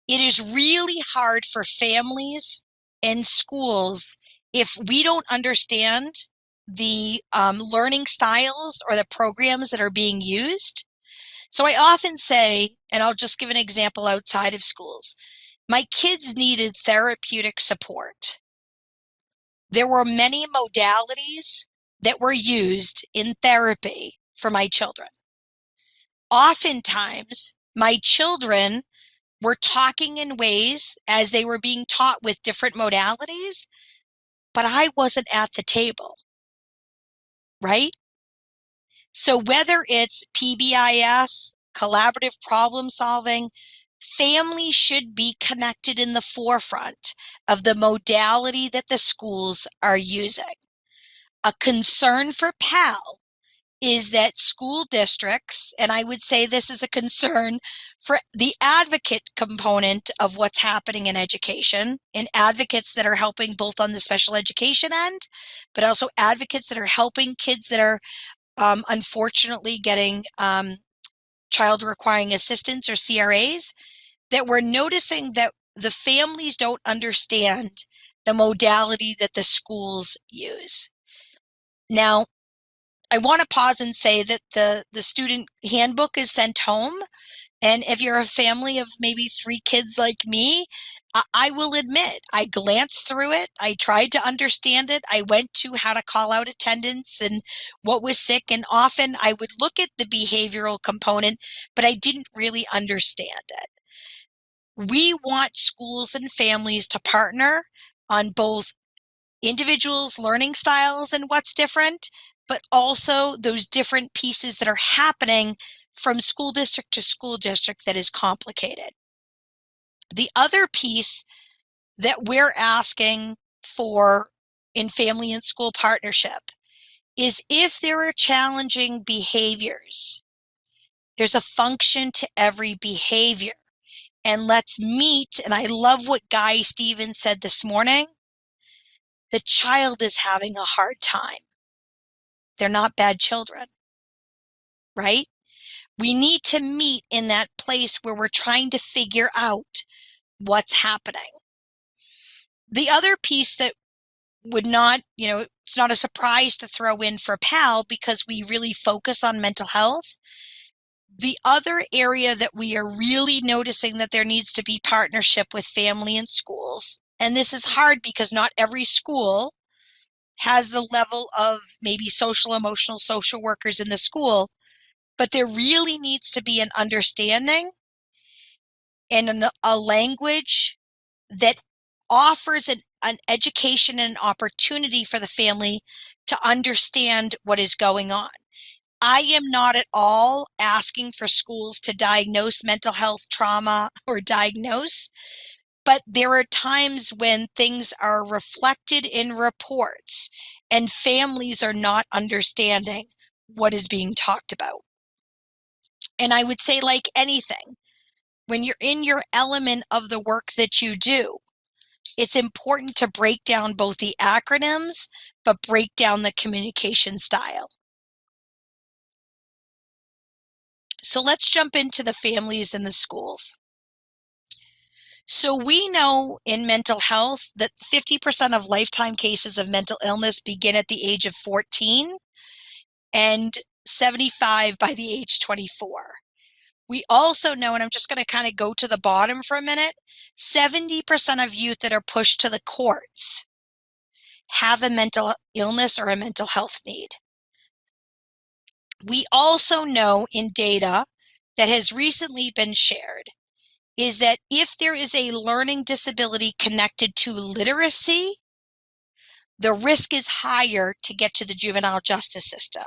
is really hard for families and schools if we don't understand the learning styles or the programs that are being used. So I often say, and I'll just give an example outside of schools, my kids needed therapeutic support. There were many modalities that were used in therapy for my children. Oftentimes, my children were talking in ways as they were being taught with different modalities, but I wasn't at the table, right? So whether it's PBIS, collaborative problem solving, families should be connected in the forefront of the modality that the schools are using. A concern for PAL is that school districts, and I would say this is a concern for the advocate component of what's happening in education, and advocates that are helping both on the special education end, but also advocates that are helping kids that are unfortunately getting child requiring assistance or CRAs, that we're noticing that the families don't understand the modality that the schools use. Now, I want to pause and say that the student handbook is sent home. And if you're a family of maybe 3 kids like me, I will admit, I glanced through it. I tried to understand it. I went to how to call out attendance and what was sick. And often I would look at the behavioral component, but I didn't really understand it. We want schools and families to partner on both individuals' learning styles and what's different, but also those different pieces that are happening from school district to school district that is complicated. The other piece that we're asking for in family and school partnership is if there are challenging behaviors, there's a function to every behavior. And let's meet, and I love what Guy Stevens said this morning, the child is having a hard time. They're not bad children, right? We need to meet in that place where we're trying to figure out what's happening. The other piece that would not, it's not a surprise to throw in for PAL because we really focus on mental health. The other area that we are really noticing that there needs to be partnership with family and schools, and this is hard because not every school has the level of maybe social, emotional, social workers in the school, but there really needs to be an understanding and a language that offers an education and an opportunity for the family to understand what is going on. I am not at all asking for schools to diagnose mental health trauma or diagnose, but there are times when things are reflected in reports and families are not understanding what is being talked about. And I would say, like anything, when you're in your element of the work that you do, it's important to break down both the acronyms, but break down the communication style. So let's jump into the families and the schools. So we know in mental health that 50% of lifetime cases of mental illness begin at the age of 14 and 75 by the age 24. We also know, and I'm just going to kind of go to the bottom for a minute, 70% of youth that are pushed to the courts have a mental illness or a mental health need. We also know in data that has recently been shared is that if there is a learning disability connected to literacy, the risk is higher to get to the juvenile justice system.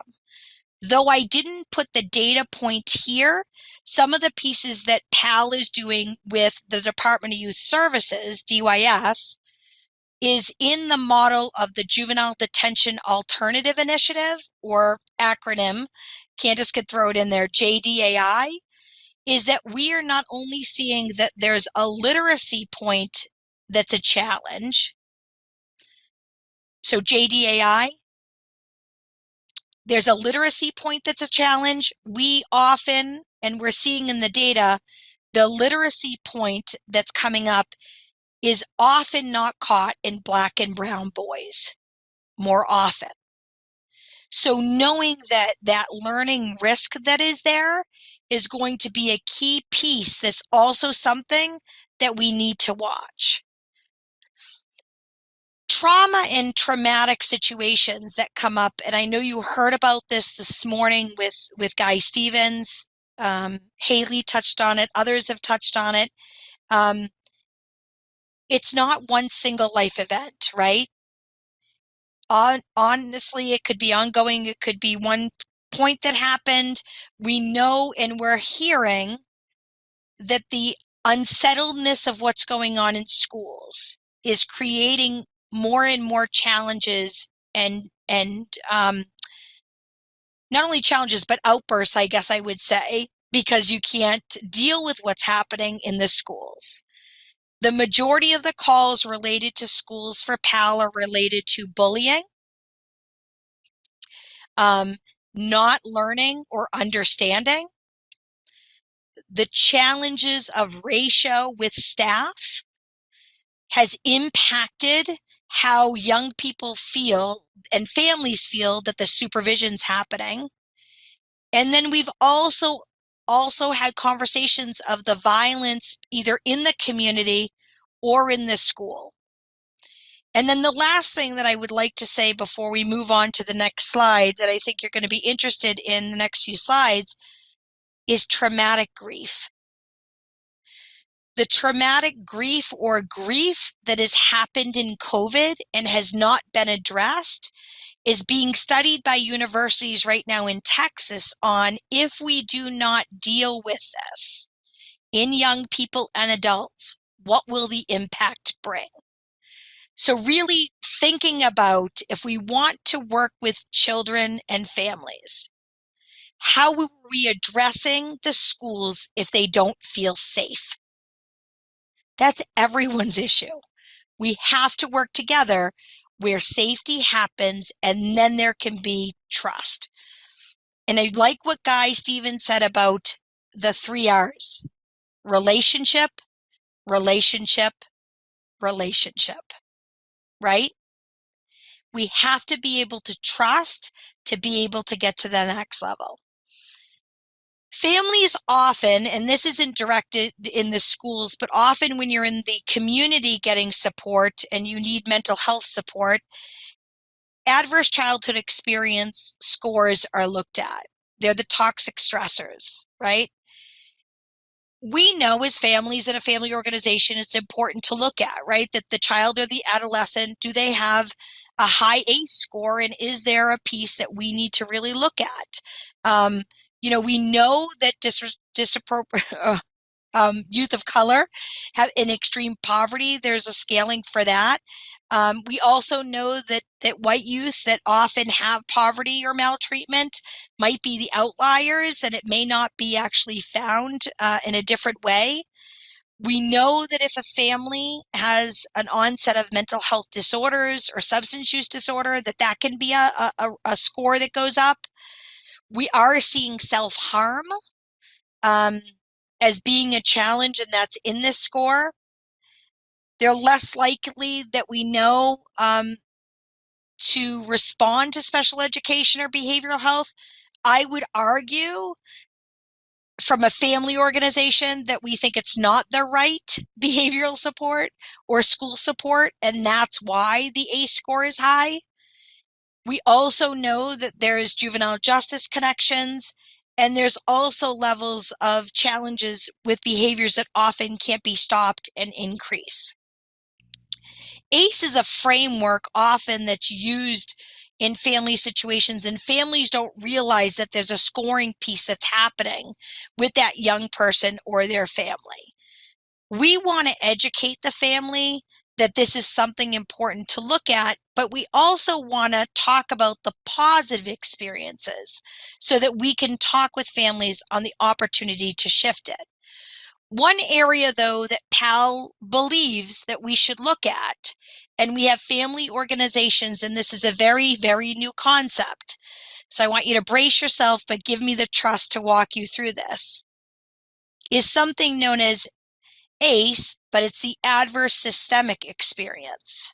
Though I didn't put the data point here, some of the pieces that PAL is doing with the Department of Youth Services, DYS, is in the model of the Juvenile Detention Alternative Initiative, or acronym, Candace could throw it in there, JDAI, is that we are not only seeing that there's a literacy point that's a challenge. So JDAI, there's a literacy point that's a challenge. We often, and we're seeing in the data, the literacy point that's coming up is often not caught in Black and brown boys more often. So knowing that that learning risk that is there is going to be a key piece that's also something that we need to watch. Trauma and traumatic situations that come up, and I know you heard about this morning with Guy Stevens. Hallie touched on it. Others have touched on it. It's not one single life event, right? Honestly, it could be ongoing. It could be one point that happened. We know and we're hearing that the unsettledness of what's going on in schools is creating more and more challenges and not only challenges, but outbursts, I guess I would say, because you can't deal with what's happening in the schools. The majority of the calls related to schools for PAL are related to bullying, not learning or understanding, the challenges of ratio with staff has impacted how young people feel and families feel that the supervision's happening. And then we've also had conversations of the violence either in the community or in the school. And then the last thing that I would like to say before we move on to the next slide that I think you're going to be interested in the next few slides is traumatic grief. The traumatic grief or grief that has happened in COVID and has not been addressed is being studied by universities right now in Texas on if we do not deal with this in young people and adults, what will the impact bring? So really thinking about if we want to work with children and families, how are we addressing the schools if they don't feel safe? That's everyone's issue. We have to work together where safety happens, and then there can be trust. And I like what Guy Stevens said about the 3 R's: relationship, relationship, relationship, right? We have to be able to trust to be able to get to the next level. Families often, and this isn't directed in the schools, but often when you're in the community getting support and you need mental health support, adverse childhood experience scores are looked at. They're the toxic stressors, right? We know as families in a family organization, it's important to look at, right? That the child or the adolescent, do they have a high ACE score, and is there a piece that we need to really look at? We know that youth of color have in extreme poverty. There's a scaling for that. We also know that white youth that often have poverty or maltreatment might be the outliers, and it may not be actually found in a different way. We know that if a family has an onset of mental health disorders or substance use disorder, that can be a score that goes up. We are seeing self-harm as being a challenge, and that's in this score. They're less likely that we know to respond to special education or behavioral health. I would argue from a family organization that we think it's not the right behavioral support or school support, and that's why the ACE score is high. We also know that there is juvenile justice connections, and there's also levels of challenges with behaviors that often can't be stopped and increase. ACE is a framework often that's used in family situations, and families don't realize that there's a scoring piece that's happening with that young person or their family. We want to educate the family that this is something important to look at, but we also want to talk about the positive experiences so that we can talk with families on the opportunity to shift it. One area, though, that PAL believes that we should look at, and we have family organizations, and this is a very, very new concept, so I want you to brace yourself, but give me the trust to walk you through this, is something known as ACE, but it's the adverse systemic experience.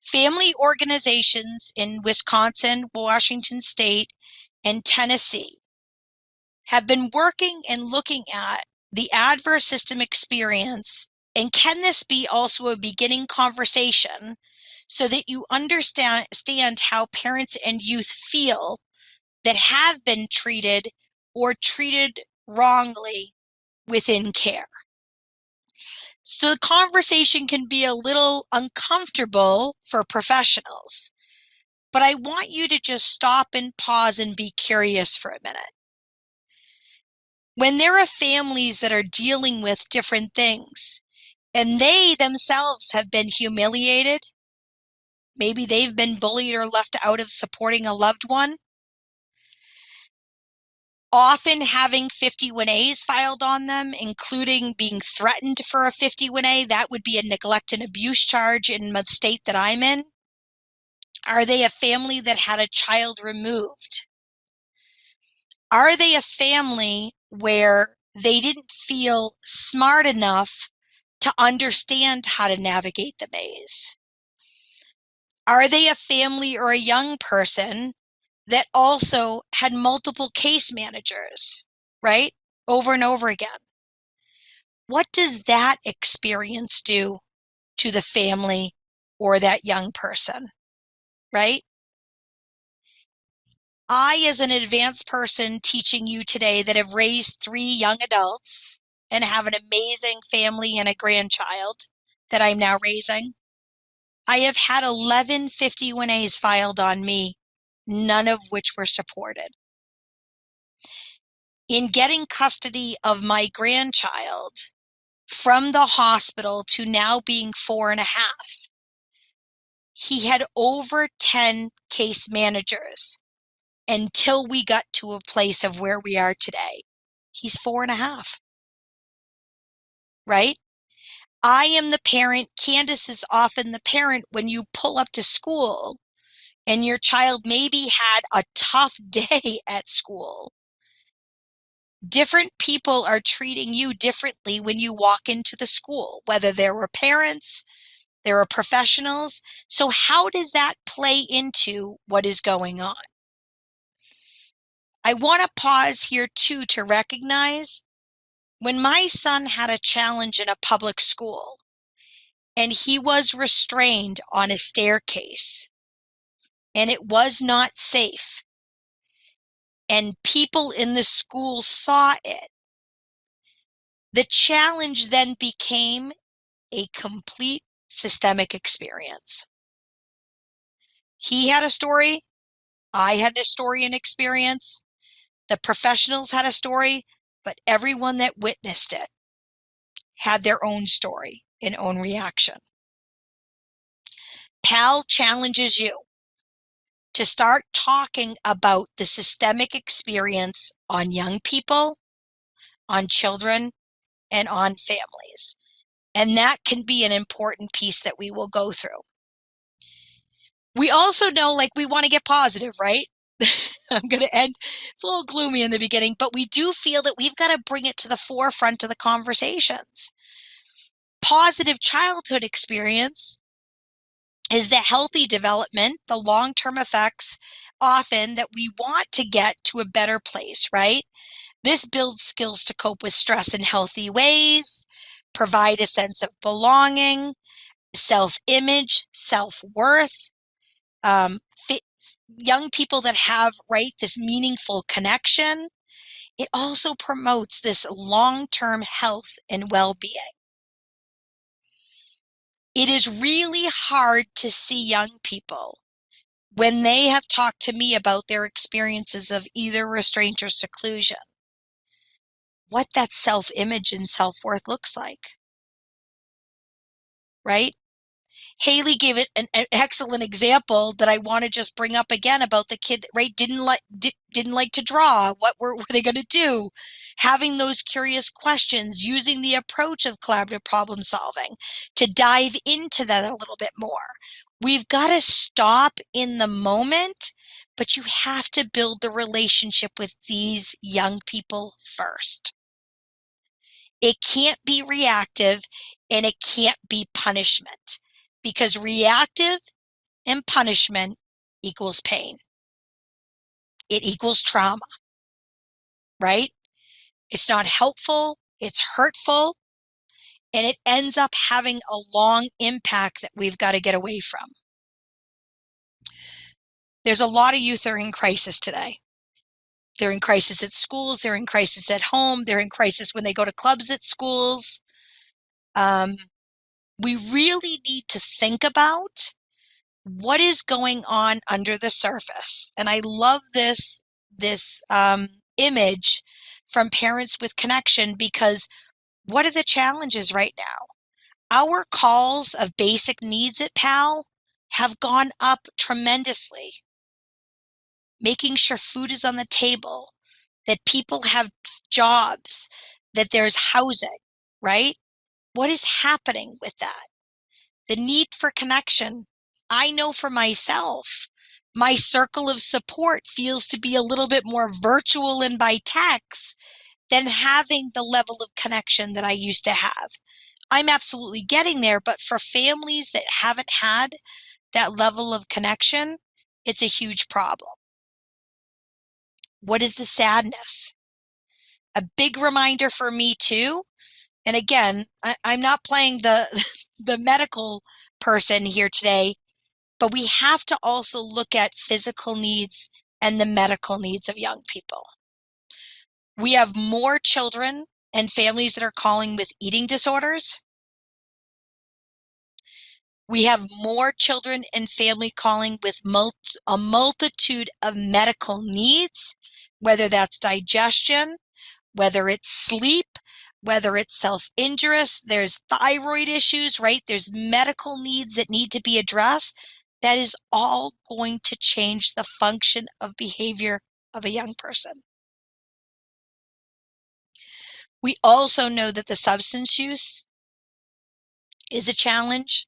Family organizations in Wisconsin, Washington State, and Tennessee have been working and looking at the adverse system experience, and can this be also a beginning conversation so that you understand how parents and youth feel that have been treated or treated wrongly within care. So the conversation can be a little uncomfortable for professionals, but I want you to just stop and pause and be curious for a minute. When there are families that are dealing with different things and they themselves have been humiliated, maybe they've been bullied or left out of supporting a loved one, often having 51As filed on them, including being threatened for a 51A, that would be a neglect and abuse charge in the state that I'm in. Are they a family that had a child removed? Are they a family where they didn't feel smart enough to understand how to navigate the maze? Are they a family or a young person that also had multiple case managers, right? Over and over again. What does that experience do to the family or that young person, right? I, as an advanced person teaching you today that have raised 3 young adults and have an amazing family and a grandchild that I'm now raising, I have had 11 51As filed on me, none of which were supported. In getting custody of my grandchild from the hospital to now being 4.5, he had over 10 case managers until we got to a place of where we are today. He's 4.5, right? I am the parent. Candace is often the parent when you pull up to school and your child maybe had a tough day at school. Different people are treating you differently when you walk into the school, whether there were parents, there are professionals. So how does that play into what is going on? I want to pause here too to recognize when my son had a challenge in a public school and he was restrained on a staircase and it was not safe and people in the school saw it, the challenge then became a complete systemic experience. He had a story, I had a story and experience, the professionals had a story, but everyone that witnessed it had their own story and own reaction. PAL challenges you to start talking about the systemic experience on young people, on children, and on families. And that can be an important piece that we will go through. We also know, like, we want to get positive, right? I'm going to end, it's a little gloomy in the beginning, but we do feel that we've got to bring it to the forefront of the conversations. Positive childhood experience is the healthy development, the long-term effects, often that we want to get to a better place, right? This builds skills to cope with stress in healthy ways, provide a sense of belonging, self-image, self-worth, young people that have, right, this meaningful connection. It also promotes this long-term health and well-being. It is really hard to see young people when they have talked to me about their experiences of either restraint or seclusion, what that self-image and self-worth looks like. right? Hallie gave it an excellent example that I want to just bring up again about the kid, right? Didn't like to draw. What were they going to do? Having those curious questions, using the approach of collaborative problem solving to dive into that a little bit more. We've got to stop in the moment, but you have to build the relationship with these young people first. It can't be reactive and it can't be punishment, because reactive and punishment equals pain. It equals trauma, right? It's not helpful, it's hurtful, and it ends up having a long impact that we've got to get away from. There's a lot of youth that are in crisis today. They're in crisis at schools, they're in crisis at home, they're in crisis when they go to clubs at schools. We really need to think about what is going on under the surface. And I love this image from Parents with Connection, because what are the challenges right now? Our calls of basic needs at PAL have gone up tremendously. Making sure food is on the table, that people have jobs, that there's housing, right? What is happening with that? The need for connection. I know for myself, my circle of support feels to be a little bit more virtual and by text than having the level of connection that I used to have. I'm absolutely getting there, but for families that haven't had that level of connection, it's a huge problem. What is the sadness? A big reminder for me too, and again, I'm not playing the the medical person here today, but we have to also look at physical needs and the medical needs of young people. We have more children and families that are calling with eating disorders. We have more children and family calling with a multitude of medical needs, whether that's digestion, whether it's sleep, whether it's self-injurious, there's thyroid issues, right? There's medical needs that need to be addressed. That is all going to change the function of behavior of a young person. We also know that the substance use is a challenge.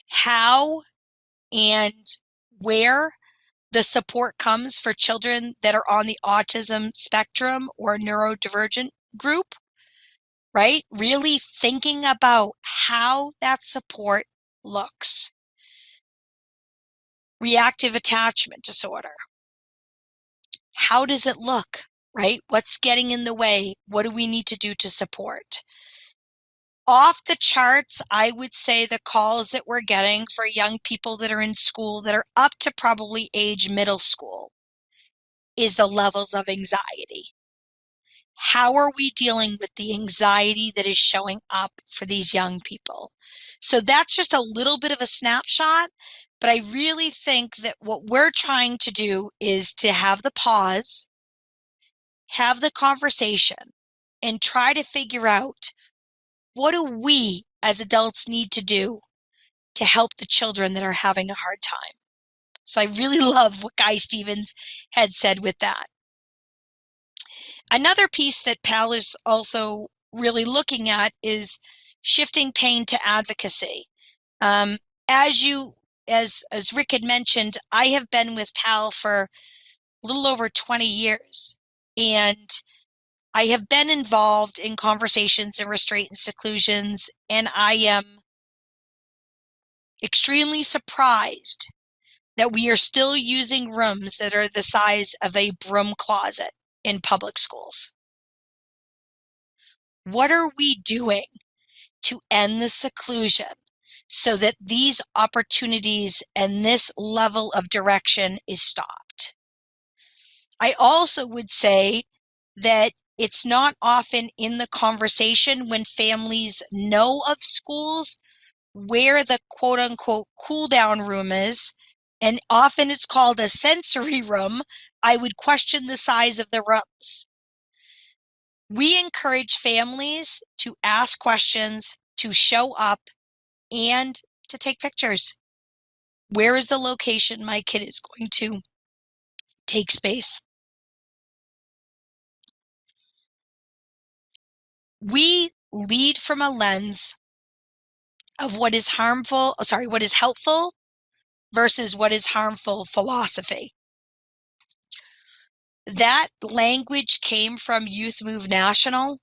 How and where the support comes for children that are on the autism spectrum or neurodivergent group, right? Really thinking about how that support looks. Reactive attachment disorder. How does it look, right? What's getting in the way? What do we need to do to support? Off the charts, I would say the calls that we're getting for young people that are in school that are up to probably age middle school is the levels of anxiety. How are we dealing with the anxiety that is showing up for these young people? So that's just a little bit of a snapshot, but I really think that what we're trying to do is to have the pause, have the conversation, and try to figure out, what do we as adults need to do to help the children that are having a hard time? So I really love what Guy Stevens had said with that. Another piece that PAL is also really looking at is shifting pain to advocacy. As Rick had mentioned, I have been with PAL for a little over 20 years, and I have been involved in conversations in restraint and seclusions, and I am extremely surprised that we are still using rooms that are the size of a broom closet in public schools. What are we doing to end the seclusion so that these opportunities and this level of direction is stopped? I also would say that it's not often in the conversation when families know of schools where the quote unquote cool down room is, and often it's called a sensory room. I would question the size of the rooms. We encourage families to ask questions, to show up, and to take pictures. Where is the location my kid is going to take space? We lead from a lens of what is helpful versus what is harmful philosophy. That language came from Youth Move National,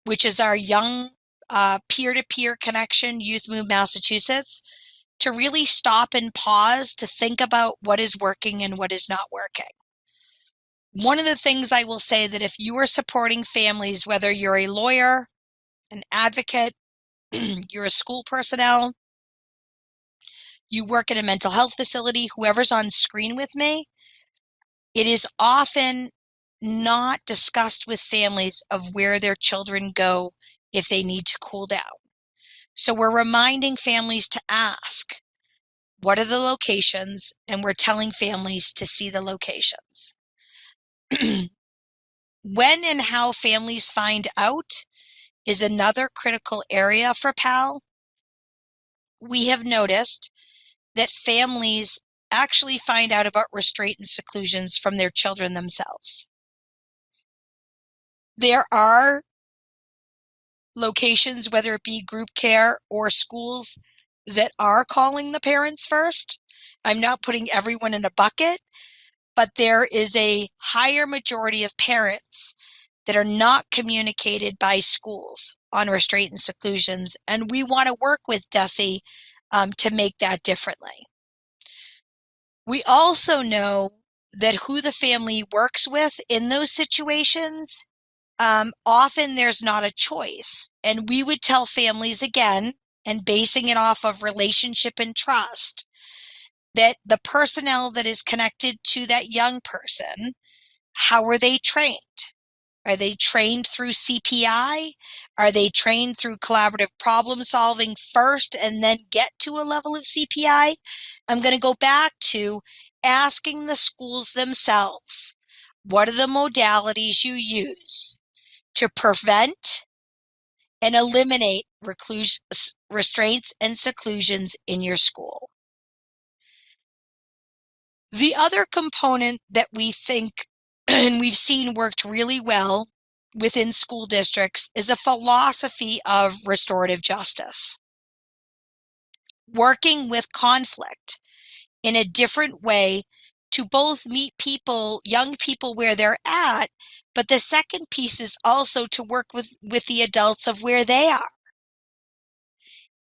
which is our young peer-to-peer connection, Youth Move Massachusetts, to really stop and pause to think about what is working and what is not working. One of the things I will say that if you are supporting families, whether you're a lawyer, an advocate, you're a school personnel, you work in a mental health facility, whoever's on screen with me, it is often not discussed with families of where their children go if they need to cool down. So we're reminding families to ask, what are the locations? And we're telling families to see the locations. When and how families find out is another critical area for PAL. We have noticed that families actually find out about restraint and seclusions from their children themselves. There are locations, whether it be group care or schools, that are calling the parents first. I'm not putting everyone in a bucket, but there is a higher majority of parents that are not communicated by schools on restraint and seclusions, and we want to work with DESE to make that differently. We also know that who the family works with in those situations, often there's not a choice. And we would tell families again, and basing it off of relationship and trust, that the personnel that is connected to that young person, how are they trained? Are they trained through CPI? Are they trained through collaborative problem solving first and then get to a level of CPI? I'm going to go back to asking the schools themselves, what are the modalities you use to prevent and eliminate restraints and seclusions in your school? The other component that we think and we've seen worked really well within school districts is a philosophy of restorative justice. Working with conflict in a different way to both meet people, young people where they're at, but the second piece is also to work with the adults of where they are.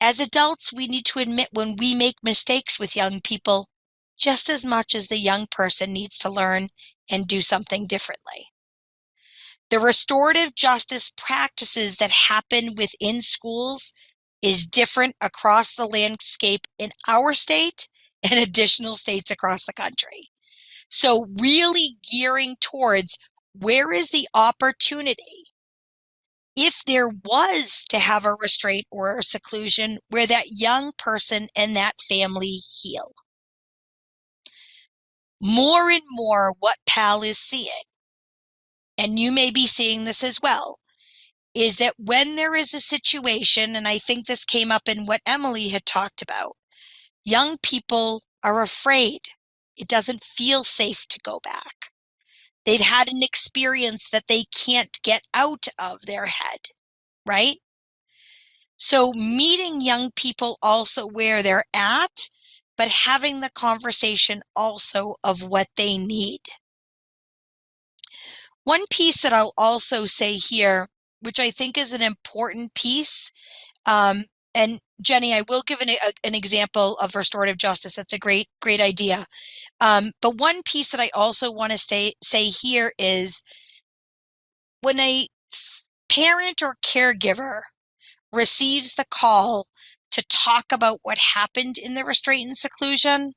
As adults, we need to admit when we make mistakes with young people, just as much as the young person needs to learn and do something differently. The restorative justice practices that happen within schools is different across the landscape in our state and additional states across the country. So really gearing towards where is the opportunity, if there was to have a restraint or a seclusion, where that young person and that family heal. More and more what PAL is seeing, and you may be seeing this as well, is that when there is a situation, and I think this came up in what Emily had talked about, young people are afraid. It doesn't feel safe to go back. They've had an experience that they can't get out of their head, right? So meeting young people also where they're at, but having the conversation also of what they need. One piece that I'll also say here, which I think is an important piece, and Jenny, I will give an example of restorative justice. That's a great idea. But one piece that I also want to say here is when a parent or caregiver receives the call to talk about what happened in the restraint and seclusion,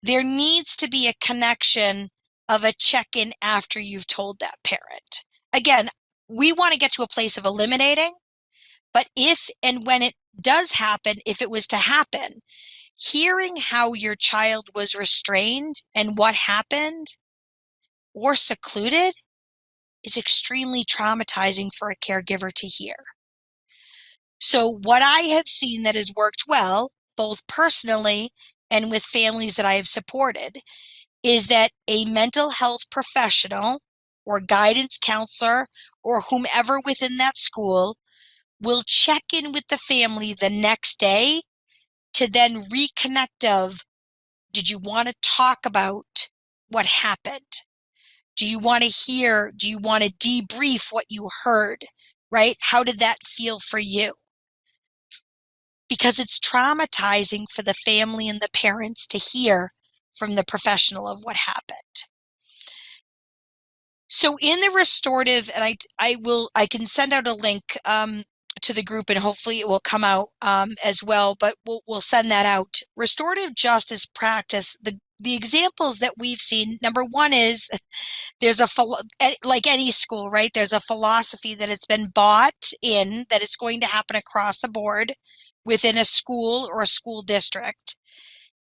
there needs to be a connection of a check-in after you've told that parent. Again, we want to get to a place of eliminating, but if and when it does happen, if it was to happen, hearing how your child was restrained and what happened or secluded is extremely traumatizing for a caregiver to hear. So what I have seen that has worked well, both personally and with families that I have supported, is that a mental health professional or guidance counselor or whomever within that school will check in with the family the next day to then reconnect of, did you want to talk about what happened? Do you want to hear, do you want to debrief what you heard, right? How did that feel for you? Because it's traumatizing for the family and the parents to hear from the professional of what happened. So in the restorative, and I can send out a link to the group, and hopefully it will come out as well, but we'll send that out. Restorative justice practice, the examples that we've seen, number one is there's like any school, right? There's a philosophy that it's been bought in, that it's going to happen across the board within a school or a school district.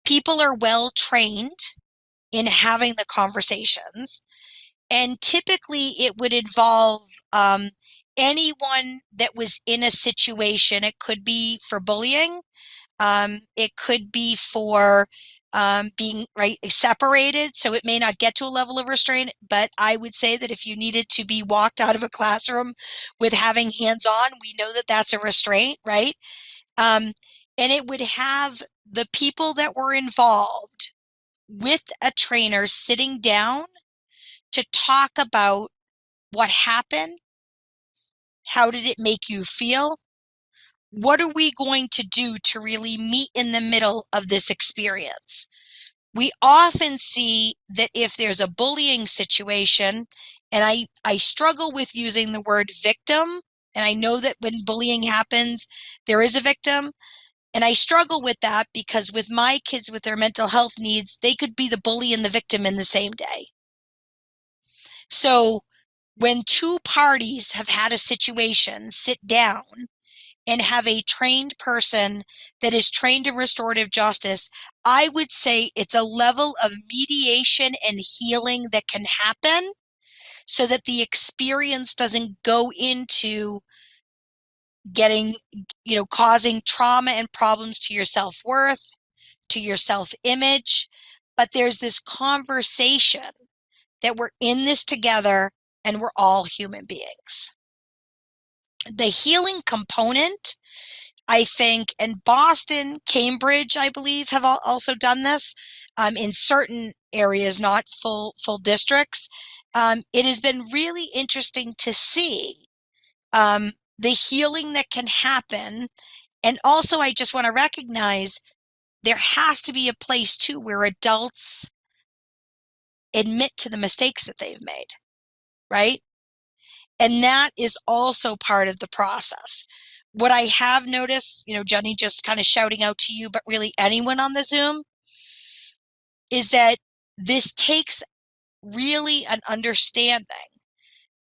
People are well trained in having the conversations. And typically it would involve anyone that was in a situation. It could be for bullying. It could be for being separated. So it may not get to a level of restraint, but I would say that if you needed to be walked out of a classroom with having hands-on, we know that that's a restraint, right? And it would have the people that were involved with a trainer sitting down to talk about what happened, how did it make you feel, what are we going to do to really meet in the middle of this experience? We often see that if there's a bullying situation, and I struggle with using the word victim, and I know that when bullying happens, there is a victim, and I struggle with that because with my kids with their mental health needs, they could be the bully and the victim in the same day. So when two parties have had a situation, sit down and have a trained person that is trained in restorative justice, I would say it's a level of mediation and healing that can happen so that the experience doesn't go into causing trauma and problems to your self-worth, to your self-image. But there's this conversation that we're in this together and we're all human beings. The healing component, I think, and Boston, Cambridge, I believe, have also done this in certain areas, not full districts. It has been really interesting to see the healing that can happen. And also, I just want to recognize there has to be a place, too, where adults admit to the mistakes that they've made, right? And that is also part of the process. What I have noticed, Jenny, just kind of shouting out to you, but really anyone on the Zoom, is that this takes really an understanding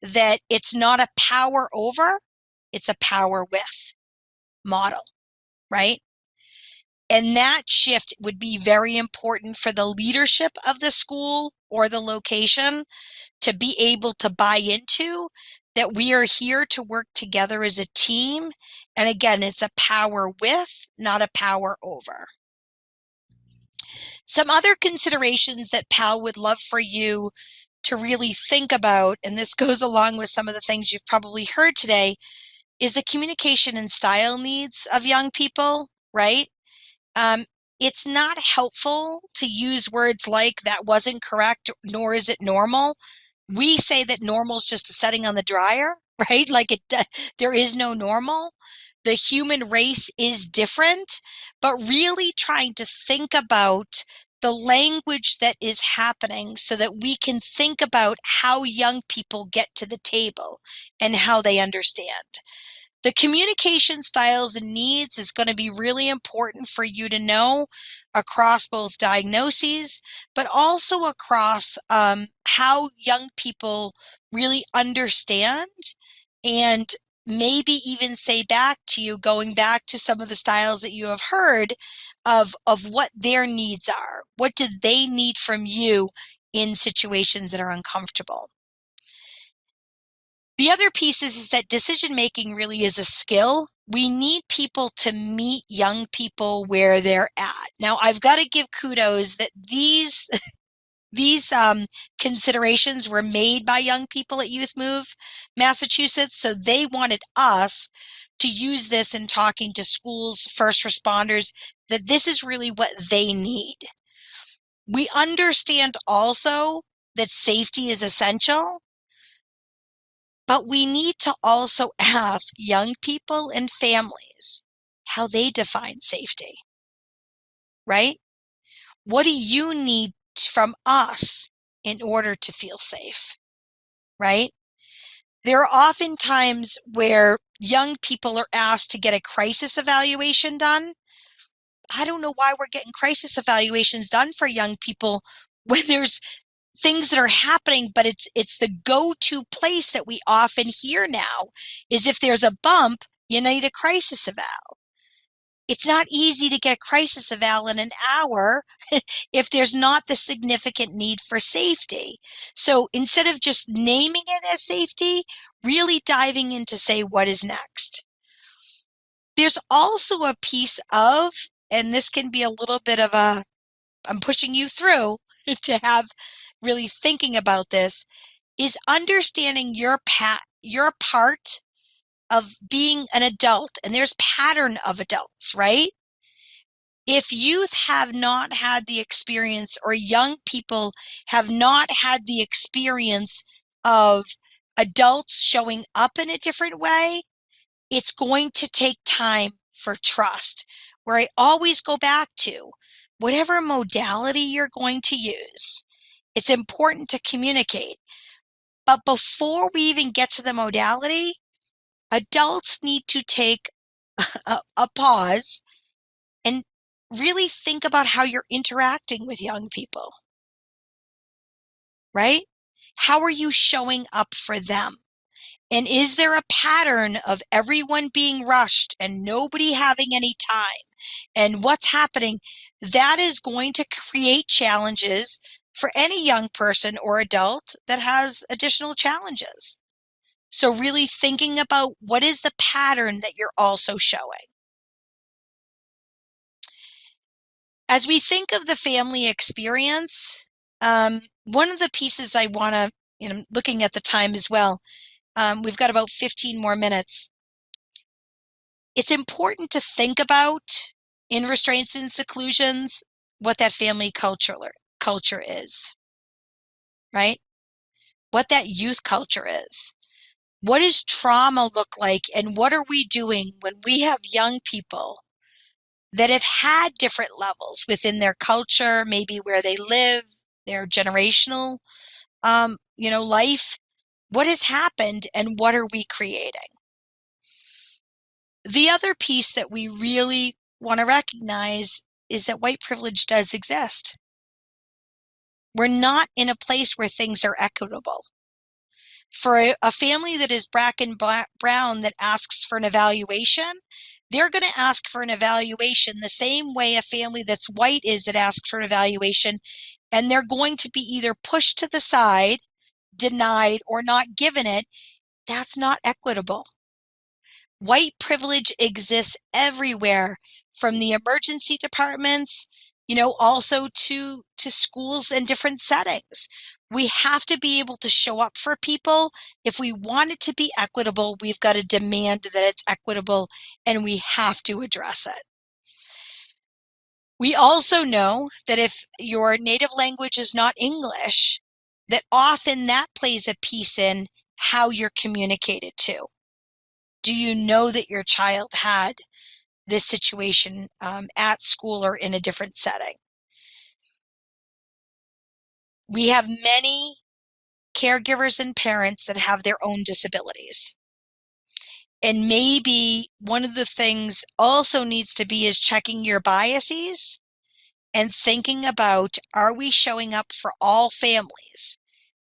that it's not a power over, it's a power with model, right? And that shift would be very important for the leadership of the school or the location to be able to buy into, that we are here to work together as a team. And again, it's a power with, not a power over. Some other considerations that PAL would love for you to really think about, and this goes along with some of the things you've probably heard today, is the communication and style needs of young people, right? It's not helpful to use words like that wasn't correct, nor is it normal. We say that normal is just a setting on the dryer, right? Like there is no normal. The human race is different, but really trying to think about the language that is happening so that we can think about how young people get to the table and how they understand. The communication styles and needs is going to be really important for you to know across both diagnoses, but also across how young people really understand and maybe even say back to you, going back to some of the styles that you have heard of what their needs are. What do they need from you in situations that are uncomfortable? The other piece is that decision making really is a skill. We need people to meet young people where they're at. Now, I've got to give kudos that these considerations were made by young people at Youth Move Massachusetts. So they wanted us to use this in talking to schools, first responders, that this is really what they need. We understand also that safety is essential, but we need to also ask young people and families how they define safety, right? What do you need from us in order to feel safe, right? There are often times where young people are asked to get a crisis evaluation done. I don't know why we're getting crisis evaluations done for young people when there's things that are happening, but it's the go-to place that we often hear now is if there's a bump, you need a crisis eval. It's not easy to get a crisis eval in an hour if there's not the significant need for safety. So instead of just naming it as safety, really diving into say what is next. There's also a piece of, and this can be a little bit of a, I'm pushing you through to have really thinking about this, is understanding your part of being an adult, and there's pattern of adults, right? If youth have not had the experience or young people have not had the experience of adults showing up in a different way, it's going to take time for trust, where I always go back to whatever modality you're going to use. It's important to communicate. But before we even get to the modality, adults need to take a pause and really think about how you're interacting with young people, right? How are you showing up for them? And is there a pattern of everyone being rushed and nobody having any time? And what's happening? That is going to create challenges for any young person or adult that has additional challenges. So really thinking about what is the pattern that you're also showing. As we think of the family experience, one of the pieces I want to, looking at the time as well, we've got about 15 more minutes. It's important to think about in restraints and seclusions what that family culture is, right? What that youth culture is. What does trauma look like, and what are we doing when we have young people that have had different levels within their culture, maybe where they live, their generational, life? What has happened, and what are we creating? The other piece that we really want to recognize is that white privilege does exist. We're not in a place where things are equitable. For a family that is black and brown that asks for an evaluation, they're going to ask for an evaluation the same way a family that's white is that asks for an evaluation, and they're going to be either pushed to the side, denied, or not given it. That's not equitable. White privilege exists everywhere, from the emergency departments, also to schools and different settings. We have to be able to show up for people. If we want it to be equitable, we've got to demand that it's equitable, and we have to address it. We also know that if your native language is not English, that often that plays a piece in how you're communicated to. Do you know that your child had this situation at school or in a different setting? We have many caregivers and parents that have their own disabilities. And maybe one of the things also needs to be is checking your biases and thinking about, are we showing up for all families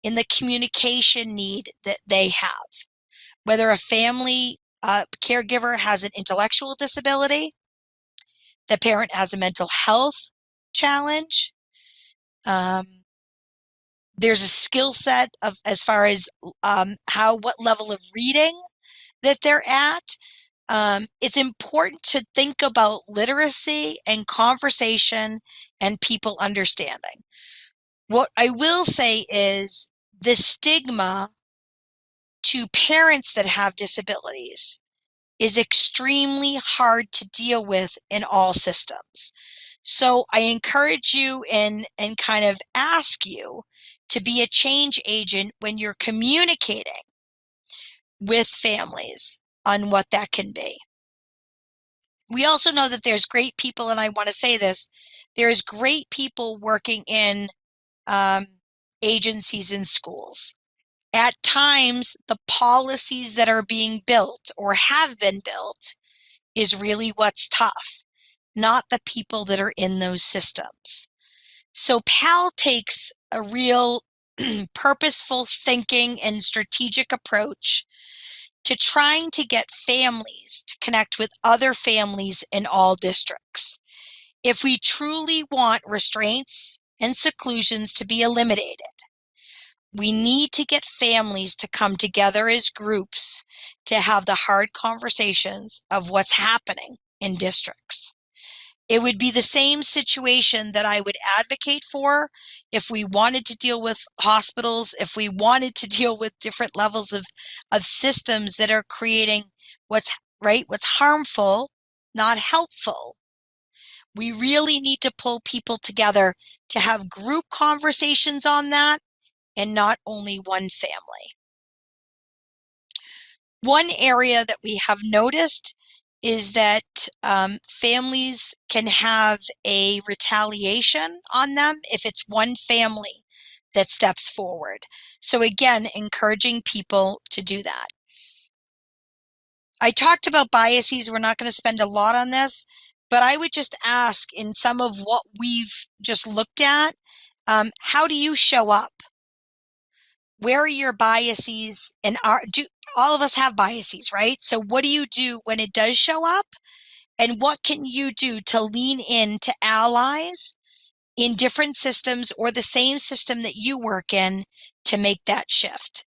in the communication need that they have? Whether a family caregiver has an intellectual disability, the parent has a mental health challenge, There's a skill set of as far as what level of reading that they're at. It's important to think about literacy and conversation and people understanding. What I will say is the stigma to parents that have disabilities is extremely hard to deal with in all systems. So I encourage you and kind of ask you to be a change agent when you're communicating with families on what that can be. We also know that there's great people, and I want to say this, there's great people working in agencies in schools. At times, the policies that are being built or have been built is really what's tough, not the people that are in those systems. So PAL takes a real purposeful thinking and strategic approach to trying to get families to connect with other families in all districts. If we truly want restraints and seclusions to be eliminated, we need to get families to come together as groups to have the hard conversations of what's happening in districts. It would be the same situation that I would advocate for if we wanted to deal with hospitals, if we wanted to deal with different levels of systems that are creating what's harmful, not helpful. We really need to pull people together to have group conversations on that and not only one family. One area that we have noticed is that families can have a retaliation on them if it's one family that steps forward. So again, encouraging people to do that. I talked about biases. We're not going to spend a lot on this, but I would just ask in some of what we've just looked at, how do you show up? Where are your biases? And do all of us have biases, right? So what do you do when it does show up? And what can you do to lean in to allies in different systems or the same system that you work in to make that shift?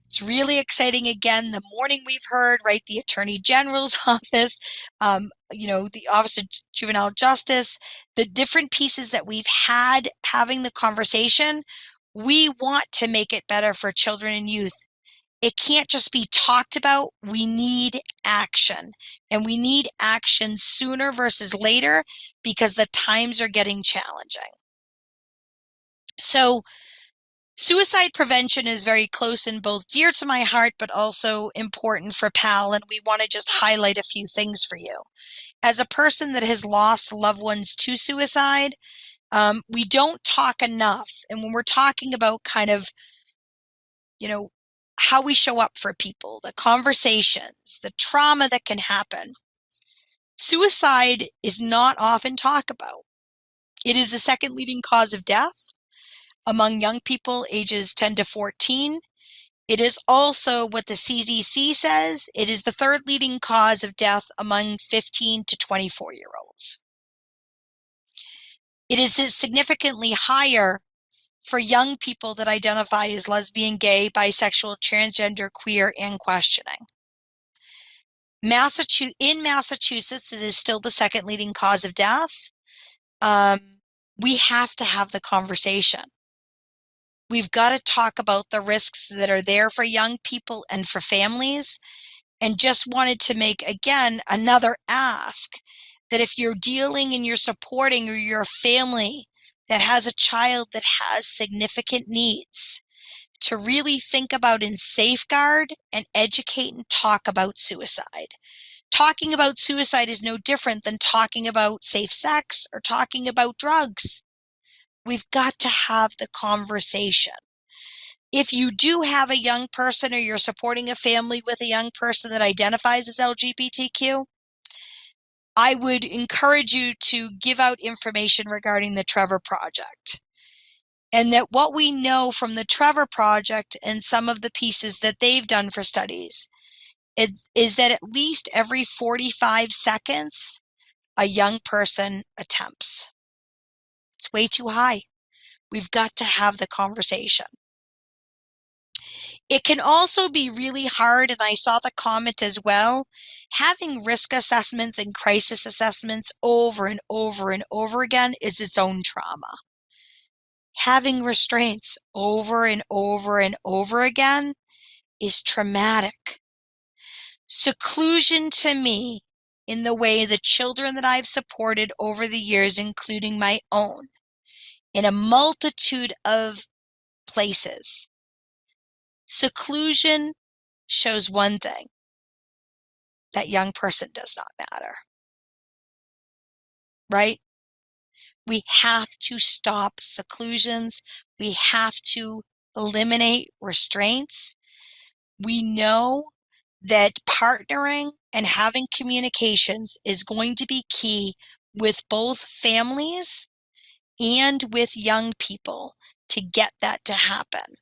It's really exciting. Again, the morning we've heard, right, the Attorney General's office, the Office of Juvenile Justice, the different pieces that we've had having the conversation. We want to make it better for children and youth. It can't just be talked about. We need action, and we need action sooner versus later because the times are getting challenging. So suicide prevention is very close and both dear to my heart, but also important for PAL, and we want to just highlight a few things for you. As a person that has lost loved ones to suicide, we don't talk enough. And when we're talking about kind of, how we show up for people, the conversations, the trauma that can happen, suicide is not often talked about. It is the second leading cause of death among young people ages 10 to 14. It is also what the CDC says. It is the third leading cause of death among 15 to 24-year-olds. It is significantly higher for young people that identify as lesbian, gay, bisexual, transgender, queer, and questioning. In Massachusetts, it is still the second leading cause of death. We have to have the conversation. We've got to talk about the risks that are there for young people and for families. And just wanted to make, again, another ask that if you're dealing and you're supporting or you're a family that has a child that has significant needs, to really think about and safeguard and educate and talk about suicide. Talking about suicide is no different than talking about safe sex or talking about drugs. We've got to have the conversation. If you do have a young person or you're supporting a family with a young person that identifies as LGBTQ, I would encourage you to give out information regarding the Trevor Project. And that what we know from the Trevor Project and some of the pieces that they've done for studies is that at least every 45 seconds, a young person attempts. It's way too high. We've got to have the conversation. It can also be really hard, and I saw the comment as well, having risk assessments and crisis assessments over and over and over again is its own trauma. Having restraints over and over and over again is traumatic. Seclusion to me, in the way the children that I've supported over the years, including my own, in a multitude of places, seclusion shows one thing: that young person does not matter. Right? We have to stop seclusions. We have to eliminate restraints. We know that partnering and having communications is going to be key with both families and with young people to get that to happen.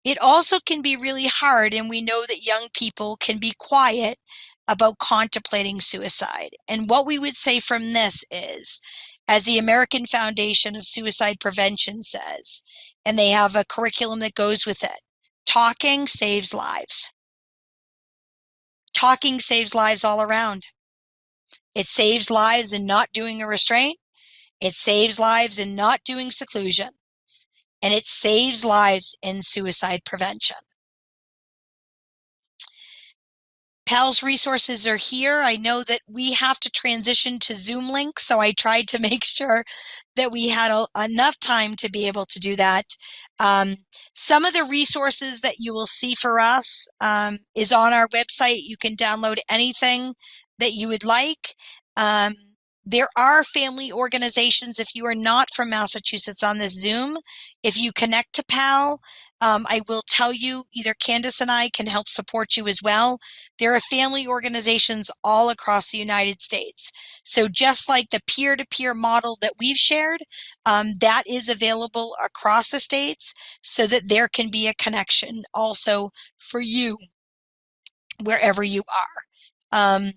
It also can be really hard, and we know that young people can be quiet about contemplating suicide. And what we would say from this is, as the American Foundation of Suicide Prevention says, and they have a curriculum that goes with it, talking saves lives. Talking saves lives all around. It saves lives in not doing a restraint. It saves lives in not doing seclusion. And it saves lives in suicide prevention. PAL's resources are here. I know that we have to transition to Zoom links, so I tried to make sure that we had enough time to be able to do that. Some of the resources that you will see for us is on our website. You can download anything that you would like. There are family organizations, if you are not from Massachusetts on this Zoom, if you connect to PAL, I will tell you, either Candace and I can help support you as well. There are family organizations all across the United States. So just like the peer-to-peer model that we've shared, that is available across the states so that there can be a connection also for you wherever you are.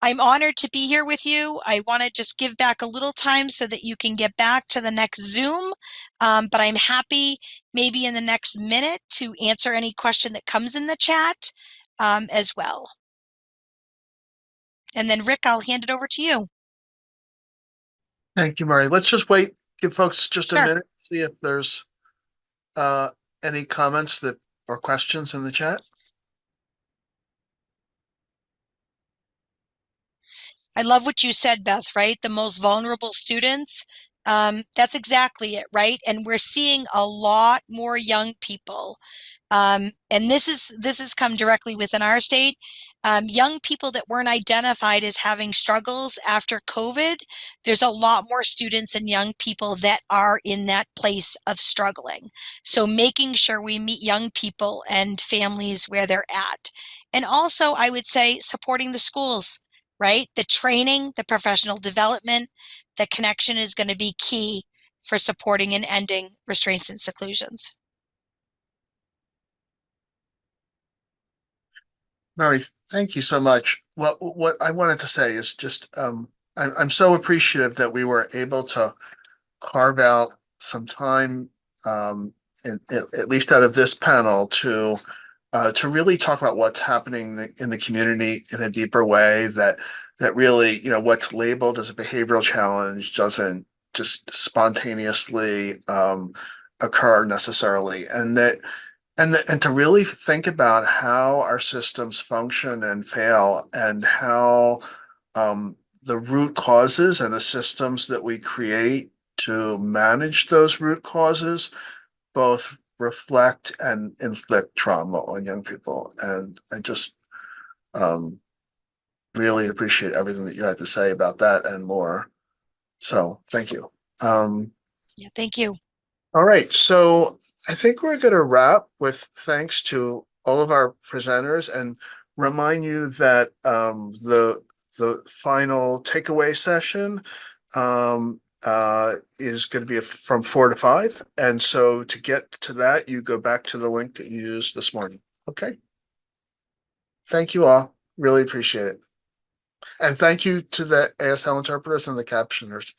I'm honored to be here with you. I want to just give back a little time so that you can get back to the next Zoom. But I'm happy maybe in the next minute to answer any question that comes in the chat as well. And then Rick, I'll hand it over to you. Thank you, Meri. Let's just wait, give folks just a Sure. minute, see if there's any comments or questions in the chat. I love what you said, Beth, right? The most vulnerable students. That's exactly it, right? And we're seeing a lot more young people. And this has come directly within our state. Young people that weren't identified as having struggles after COVID, there's a lot more students and young people that are in that place of struggling. So making sure we meet young people and families where they're at. And also, I would say supporting the schools, right? The training, the professional development, the connection is going to be key for supporting and ending restraints and seclusions. Meri, thank you so much. What I wanted to say is just I'm so appreciative that we were able to carve out some time, at least out of this panel, to really talk about what's happening in the community in a deeper way. That really, what's labeled as a behavioral challenge doesn't just spontaneously occur necessarily, and to really think about how our systems function and fail, and how the root causes and the systems that we create to manage those root causes both reflect and inflict trauma on young people. And I just really appreciate everything that you had to say about that and more. So thank you. Yeah, thank you. All right, so I think we're going to wrap with thanks to all of our presenters, and remind you that the final takeaway session is going to be from 4 to 5. And so to get to that, you go back to the link that you used this morning. Okay. Thank you all. Really appreciate it. And thank you to the ASL interpreters and the captioners.